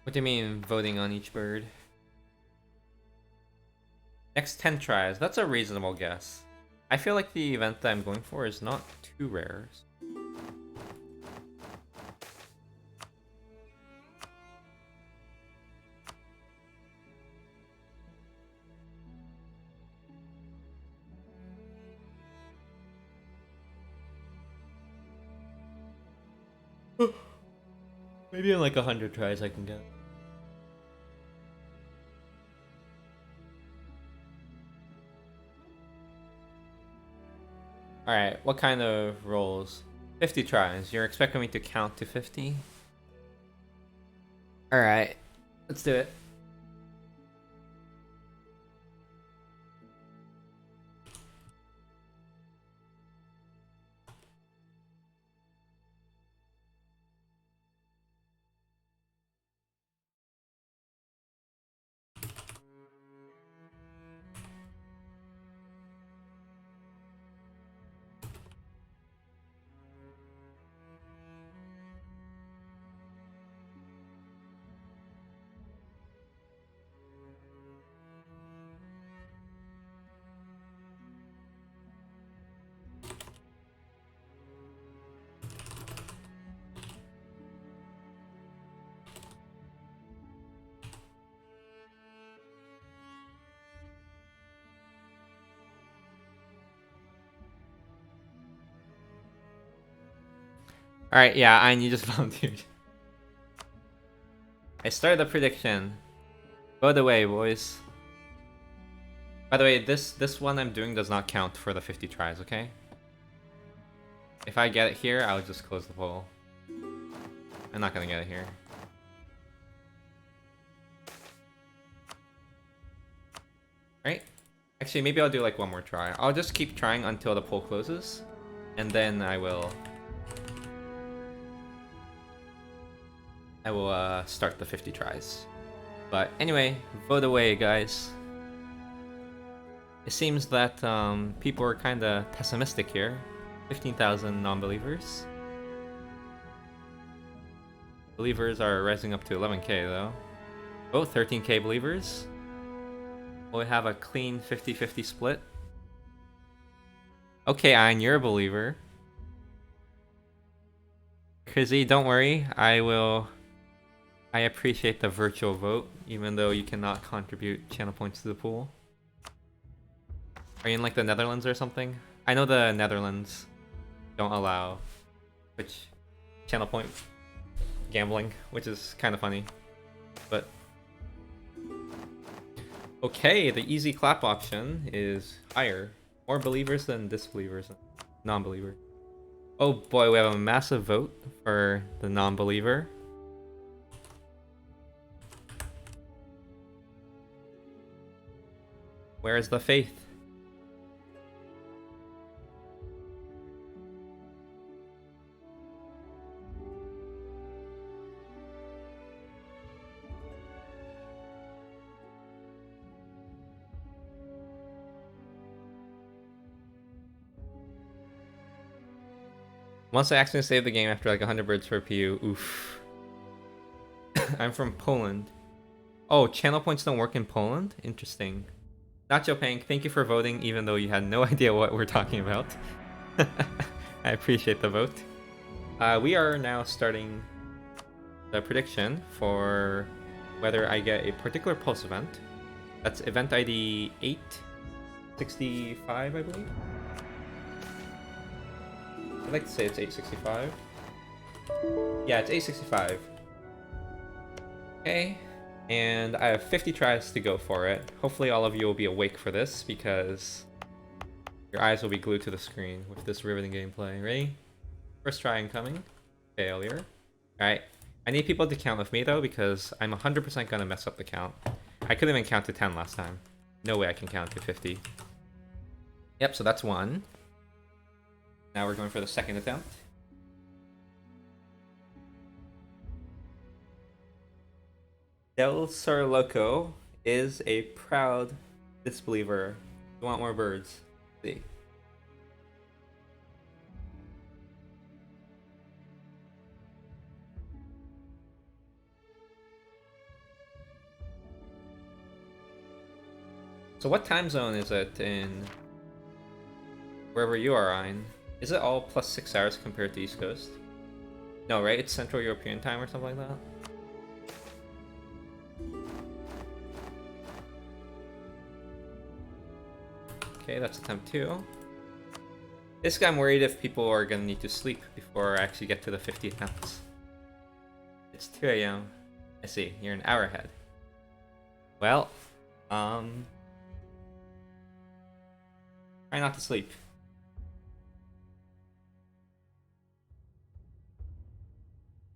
What do you mean, voting on each bird? Next 10 tries. That's a reasonable guess. I feel like the event that I'm going for is not too rare. Maybe in like 100 tries I can get. Alright, what kind of rolls? 50 tries. You're expecting me to count to 50? Alright, let's do it. Alright, yeah, and you just volunteered. I started the prediction. By the way, boys. By the way, this one I'm doing does not count for the 50 tries, okay? If I get it here, I'll just close the poll. I'm not gonna get it here. Right? Actually, maybe I'll do like one more try. I'll just keep trying until the poll closes. And then I will start the 50 tries. But anyway, vote away, guys. It seems that people are kind of pessimistic here. 15,000 non-believers. Believers are rising up to 11k though. Oh, 13k believers. We have a clean 50-50 split. Okay, Ein, you're a believer. Krizzy, don't worry. I appreciate the virtual vote, even though you cannot contribute channel points to the pool. Are you in like the Netherlands or something? I know the Netherlands don't allow Twitch channel point gambling, which is kind of funny. But okay, the easy clap option is higher. More believers than disbelievers, non-believer. Oh boy, we have a massive vote for the non-believer. Where is the faith? Once I accidentally saved the game after like 100 birds per PU, oof. I'm from Poland. Oh, channel points don't work in Poland? Interesting. Nacho Pank, thank you for voting even though you had no idea what we're talking about. I appreciate the vote. We are now starting the prediction for whether I get a particular pulse event. That's event ID 865, I believe. I'd like to say it's 865. Yeah, it's 865. Okay, and I have 50 tries to go for it. Hopefully all of you will be awake for this because your eyes will be glued to the screen with this riveting gameplay. Ready? First try incoming. Failure. Alright, I need people to count with me though because I'm 100% gonna mess up the count. I couldn't even count to 10 last time. No way I can count to 50. Yep, so that's one. Now we're going for the second attempt. Del Sir Loco is a proud disbeliever. You want more birds? Let's see. So what time zone is it in wherever you are, Ein? Is it all plus 6 hours compared to East Coast? No, right? It's Central European time or something like that? Okay, that's attempt 2. This guy I'm worried if people are gonna need to sleep before I actually get to the 50 attempts. It's 2 a.m. I see, you're an hour ahead. Well, try not to sleep.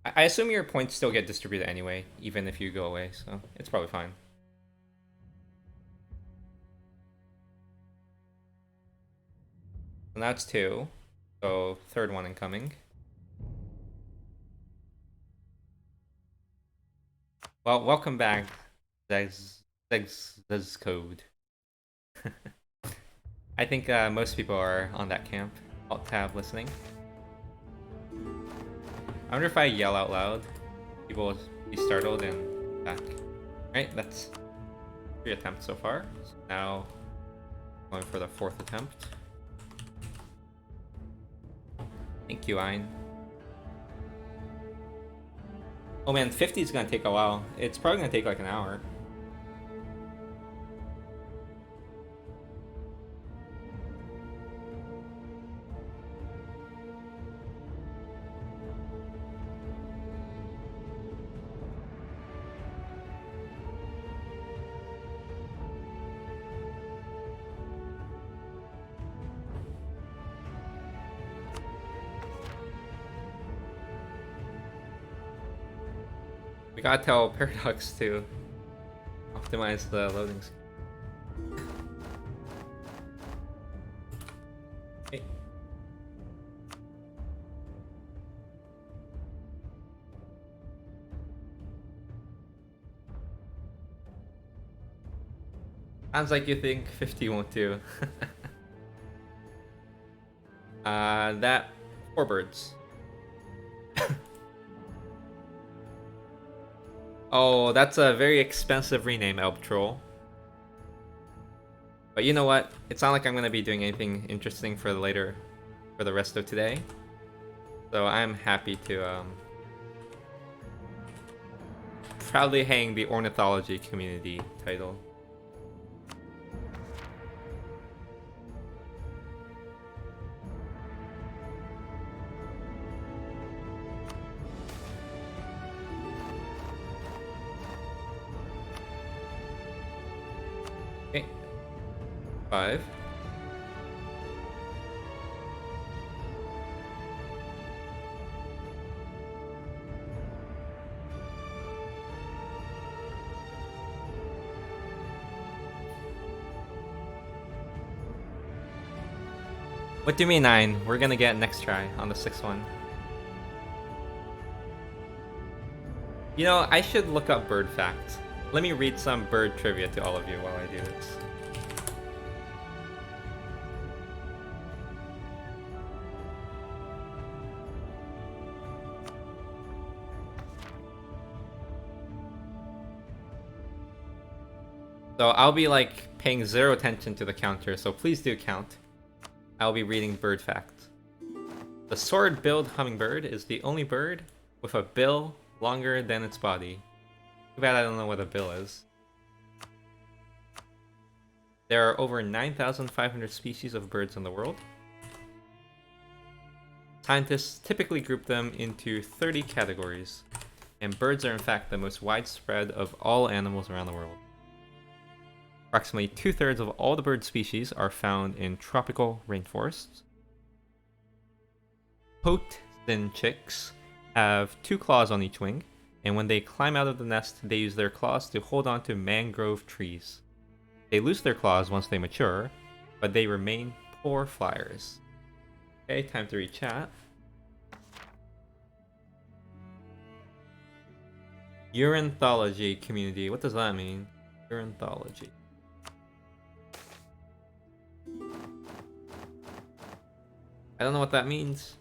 I assume your points still get distributed anyway, even if you go away, so it's probably fine. And that's 2. So third one incoming. Well, welcome back, Zeg's code. I think most people are on that camp. Alt tab listening. I wonder if I yell out loud, people will be startled and back. Right, that's 3 attempts so far. So now going for the 4th attempt. Thank you, Ein. Oh man, 50 is gonna take a while. It's probably gonna take like an hour. We gotta tell Paradox to optimize the loading screen. Hey. Sounds like you think 50 won't do. That 4 birds. Oh, that's a very expensive rename, Elb Troll. But you know what? It's not like I'm gonna be doing anything interesting for the rest of today. So I'm happy to proudly hang the ornithology community title. Okay. 5. What do you mean 9? We're gonna get next try on the 6th one. You know, I should look up bird facts. Let me read some bird trivia to all of you while I do this. So I'll be like paying 0 attention to the counter, so please do count. I'll be reading bird facts. The sword-billed hummingbird is the only bird with a bill longer than its body. Too bad I don't know what a bill is. There are over 9,500 species of birds in the world. Scientists typically group them into 30 categories, and birds are in fact the most widespread of all animals around the world. Approximately 2/3 of all the bird species are found in tropical rainforests. Potin chicks have 2 claws on each wing, and when they climb out of the nest, they use their claws to hold on to mangrove trees. They lose their claws once they mature, but they remain poor flyers. Okay, time to read chat. Oir13 community, what does that mean? Oir13. I don't know what that means.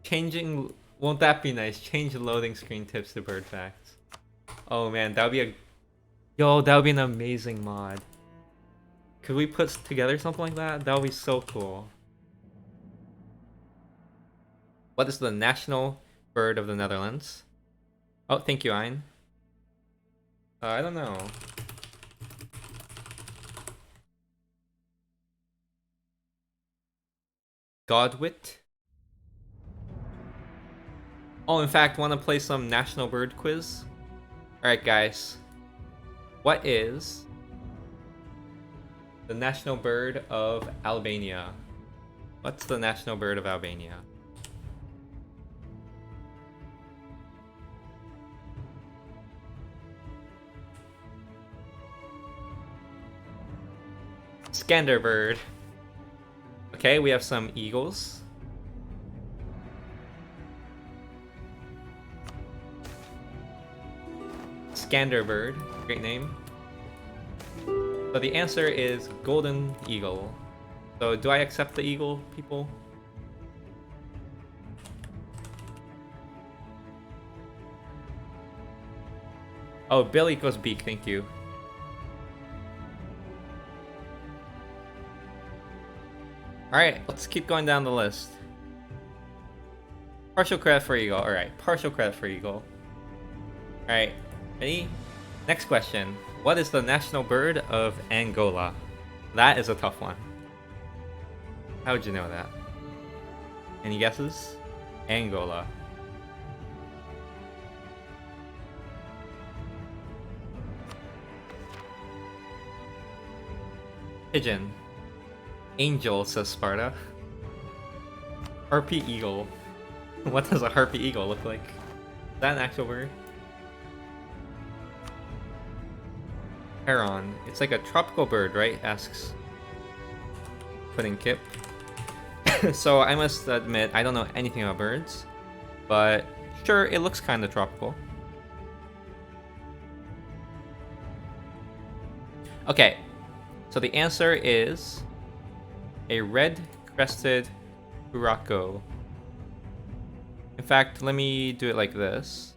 Changing... Won't that be nice? Change loading screen tips to bird facts. Oh man, that would be a... Yo, that would be an amazing mod. Could we put together something like that? That would be so cool. What is the national bird of the Netherlands? Oh, thank you, Ein. I don't know. Godwit? Oh, in fact, want to play some national bird quiz? Alright, guys. What is the national bird of Albania? What's the national bird of Albania? Skanderbird. Okay, we have some eagles. Skanderbird, great name. So the answer is golden eagle. So do I accept the eagle, people? Oh, Bill equals beak, thank you. Alright, let's keep going down the list. Partial credit for eagle, alright, partial credit for eagle. Alright, ready? Next question. What is the national bird of Angola? That is a tough one. How would you know that? Any guesses? Angola. Pigeon. Angel, says Sparta. Harpy eagle. What does a harpy eagle look like? Is that an actual bird? Heron. It's like a tropical bird, right? Asks Pudding Kip. So I must admit, I don't know anything about birds. But sure, it looks kind of tropical. Okay, so the answer is a red-crested Hurako. In fact, let me do it like this.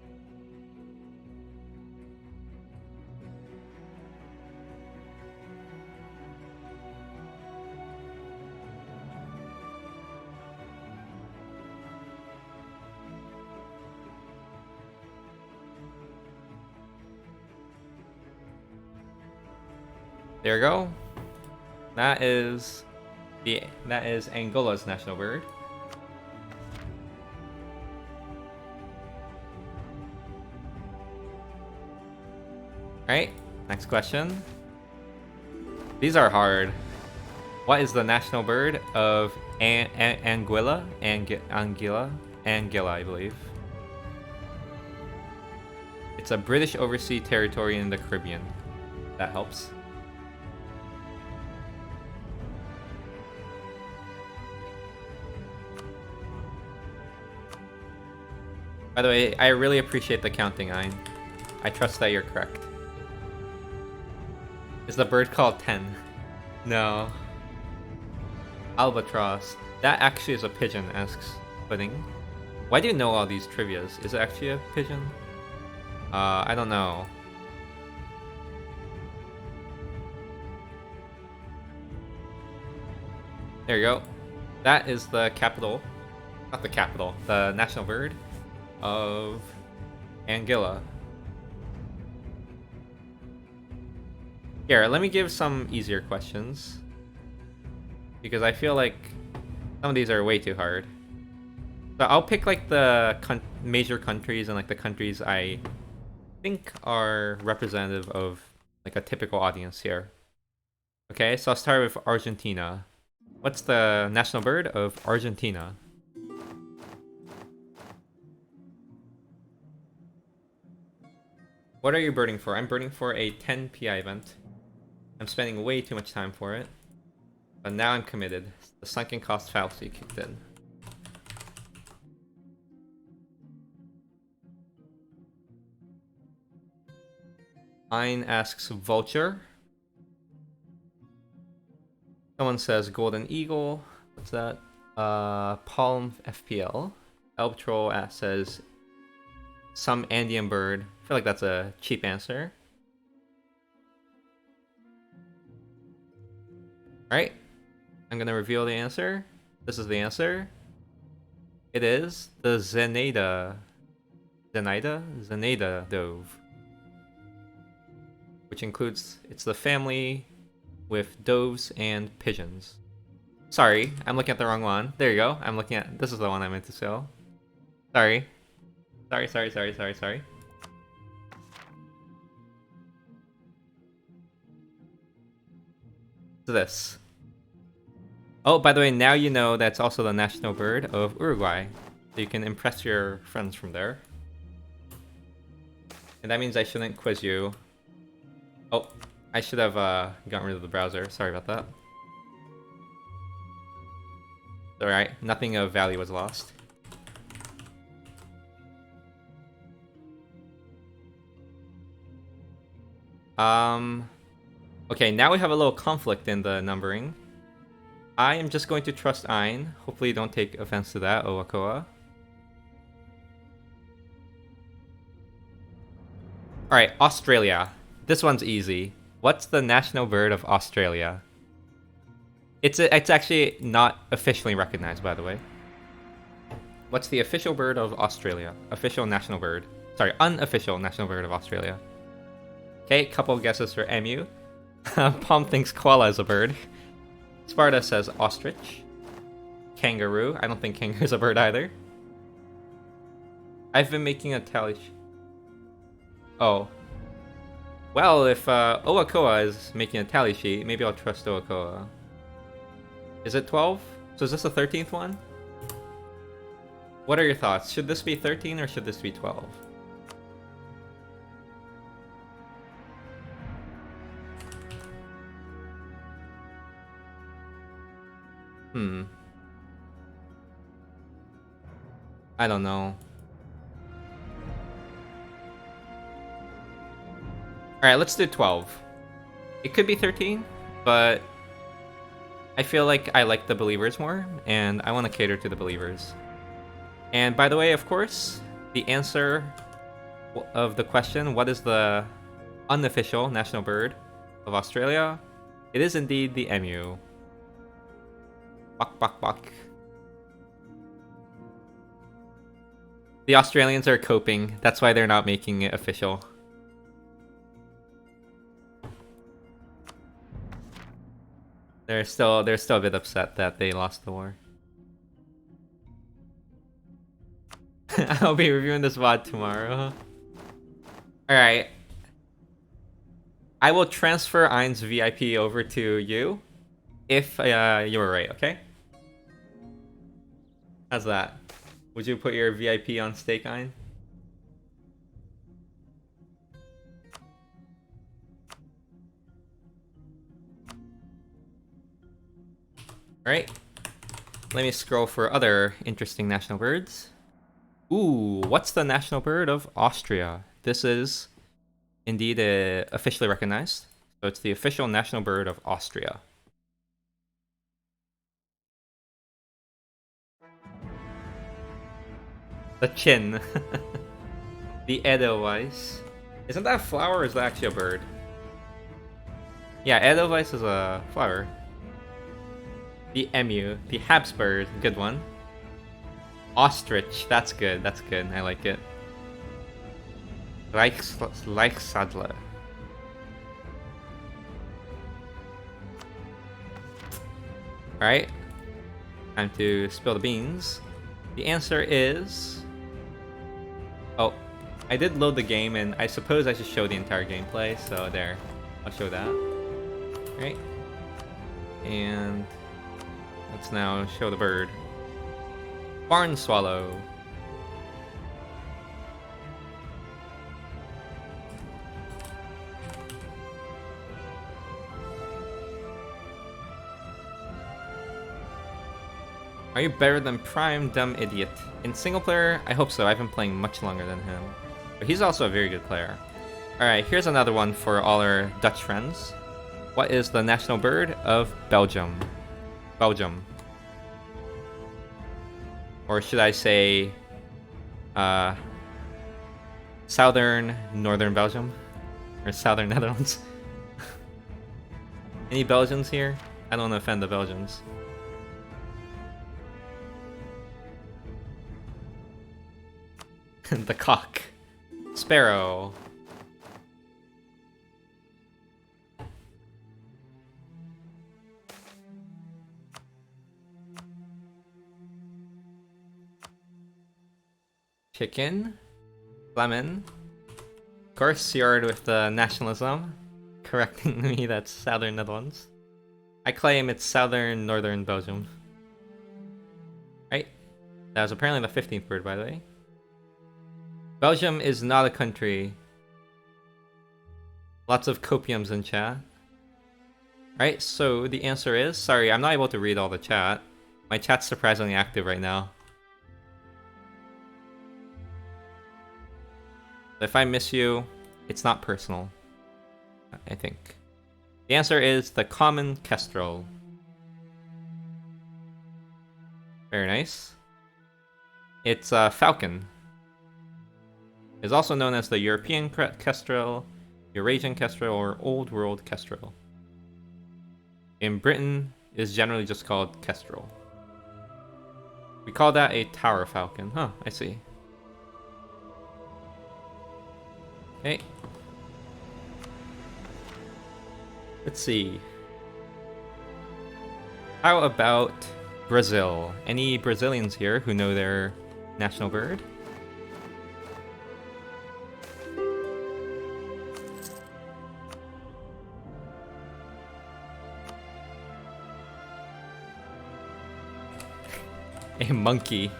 There you go. That is Angola's national bird. Alright, next question. These are hard. What is the national bird of Anguilla? Anguilla, I believe. It's a British overseas territory in the Caribbean. That helps. By the way, I really appreciate the counting, Ein. I trust that you're correct. Is the bird called 10? No. Albatross. That actually is a pigeon, asks Pudding. Why do you know all these trivias? Is it actually a pigeon? I don't know. There you go. That is the capital. Not the capital. The national bird of Anguilla. Here, let me give some easier questions. Because I feel like some of these are way too hard. So I'll pick like the major countries and like the countries I think are representative of like a typical audience here. Okay, so I'll start with Argentina. What's the national bird of Argentina? What are you birding for? I'm birding for a 10 PI event. I'm spending way too much time for it. But now I'm committed. The sunken cost fallacy kicked in. Ein asks vulture. Someone says golden eagle. What's that? Palm FPL. Elb Troll says some Andean bird. I feel like that's a cheap answer. Alright. I'm gonna reveal the answer. This is the answer. It is the Zenaida dove. Which includes, it's the family with doves and pigeons. Sorry, I'm looking at the wrong one. There you go. I'm looking at, this is the one I meant to show. Sorry. Sorry. This. Oh, by the way, now you know that's also the national bird of Uruguay. So you can impress your friends from there. And that means I shouldn't quiz you. Oh, I should have gotten rid of the browser. Sorry about that. Alright, nothing of value was lost. Okay, now we have a little conflict in the numbering. I am just going to trust Ein. Hopefully you don't take offense to that, Owakoa. Alright, Australia. This one's easy. What's the national bird of Australia? It's actually not officially recognized, by the way. What's the official bird of Australia? Official national bird. Sorry, unofficial national bird of Australia. Okay, couple of guesses for Emu. Palm thinks koala is a bird. Sparta says ostrich. Kangaroo. I don't think kangaroo's a bird either. I've been making a tally. Oh. Well, if Owakoa is making a tally sheet, maybe I'll trust Owakoa. Is it 12? So is this the 13th one? What are your thoughts? Should this be 13 or should this be 12? I don't know. Alright, let's do 12. It could be 13, but I feel like I like the believers more, and I want to cater to the believers. And by the way, of course, the answer of the question, what is the unofficial national bird of Australia? It is indeed the emu. Bok bok bok. The Australians are coping. That's why they're not making it official. They're still a bit upset that they lost the war. I'll be reviewing this VOD tomorrow. Alright. I will transfer Ein's VIP over to you if you were right, okay? How's that? Would you put your VIP on stake, Ein? Alright. Let me scroll for other interesting national birds. Ooh, what's the national bird of Austria? This is indeed officially recognized. So it's the official national bird of Austria. The chin. The Edelweiss. Isn't that a flower or is that actually a bird? Yeah, Edelweiss is a flower. The emu. The Habsburg. Good one. Ostrich. That's good. That's good. I like it. Reichsadler. Alright. Time to spill the beans. The answer is... Oh, I did load the game, and I suppose I should show the entire gameplay, so there. I'll show that. Right. And let's now show the bird. Barn swallow. Are you better than Prime, dumb idiot? In single player, I hope so. I've been playing much longer than him. But he's also a very good player. Alright, here's another one for all our Dutch friends. What is the national bird of Belgium? Belgium. Or should I say... Southern Northern Belgium? Or Southern Netherlands? Any Belgians here? I don't want to offend the Belgians. The cock. Sparrow. Chicken. Lemon. Of course, you're with the nationalism. Correcting me, that's Southern Netherlands. I claim it's Southern Northern Belgium. Right? That was apparently the 15th bird, by the way. Belgium is not a country. Lots of copiums in chat. Right, so the answer is... Sorry, I'm not able to read all the chat. My chat's surprisingly active right now. If I miss you, it's not personal. I think. The answer is the common kestrel. Very nice. It's a falcon. Is also known as the European kestrel, Eurasian kestrel, or Old World kestrel. In Britain, is generally just called kestrel. We call that a tower falcon. Huh, I see. Okay. Let's see. How about Brazil? Any Brazilians here who know their national bird? A monkey.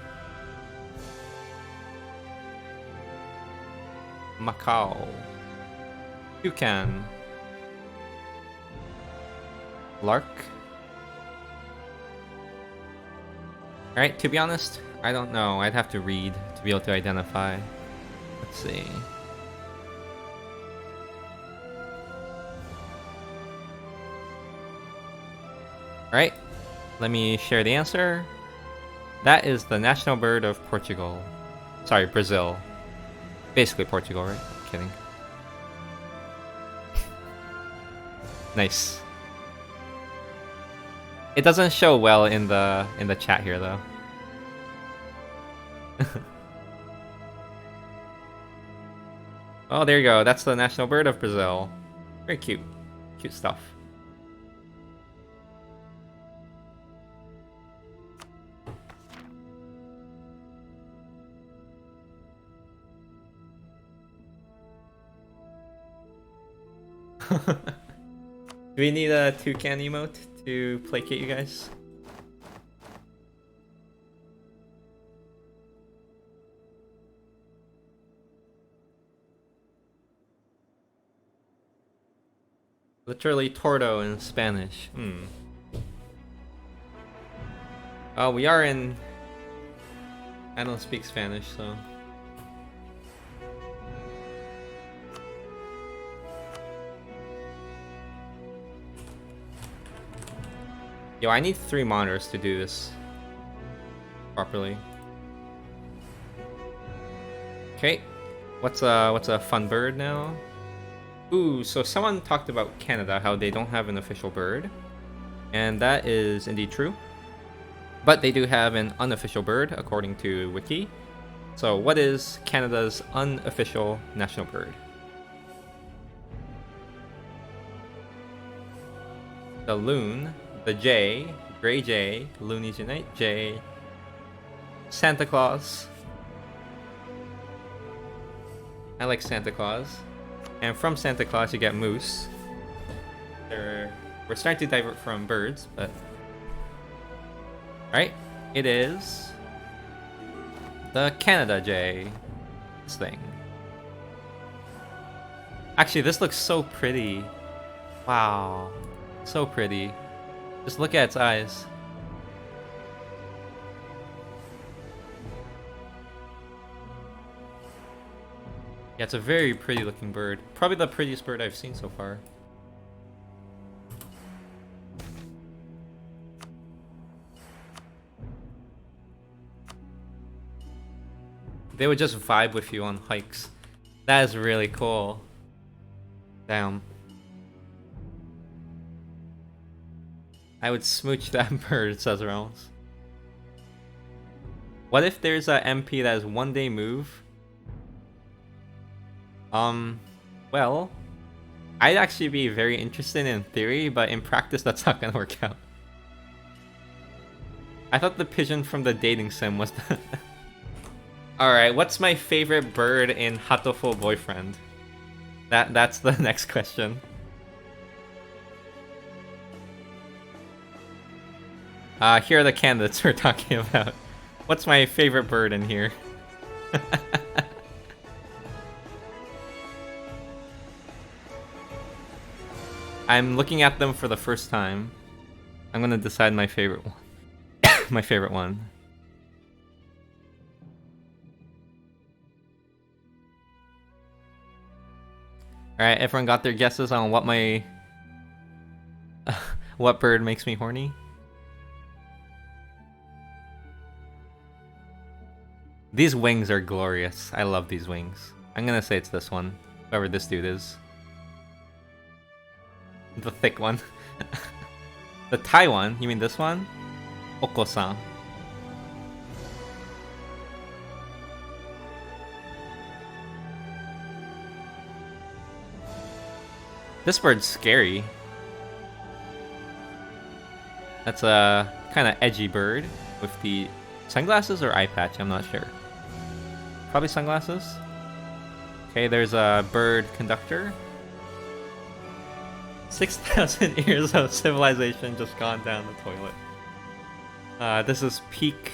Macau. Toucan. Lark. Alright, to be honest, I don't know. I'd have to read to be able to identify. Let's see. Alright, let me share the answer. That is the national bird of Portugal. Sorry, Brazil. Basically Portugal, right? Kidding. Nice. It doesn't show well in the chat here though. Oh, there you go. That's the national bird of Brazil. Very cute. Cute stuff. Do we need a toucan emote to placate you guys? Literally tordo in Spanish. Oh, we are in... I don't speak Spanish, so... Yo, I need 3 monitors to do this properly. Okay, what's a fun bird now? Ooh, so someone talked about Canada, how they don't have an official bird. And that is indeed true. But they do have an unofficial bird, according to Wiki. So what is Canada's unofficial national bird? The loon, the jay, gray jay, loonies unite, jay, Santa Claus. I like Santa Claus. And from Santa Claus you get moose. We're starting to divert from birds, but... Right, it is... the Canada jay. This thing. Actually, this looks so pretty. Wow. So pretty. Just look at its eyes. Yeah, it's a very pretty looking bird. Probably the prettiest bird I've seen so far. They would just vibe with you on hikes. That is really cool. Damn. I would smooch that bird, says Realms. What if there's a MP that is 1-day move? Well, I'd actually be very interested in theory, but in practice that's not gonna work out. I thought the pigeon from the dating sim was the... Alright, what's my favorite bird in Hatoful Boyfriend? That's the next question. Here are the candidates we're talking about. What's my favorite bird in here? I'm looking at them for the first time. I'm gonna decide my favorite one. My favorite one. Alright, everyone got their guesses on what my... what bird makes me horny? These wings are glorious. I love these wings. I'm gonna say it's this one. Whoever this dude is. The thick one. The Thai one? You mean this one? Oko-san. This bird's scary. That's a kind of edgy bird with the sunglasses or eye patch, I'm not sure. Probably sunglasses. Okay, there's a bird conductor. 6,000 years of civilization just gone down the toilet. This is peak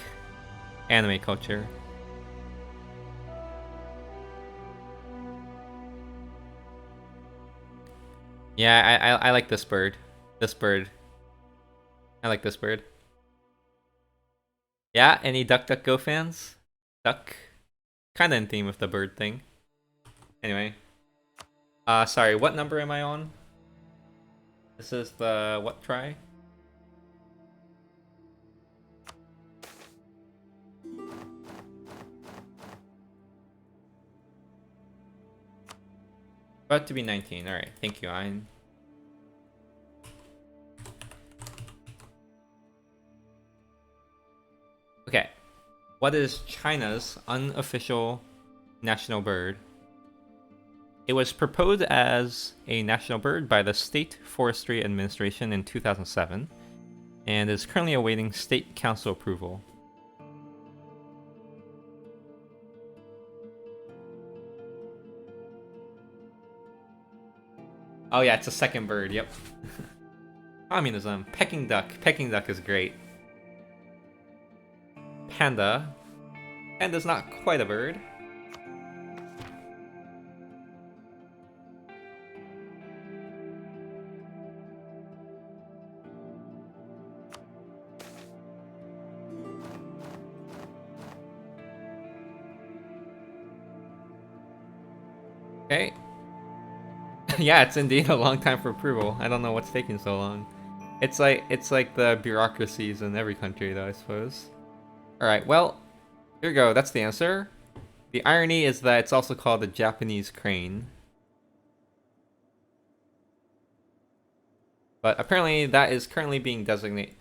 anime culture. Yeah, I like this bird. This bird. I like this bird. Yeah, any DuckDuckGo fans? Duck. Kinda in theme with the bird thing. Anyway. Sorry, what number am I on? This is the what try? About to be 19. All right, thank you, Ein. Okay, what is China's unofficial national bird? It was proposed as a national bird by the State Forestry Administration in 2007 and is currently awaiting State Council approval. Oh yeah, it's a second bird, yep. Communism. Peking duck. Peking duck is great. Panda. Panda's not quite a bird. Okay. Yeah, it's indeed a long time for approval. I don't know what's taking so long. It's like the bureaucracies in every country, though, I suppose. All right. Well, here we go. That's the answer. The irony is that it's also called the Japanese crane. But apparently that is currently being designated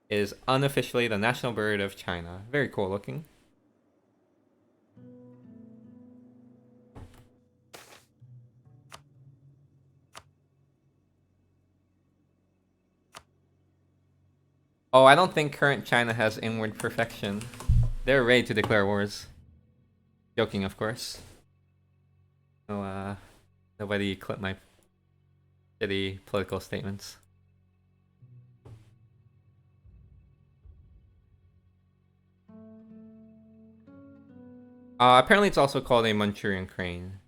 is unofficially the national bird of China. Very cool looking. Oh, I don't think current China has inward perfection. They're ready to declare wars. Joking, of course. No, nobody clip my shitty political statements. Apparently it's also called a Manchurian crane.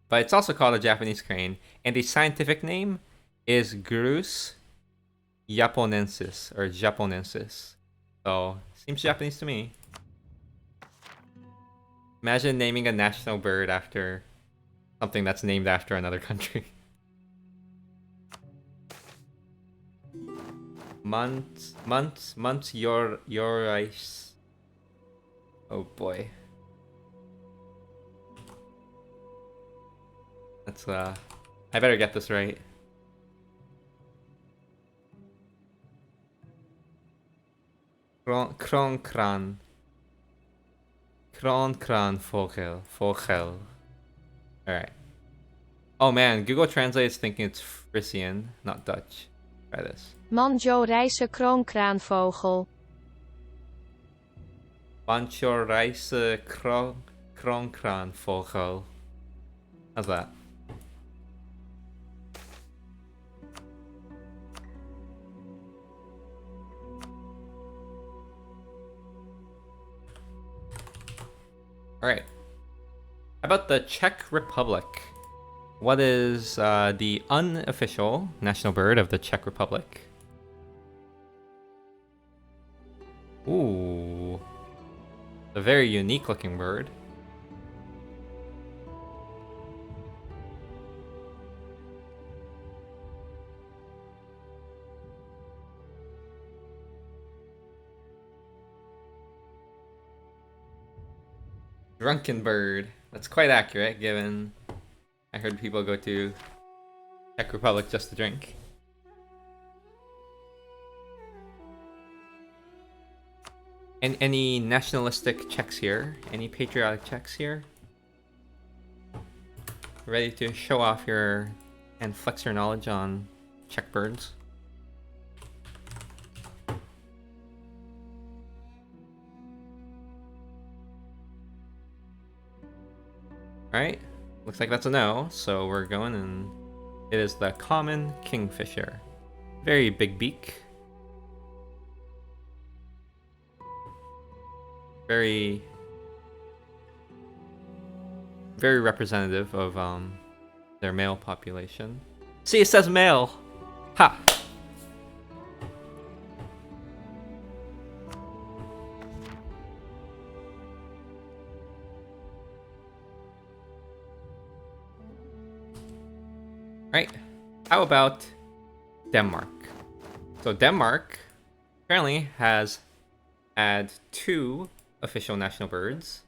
But it's also called a Japanese crane, and the scientific name is Grus japonensis, or japonensis. So, seems Japanese to me. Imagine naming a national bird after something that's named after another country. Months, your ice. Oh boy. That's I better get this right. Kronkran. Kronkran Vogel. Alright. Oh man, Google Translate is thinking it's Frisian, not Dutch. Try this. Manjorijse kroonkraanvogel. Manjorijse kroonkraanvogel. How's that? Alright. How about the Czech Republic? What is the unofficial national bird of the Czech Republic? Ooh. A very unique looking bird. Drunken bird. That's quite accurate, given I heard people go to Czech Republic just to drink. And any nationalistic Czechs here? Any patriotic Czechs here? Ready to show off your and flex your knowledge on Czech birds? Alright, looks like that's a no, so we're going, and it is the common kingfisher. Very big beak. Very representative of their male population. See, it says male! Ha! Right, how about Denmark? So Denmark apparently has had two official national birds.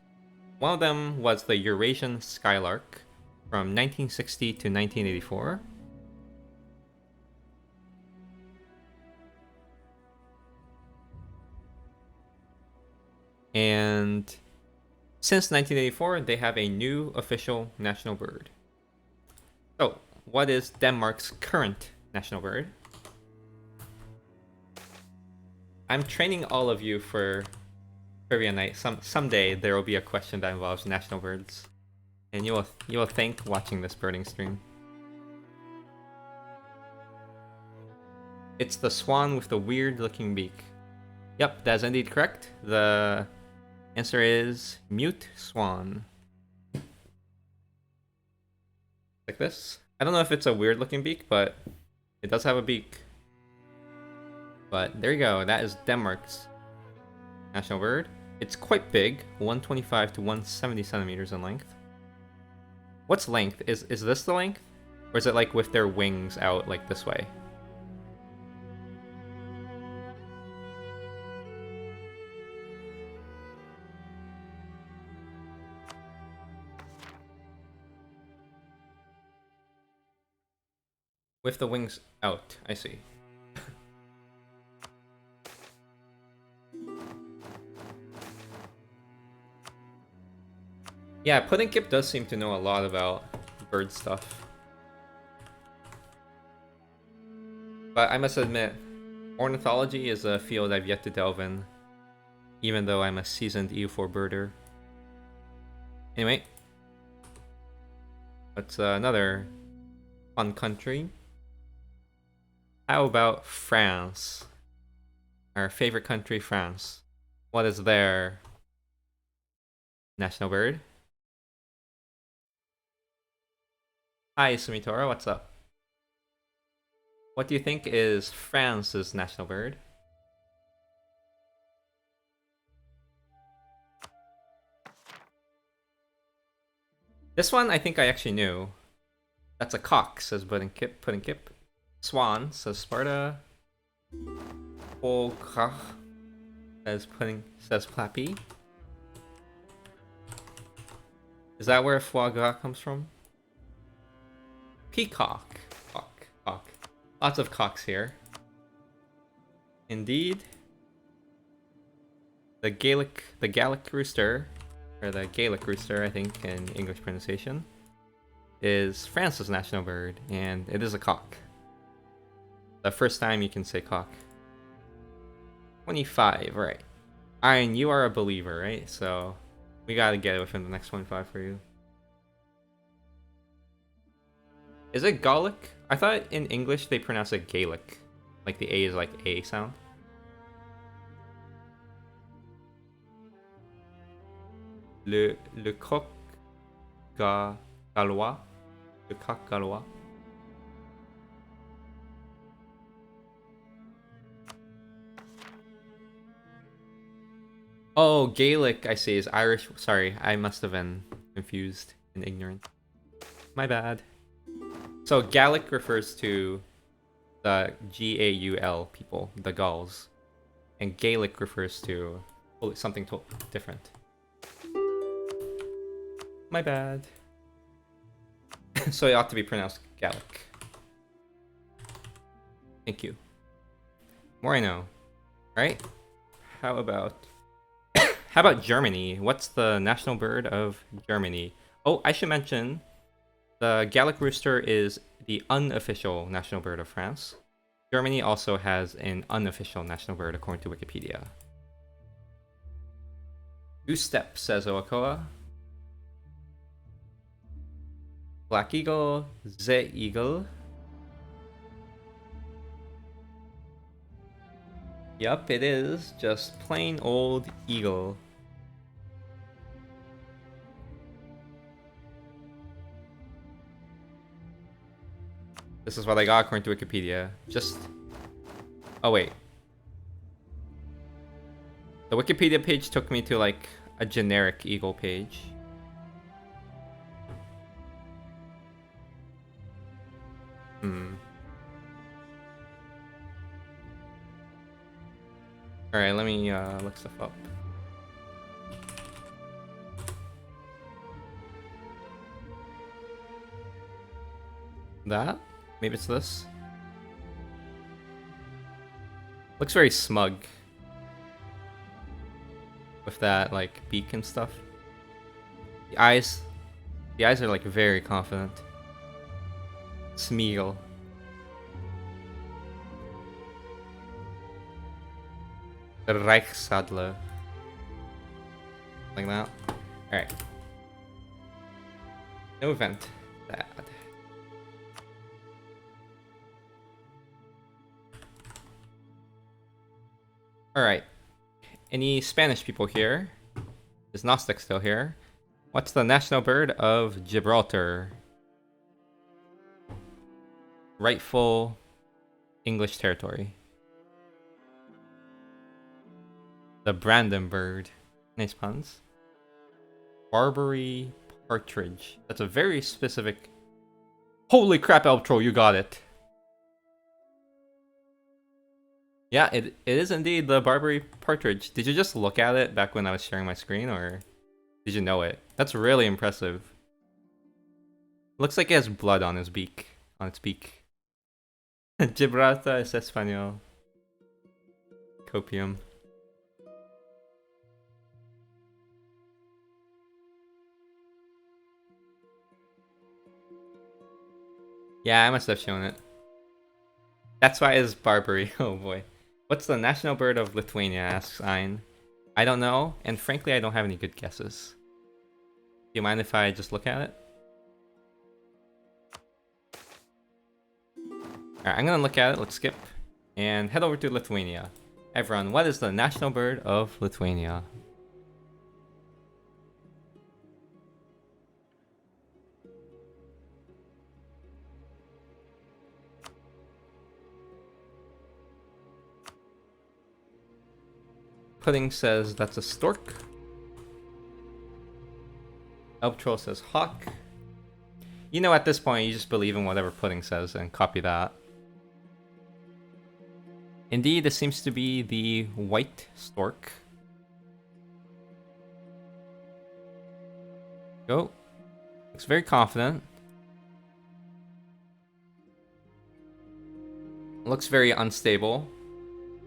One of them was the Eurasian skylark, from 1960 to 1984. And since 1984, they have a new official national bird. So, what is Denmark's current national bird? I'm training all of you for trivia night. Someday there will be a question that involves national birds, and you will thank watching this birding stream. It's the swan with the weird-looking beak. Yep, that's indeed correct. The answer is mute swan. Like this. I don't know if it's a weird-looking beak, but it does have a beak. But there you go. That is Denmark's national bird. It's quite big, 125 to 170 centimeters in length. What's length? Is this the length? Or is it like with their wings out like this way? With the wings out, I see. Yeah, Puddingkip does seem to know a lot about bird stuff. But I must admit, ornithology is a field I've yet to delve in, even though I'm a seasoned EU4 birder. Anyway, what's another fun country? How about France? Our favorite country, France. What is their national bird? Hi, Sumitora, what's up? What do you think is France's national bird? This one I think I actually knew. That's a cock, says Puddingkip. Swan, says Sparta. Polka, says Plappy. Is that where foie gras comes from? Peacock. Cock. Lots of cocks here. Indeed. The Gaelic rooster, or the Gaelic rooster, I think, in English pronunciation, is France's national bird, and it is a cock. The first time you can say cock. 25, right. Iron, you are a believer, right? So we gotta get it within the next 25 for you. Is it Gaelic? I thought in English they pronounce it Gaelic. Like the A is like A sound. Le coq gallois. Le coq gallois. Oh, Gaelic, I see, is Irish. Sorry, I must have been confused and ignorant. My bad. So Gaelic refers to the Gaul people, the Gauls. And Gaelic refers to something different. My bad. So it ought to be pronounced Gaelic. Thank you. More I know. Right? How about Germany? What's the national bird of Germany? Oh, I should mention the Gallic rooster is the unofficial national bird of France. Germany also has an unofficial national bird according to Wikipedia. Goose-step, says Oakoa. Black eagle, ze eagle. Yup, it is just plain old eagle. This is what I got according to Wikipedia. Oh wait. The Wikipedia page took me to like a generic eagle page. Alright, let me look stuff up. That? Maybe it's this? Looks very smug. With that, like, beak and stuff. The eyes are, like, very confident. Smeagol. The Reichsadler. Like that. Alright. No event. Bad. Alright. Any Spanish people here? Is Gnostic still here? What's the national bird of Gibraltar? Rightful English territory. The Brandon bird. Nice puns. Barbary partridge. That's a very specific... Holy crap, Eltro, you got it! Yeah, it is indeed the Barbary partridge. Did you just look at it back when I was sharing my screen, or did you know it? That's really impressive. Looks like it has blood on its beak. Gibraltar es español. Copium. Yeah, I must have shown it. That's why it's Barbary. Oh boy. What's the national bird of Lithuania? Asks Ein. I don't know, and frankly, I don't have any good guesses. Do you mind if I just look at it? Alright, I'm gonna look at it. Let's skip. And head over to Lithuania. Everyone, what is the national bird of Lithuania? Pudding says that's a stork. Elptroll says hawk. You know, at this point, you just believe in whatever Pudding says and copy that. Indeed, this seems to be the white stork. Go. Looks very confident. Looks very unstable.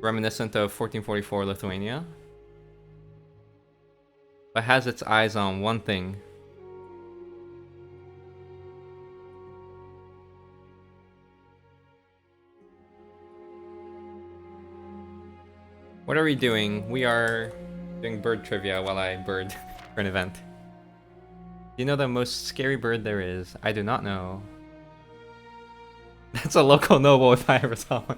Reminiscent of 1444 Lithuania. But has its eyes on one thing. What are we doing? We are doing bird trivia while I bird for an event. Do you know the most scary bird there is? I do not know. That's a local noble if I ever saw one.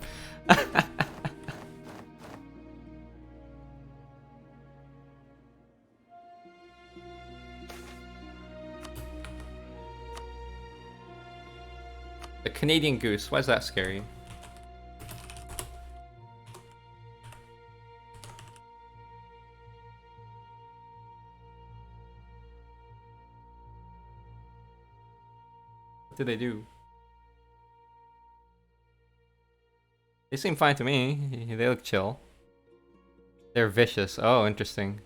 The Canadian goose, why is that scary? What do they do? They seem fine to me. They look chill. They're vicious. Oh, interesting.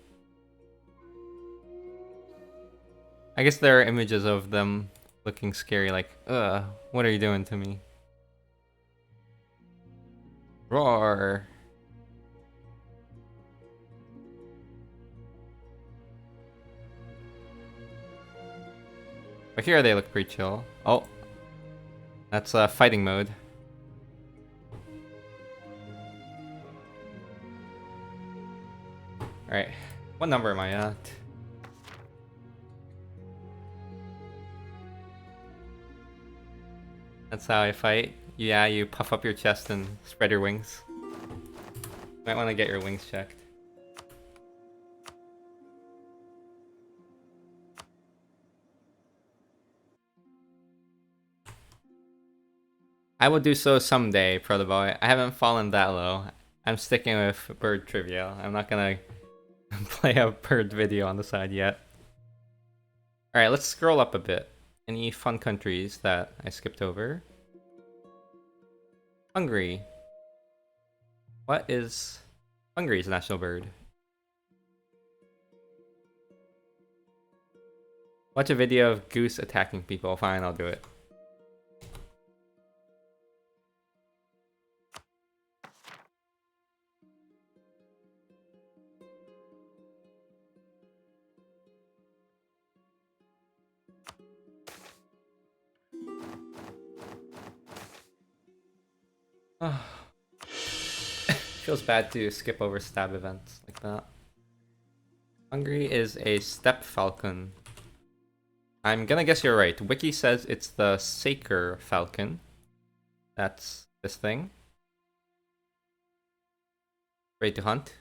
I guess there are images of them looking scary, like, ugh, what are you doing to me? Roar! But here they look pretty chill. Oh, that's fighting mode. Alright, what number am I at? That's how I fight. Yeah, you puff up your chest and spread your wings. Might want to get your wings checked. I will do so someday, Protoboy. I haven't fallen that low. I'm sticking with bird trivia. I'm not gonna play a bird video on the side yet. Alright, let's scroll up a bit. Any fun countries that I skipped over? Hungary. What is Hungary's national bird? Watch a video of goose attacking people. Fine, I'll do it. Feels bad to skip over stab events like that. Hungry is a steppe falcon. I'm gonna guess you're right. Wiki says it's the Saker falcon. That's this thing. Ready to hunt?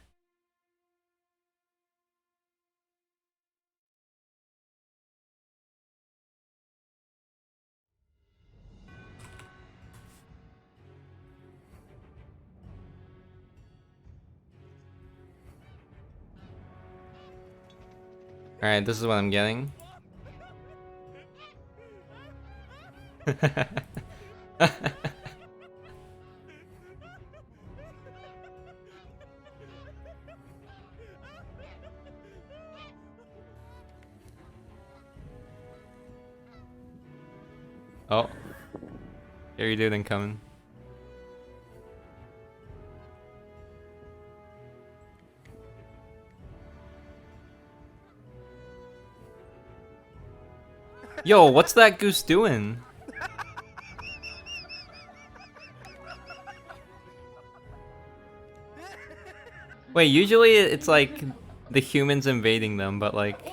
Alright, this is what I'm getting. Oh. Scary dude incoming. Yo, what's that goose doing? Wait, usually it's like the humans invading them, but like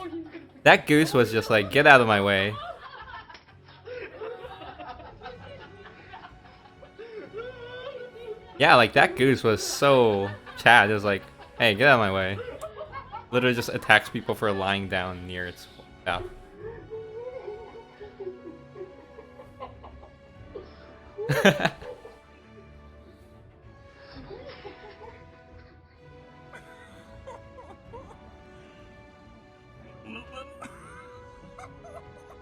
that goose was just like, get out of my way. Yeah, like that goose was so Chad. It was like, hey, get out of my way. Literally just attacks people for lying down near its mouth.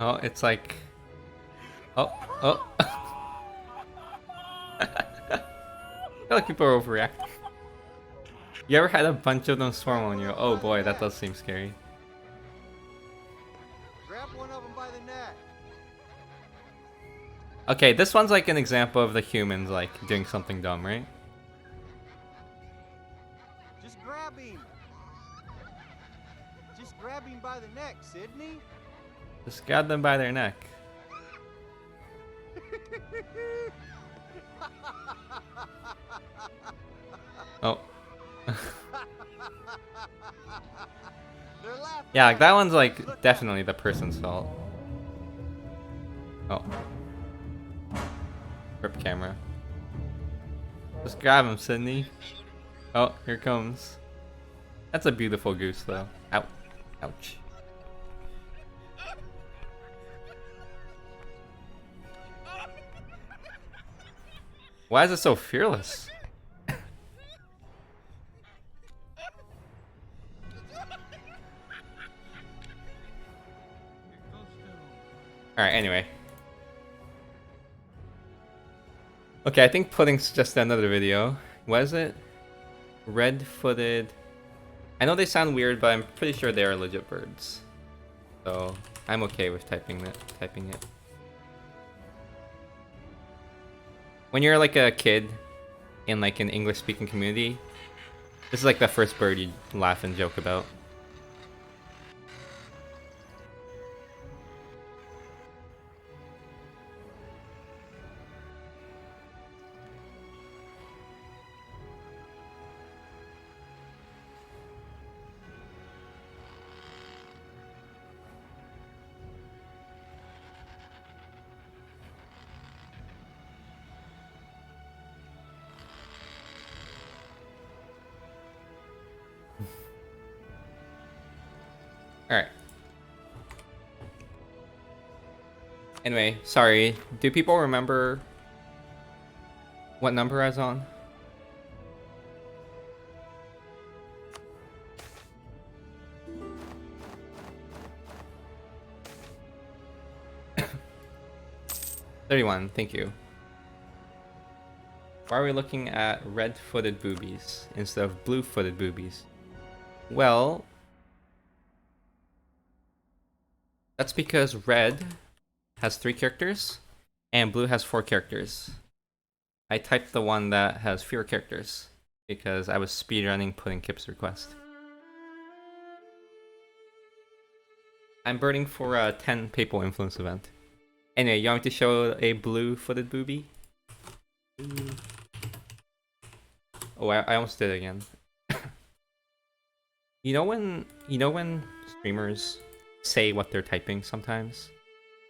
Oh, it's like, oh. I feel like people are overreacting. You ever had a bunch of them swarm on you? Oh boy, that does seem scary. Grab one of them by the neck. Okay, this one's like an example of the humans like doing something dumb, right? Just grab him. Just grab him by the neck, Sydney. Just grab them by their neck. Oh. Yeah, like that one's like definitely the person's fault. Oh. Rip camera. Just grab him, Sydney. Oh, here comes. That's a beautiful goose though. Ouch. Ouch. Why is it so fearless? Alright, anyway. Okay, I think pudding's just another video. What is it? Red-footed. I know they sound weird, but I'm pretty sure they are legit birds. So I'm okay with typing it. When you're like a kid in like an English speaking community, this is like the first bird you laugh and joke about. Alright. Anyway, sorry. Do people remember what number I was on? $31, thank you. Why are we looking at red-footed boobies instead of blue-footed boobies? Well, that's because red has 3 characters and blue has 4 characters. I typed the one that has fewer characters because I was speedrunning Pudding Kip's request. I'm birding for a 10 people influence event. Anyway, you want me to show a blue-footed boobie? Oh, I almost did it again. You know when streamers say what they're typing sometimes?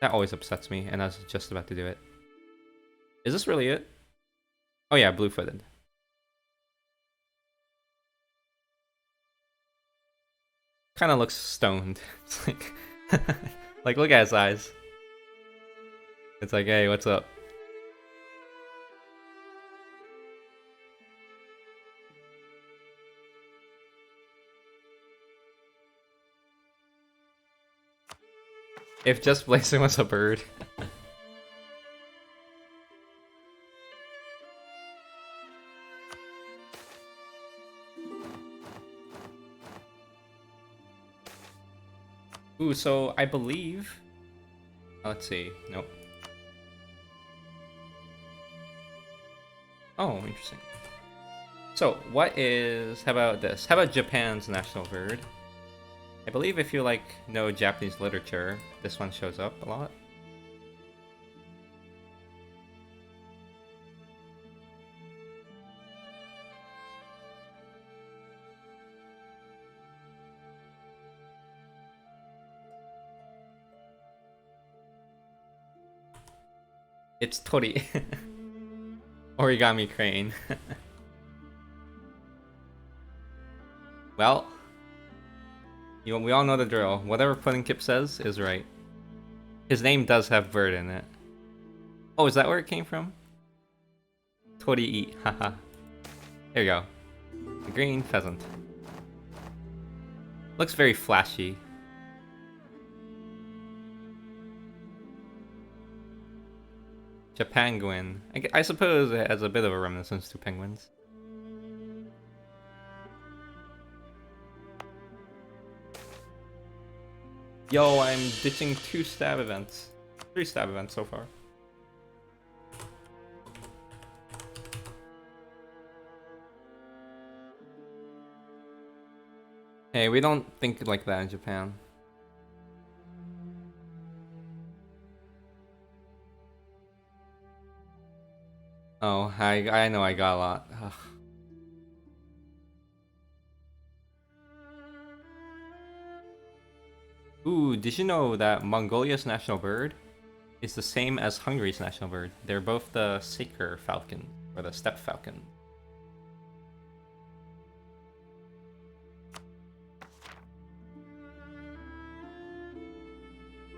That always upsets me, and I was just about to do it. Is this really it? Oh yeah, blue-footed. Kind of looks stoned. It's like, like look at his eyes. It's like, hey, what's up? If just Blazing was a bird. Ooh, so I believe. Let's see. Nope. Oh, interesting. So, what is? How about this? How about Japan's national bird? I believe if you like know Japanese literature, this one shows up a lot. It's Tori. Origami crane. Well, we all know the drill. Whatever Pudding Kip says is right. His name does have bird in it. Oh, is that where it came from? Tori eat, haha. There you go. The green pheasant. Looks very flashy. Japanguin. I suppose it has a bit of a reminiscence to penguins. Yo, I'm ditching 2 stab events. 3 stab events so far. Hey, we don't think like that in Japan. Oh, I know I got a lot. Ugh. Ooh, did you know that Mongolia's national bird is the same as Hungary's national bird? They're both the Saker falcon, or the steppe falcon.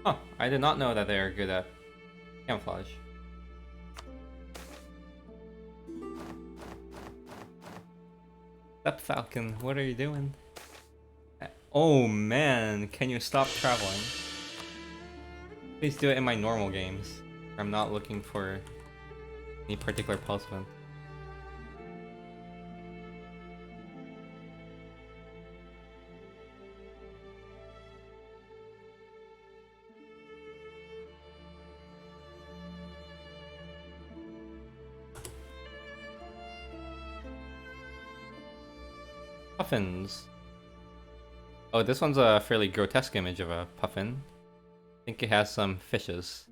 Huh, I did not know that they're good at camouflage. Steppe falcon, what are you doing? Oh man, can you stop traveling? Please do it in my normal games. I'm not looking for any particular pulse event. Puffins. Oh, this one's a fairly grotesque image of a puffin. I think it has some fishes.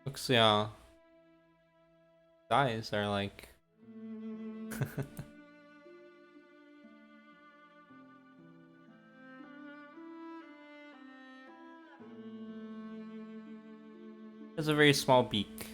Looks, yeah. Eyes are like. Has a very small beak.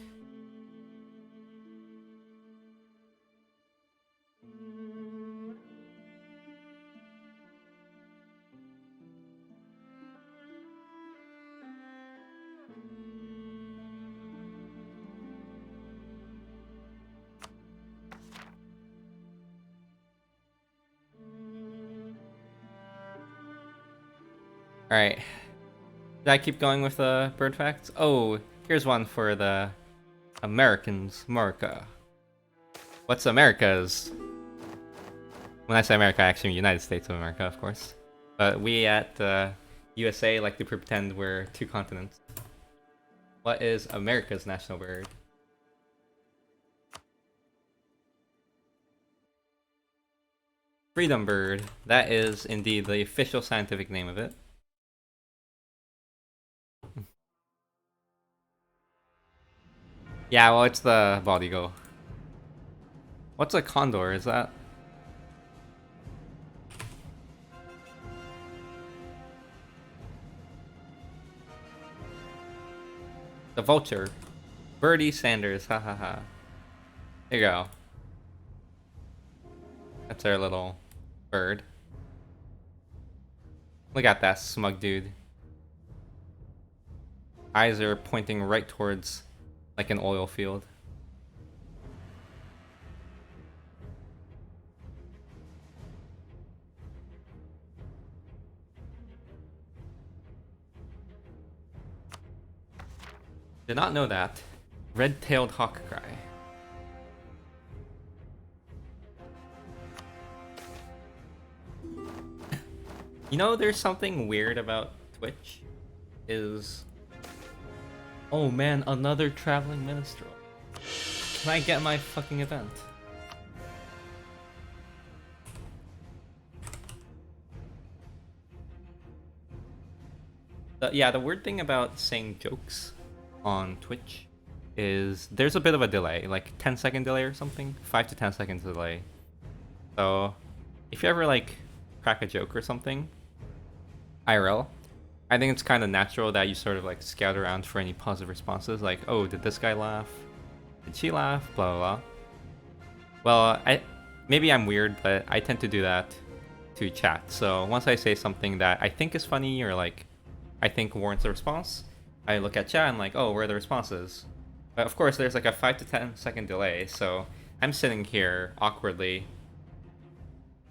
Alright. Did I keep going with the bird facts? Oh, here's one for the Americans. America. What's America's? When I say America, I actually mean United States of America, of course. But we at USA like to pretend we're two continents. What is America's national bird? Freedom bird. That is indeed the official scientific name of it. Yeah, well, it's the bald eagle. What's a condor? Is that? The vulture. Bertie Sanders. Ha ha ha. There you go. That's our little bird. Look at that smug dude. Eyes are pointing right towards like an oil field. Did not know that. Red-tailed hawk cry. You know, there's something weird about Twitch. Is... Oh man, another traveling minstrel. Can I get my fucking event? Yeah, the weird thing about saying jokes on Twitch is there's a bit of a delay, like 10-second delay or something, 5 to 10 seconds delay. So if you ever like crack a joke or something, IRL, I think it's kind of natural that you sort of like scout around for any positive responses, like, oh, did this guy laugh? Did she laugh? Blah blah blah. Well, maybe I'm weird, but I tend to do that to chat. So once I say something that I think is funny or like I think warrants a response, I look at chat and like, oh, where are the responses? But of course, there's like a 5 to 10-second delay, so I'm sitting here awkwardly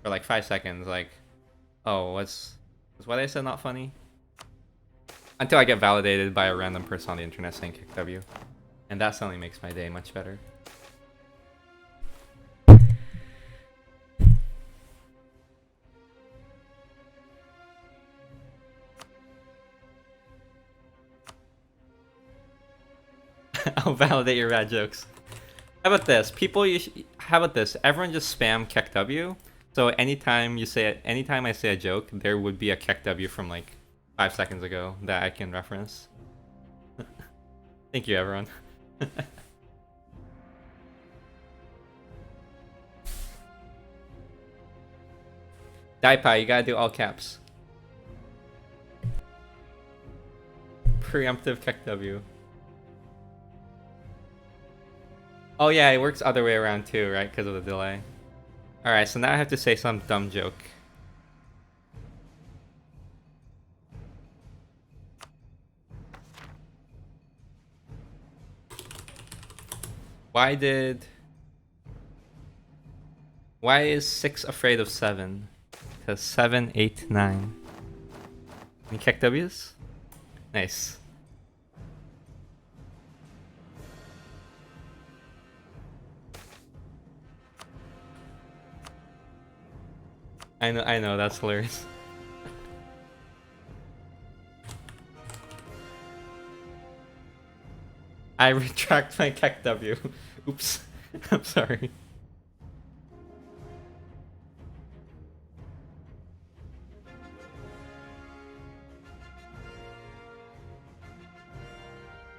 for like 5 seconds, like, oh, was what I said not funny? Until I get validated by a random person on the internet saying kick W. And that suddenly makes my day much better. I'll validate your bad jokes. How about this? How about this? Everyone just spam Kek W. So anytime you say it, anytime I say a joke, there would be a Kek W from like 5 seconds ago that I can reference. Thank you, everyone. Daipai, you gotta do all caps. Preemptive Kek W. Oh yeah, it works other way around too, right? Because of the delay. Alright, so now I have to say some dumb joke. Why is 6 afraid of 7? Because 7, 8, 9. Any Kek W's? Nice. I know, that's hilarious. I retract my Kek W. Oops. I'm sorry.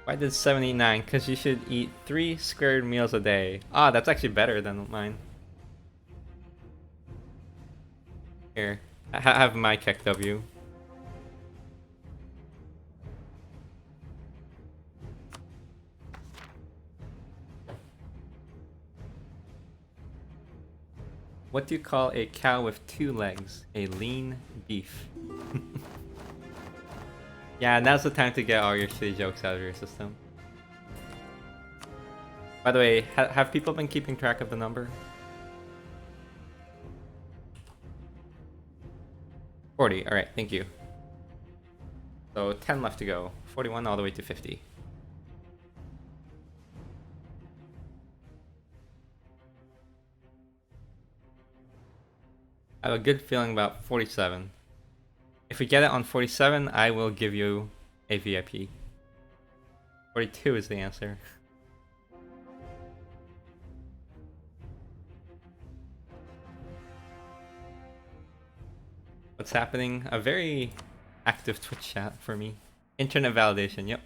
Why did 789? Because you should eat 3 squared meals a day. Ah, that's actually better than mine. Here, have my Kek W. What do you call a cow with 2 legs? A lean beef. Yeah, now's the time to get all your shitty jokes out of your system. By the way, have people been keeping track of the number? 40, alright, thank you. So 10 left to go. 41 all the way to 50. I have a good feeling about 47. If we get it on 47, I will give you a VIP. 42 is the answer. What's happening? A very active Twitch chat for me. Internet validation, yep.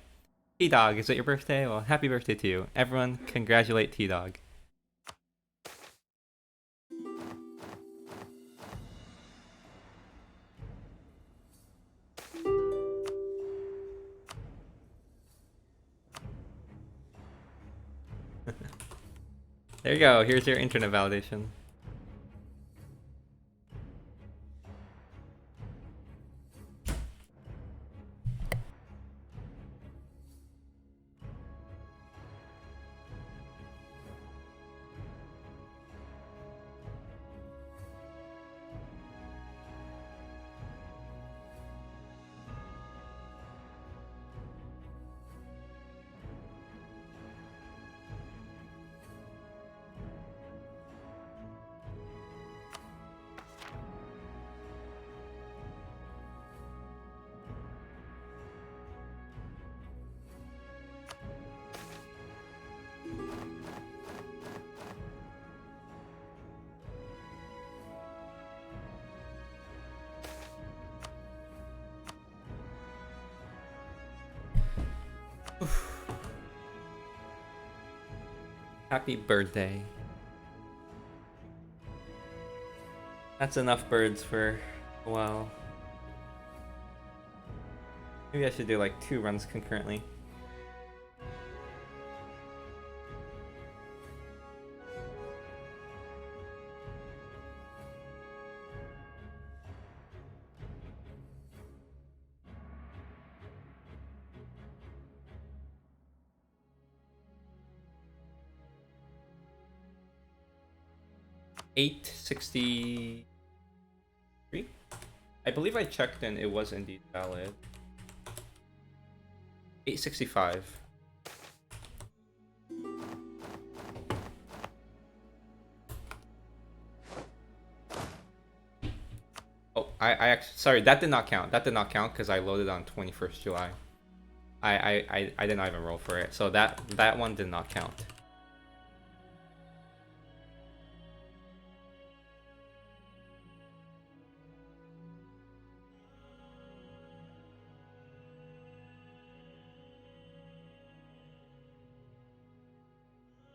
T-Dog, is it your birthday? Well, happy birthday to you. Everyone, congratulate T-Dog. There you go, here's your internet validation. Happy birthday. That's enough birds for a while. Maybe I should do like 2 runs concurrently. $8.63. I believe I checked and it was indeed valid. $8.65. Oh, I actually, sorry, that did not count. That did not count because I loaded on 21st July. I did not even roll for it, so that one did not count.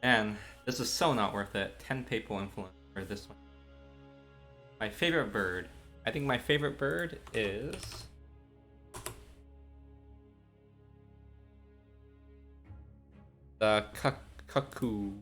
And this is so not worth it. 10 PayPal influence for this one. My favorite bird. I think my favorite bird is the cuckoo.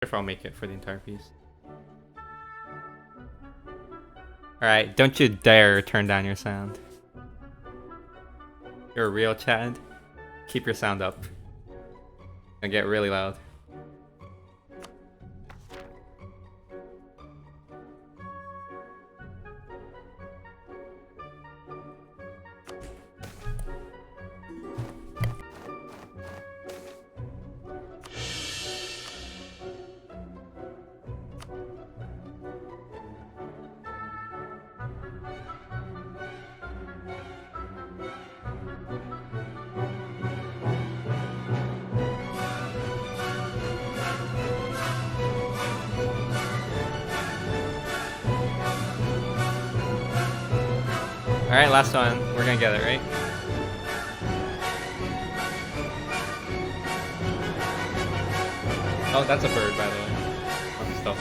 if I'll make it for the entire piece. Alright, don't you dare turn down your sound. You're a real Chad. Keep your sound up. And get really loud. Alright, last one. We're gonna get it, right? Oh, that's a bird, by the way. Fun stuff.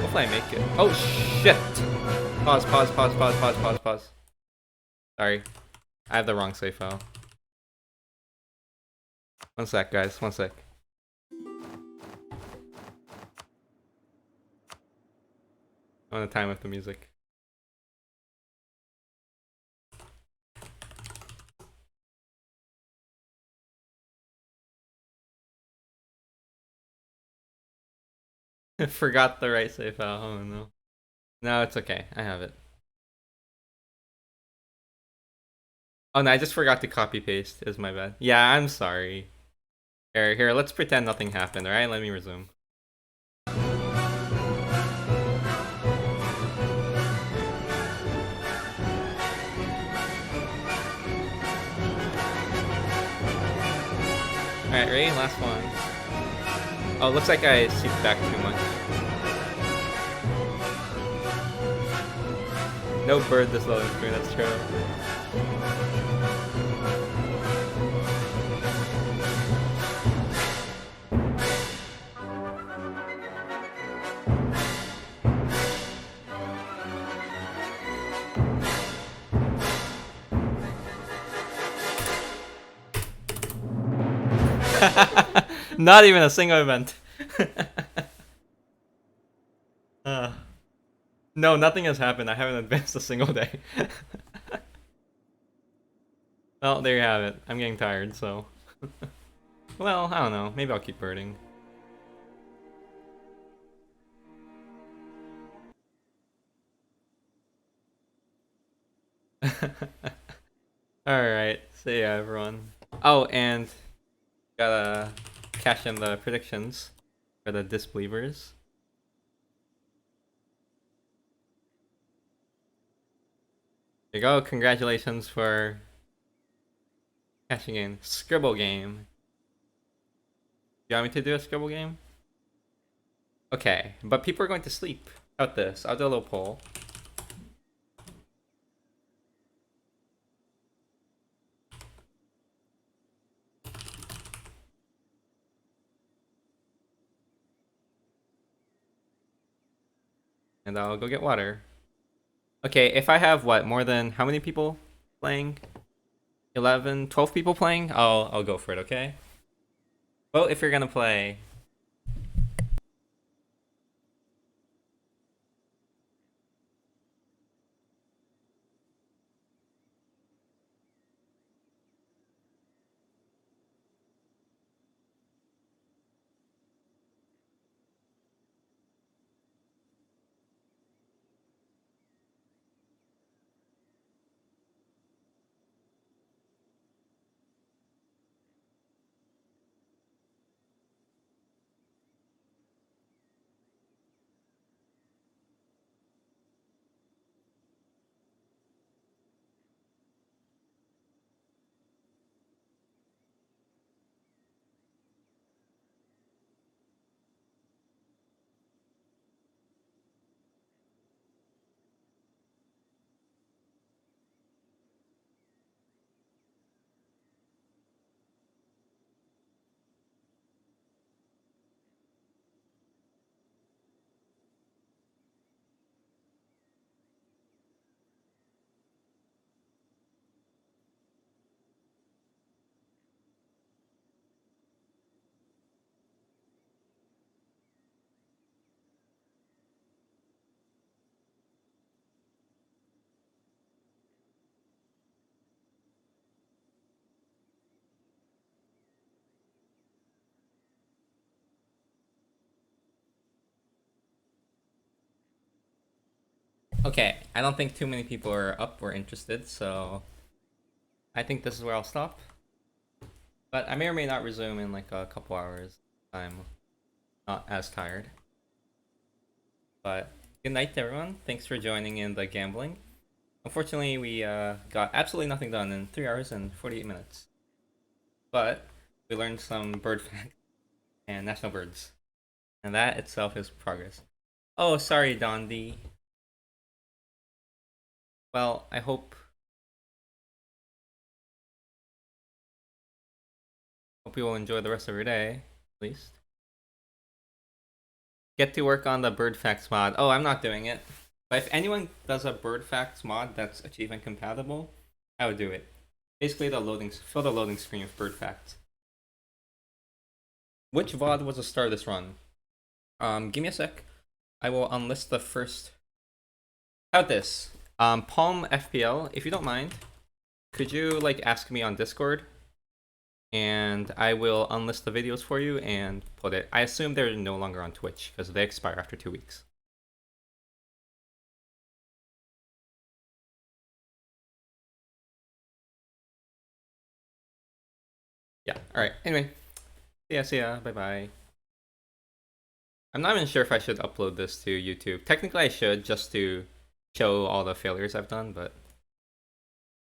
Hopefully I make it. Oh, shit! Pause. Sorry. I have the wrong save file. One sec, guys. One sec. I want to time with the music. Forgot the right save file. Oh no. No, it's okay. I have it. Oh no, I just forgot to copy paste. Is my bad. Yeah, I'm sorry. Here, let's pretend nothing happened, alright? Let me resume. Alright, ready? Last one. Oh, looks like I seeped back too much. No bird this loading screen, that's true. Not even a single event. No, nothing has happened. I haven't advanced a single day. Well, there you have it. I'm getting tired, so... Well, I don't know. Maybe I'll keep birding. Alright, see ya everyone. Oh, and gotta cash in the predictions for the disbelievers. There you go, congratulations for cashing in. Scribble game. You want me to do a scribble game? Okay, but people are going to sleep. How about this? I'll do a little poll. And I'll go get water. Okay, if I have what, more than how many people playing? 11, 12 people playing? I'll go for it, okay? Vote if you're gonna play. Okay, I don't think too many people are up or interested, so I think this is where I'll stop. But I may or may not resume in like a couple hours. I'm not as tired. But good night to everyone. Thanks for joining in the gambling. Unfortunately, we got absolutely nothing done in 3 hours and 48 minutes. But we learned some bird facts and national birds. And that itself is progress. Oh, sorry, Dondi. Well, I hope you will enjoy the rest of your day, at least. Get to work on the bird facts mod. Oh, I'm not doing it. But if anyone does a bird facts mod that's achievement compatible, I would do it. Basically, fill the loading screen with bird facts. Which VOD was the start of this run? Give me a sec. I will unlist the first. How about this? Palm FPL, if you don't mind, could you like ask me on Discord? And I will unlist the videos for you and put it. I assume they're no longer on Twitch because they expire after 2 weeks. Yeah. All right. Anyway, see ya. See ya. Bye bye. I'm not even sure if I should upload this to YouTube. Technically, I should just to show all the failures I've done, but